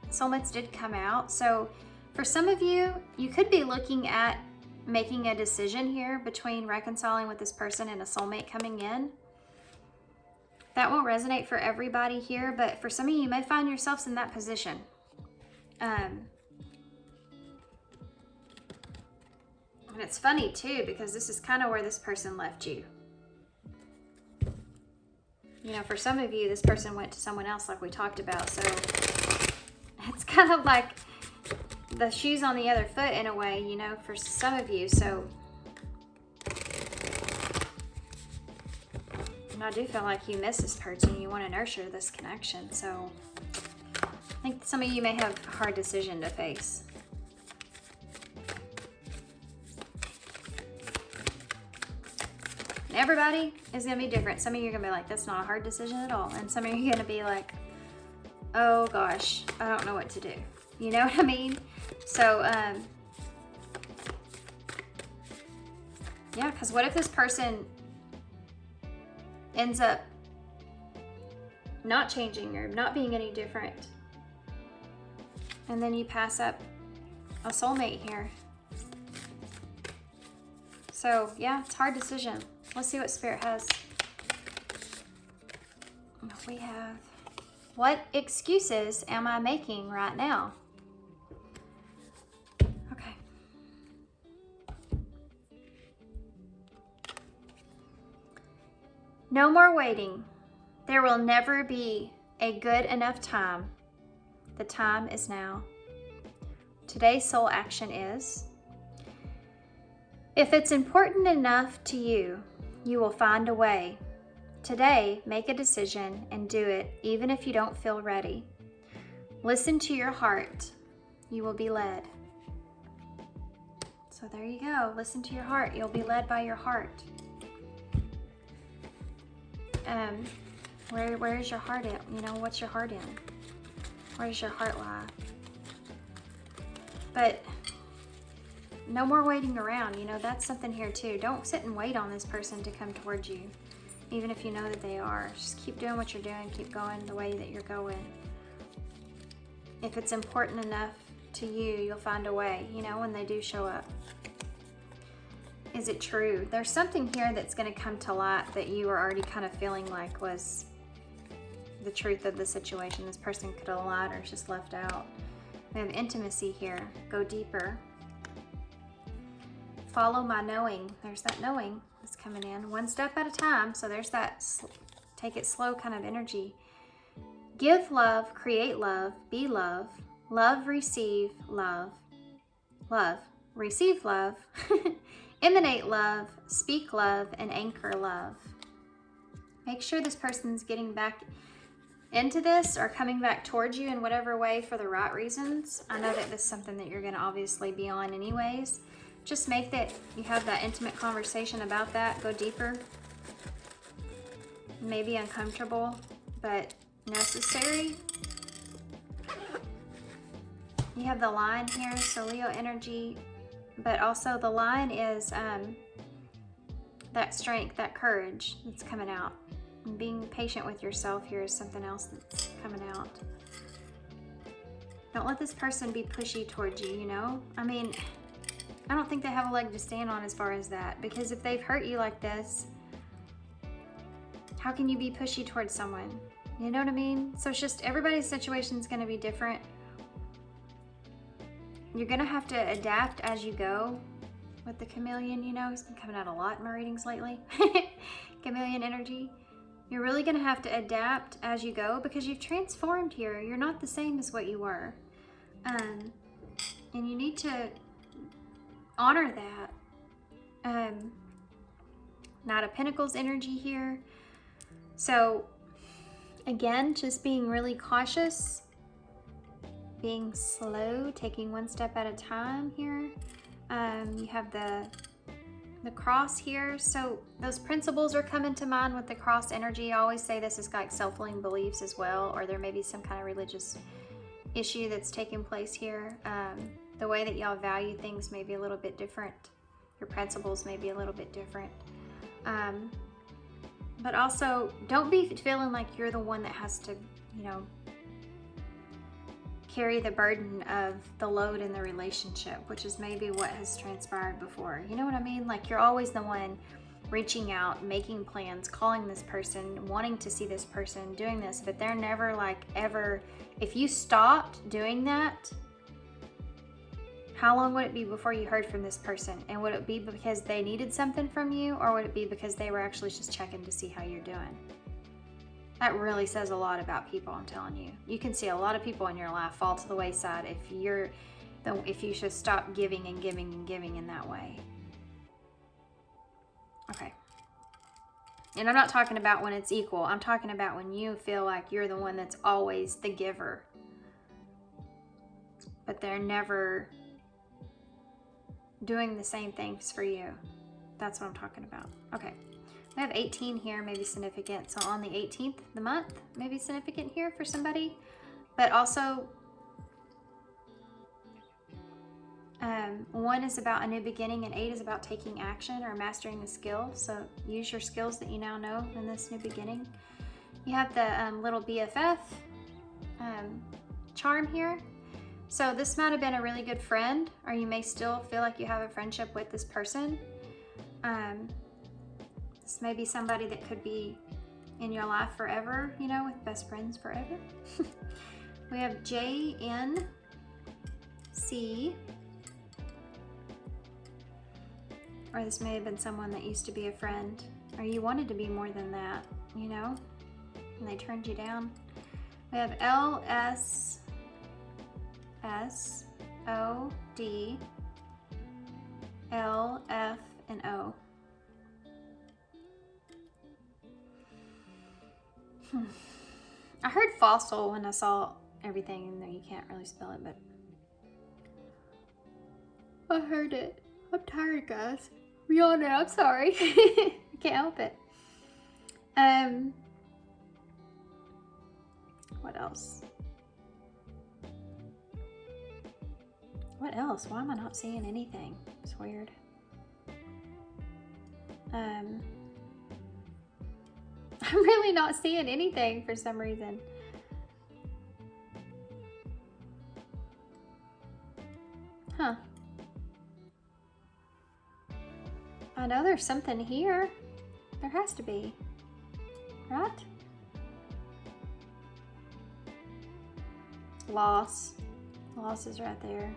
Soulmates did come out. So for some of you, you could be looking at making a decision here between reconciling with this person and a soulmate coming in. That won't resonate for everybody here, but for some of you, you may find yourselves in that position. And it's funny too, because this is kind of where this person left you. You know, for some of you, this person went to someone else like we talked about. So it's kind of like the shoes on the other foot in a way, you know, for some of you. So, and I do feel like you miss this person. You want to nurture this connection. So I think some of you may have a hard decision to face. And everybody is going to be different. Some of you are going to be like, that's not a hard decision at all. And some of you are going to be like, oh gosh, I don't know what to do. You know what I mean? So, yeah, because what if this person ends up not changing or not being any different? And then you pass up a soulmate here. So, yeah, it's a hard decision. Let's see what Spirit has. We have, what excuses am I making right now? Okay. No more waiting. There will never be a good enough time. The time is now. Today's soul action is, if it's important enough to you, you will find a way. Today, make a decision and do it, even if you don't feel ready. Listen to your heart. You will be led. So there you go. Listen to your heart. You'll be led by your heart. Where is your heart at? You know, what's your heart in? Where does your heart lie? But no more waiting around. You know, that's something here too. Don't sit and wait on this person to come towards you, even if you know that they are. Just keep doing what you're doing. Keep going the way that you're going. If it's important enough to you, you'll find a way, you know, when they do show up. Is it true? There's something here that's going to come to light that you were already kind of feeling like was the truth of the situation. This person could have lied or just left out. We have intimacy here. Go deeper. Follow my knowing. There's that knowing that's coming in. One step at a time. So there's that take it slow kind of energy. Give love, create love, be love. Love, receive love. Love, receive love. Emanate love, speak love, and anchor love. Make sure this person's getting back into this or coming back towards you in whatever way for the right reasons. I know that this is something that you're going to obviously be on anyways. Just make that you have that intimate conversation about that. Go deeper. Maybe uncomfortable, but necessary. You have the Lion here, so Leo energy, but also the Lion is that strength, that courage that's coming out. And being patient with yourself here is something else that's coming out. Don't let this person be pushy towards you, you know? I mean, I don't think they have a leg to stand on as far as that, because if they've hurt you like this, how can you be pushy towards someone? You know what I mean? So it's just everybody's situation is going to be different. You're going to have to adapt as you go with the chameleon, you know? He's been coming out a lot in my readings lately. Chameleon energy. You're really going to have to adapt as you go because you've transformed here. You're not the same as what you were. And you need to honor that. Knight of Pentacles energy here. So, again, just being really cautious. Being slow, taking one step at a time here. You have the cross here. So those principles are coming to mind with the cross energy. I always say this is like self-limiting beliefs as well, or there may be some kind of religious issue that's taking place here. The way that y'all value things may be a little bit different. Your principles may be a little bit different. But also, don't be feeling like you're the one that has to, you know, carry the burden of the load in the relationship, which is maybe what has transpired before. You know what I mean? Like you're always the one reaching out, making plans, calling this person, wanting to see this person, doing this, but they're never like ever. If you stopped doing that, how long would it be before you heard from this person? And would it be because they needed something from you, or would it be because they were actually just checking to see how you're doing? That really says a lot about people, I'm telling you. You can see a lot of people in your life fall to the wayside if you should stop giving and giving and giving in that way. Okay. And I'm not talking about when it's equal. I'm talking about when you feel like you're the one that's always the giver. But they're never doing the same things for you. That's what I'm talking about. Okay. We have 18 here, maybe significant. So on the 18th of the month, maybe significant here for somebody. But also, 1 is about a new beginning and 8 is about taking action or mastering a skill. So use your skills that you now know in this new beginning. You have the little BFF charm here. So this might have been a really good friend, or you may still feel like you have a friendship with this person. This may be somebody that could be in your life forever, you know, with best friends forever. We have JNC. Or this may have been someone that used to be a friend, or you wanted to be more than that, you know, and they turned you down. We have LS. S, O, D, L, F, and O. I heard fossil when I saw everything, and though you can't really spell it, but I heard it. I'm tired, guys. We all know. I'm sorry. I can't help it. What else? What else? Why am I not seeing anything? It's weird. I'm really not seeing anything for some reason. Huh. I know there's something here. There has to be. Right? Loss. Loss is right there.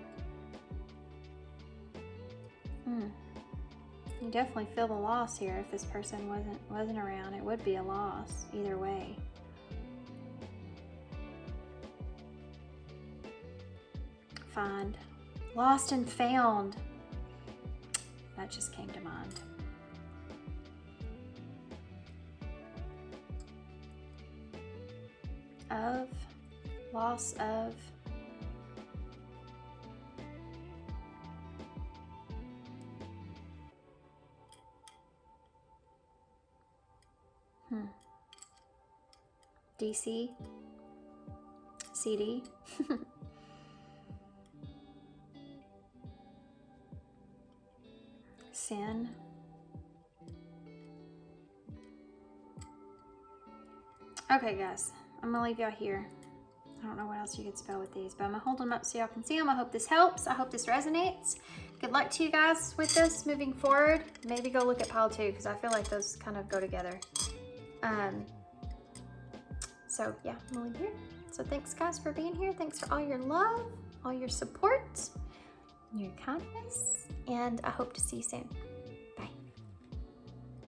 You definitely feel the loss here. If this person wasn't around, it would be a loss either way. Find. Lost and found. That just came to mind. Of. Loss of. DC. CD. Sin. Okay, guys, I'm gonna leave y'all here. I don't know what else you could spell with these, but I'm gonna hold them up so y'all can see them. I hope this helps. I hope this resonates. Good luck to you guys with this moving forward. Maybe go look at pile 2 because I feel like those kind of go together. So yeah, I'm gonna leave here. So thanks guys for being here. Thanks for all your love, all your support, your kindness, and I hope to see you soon.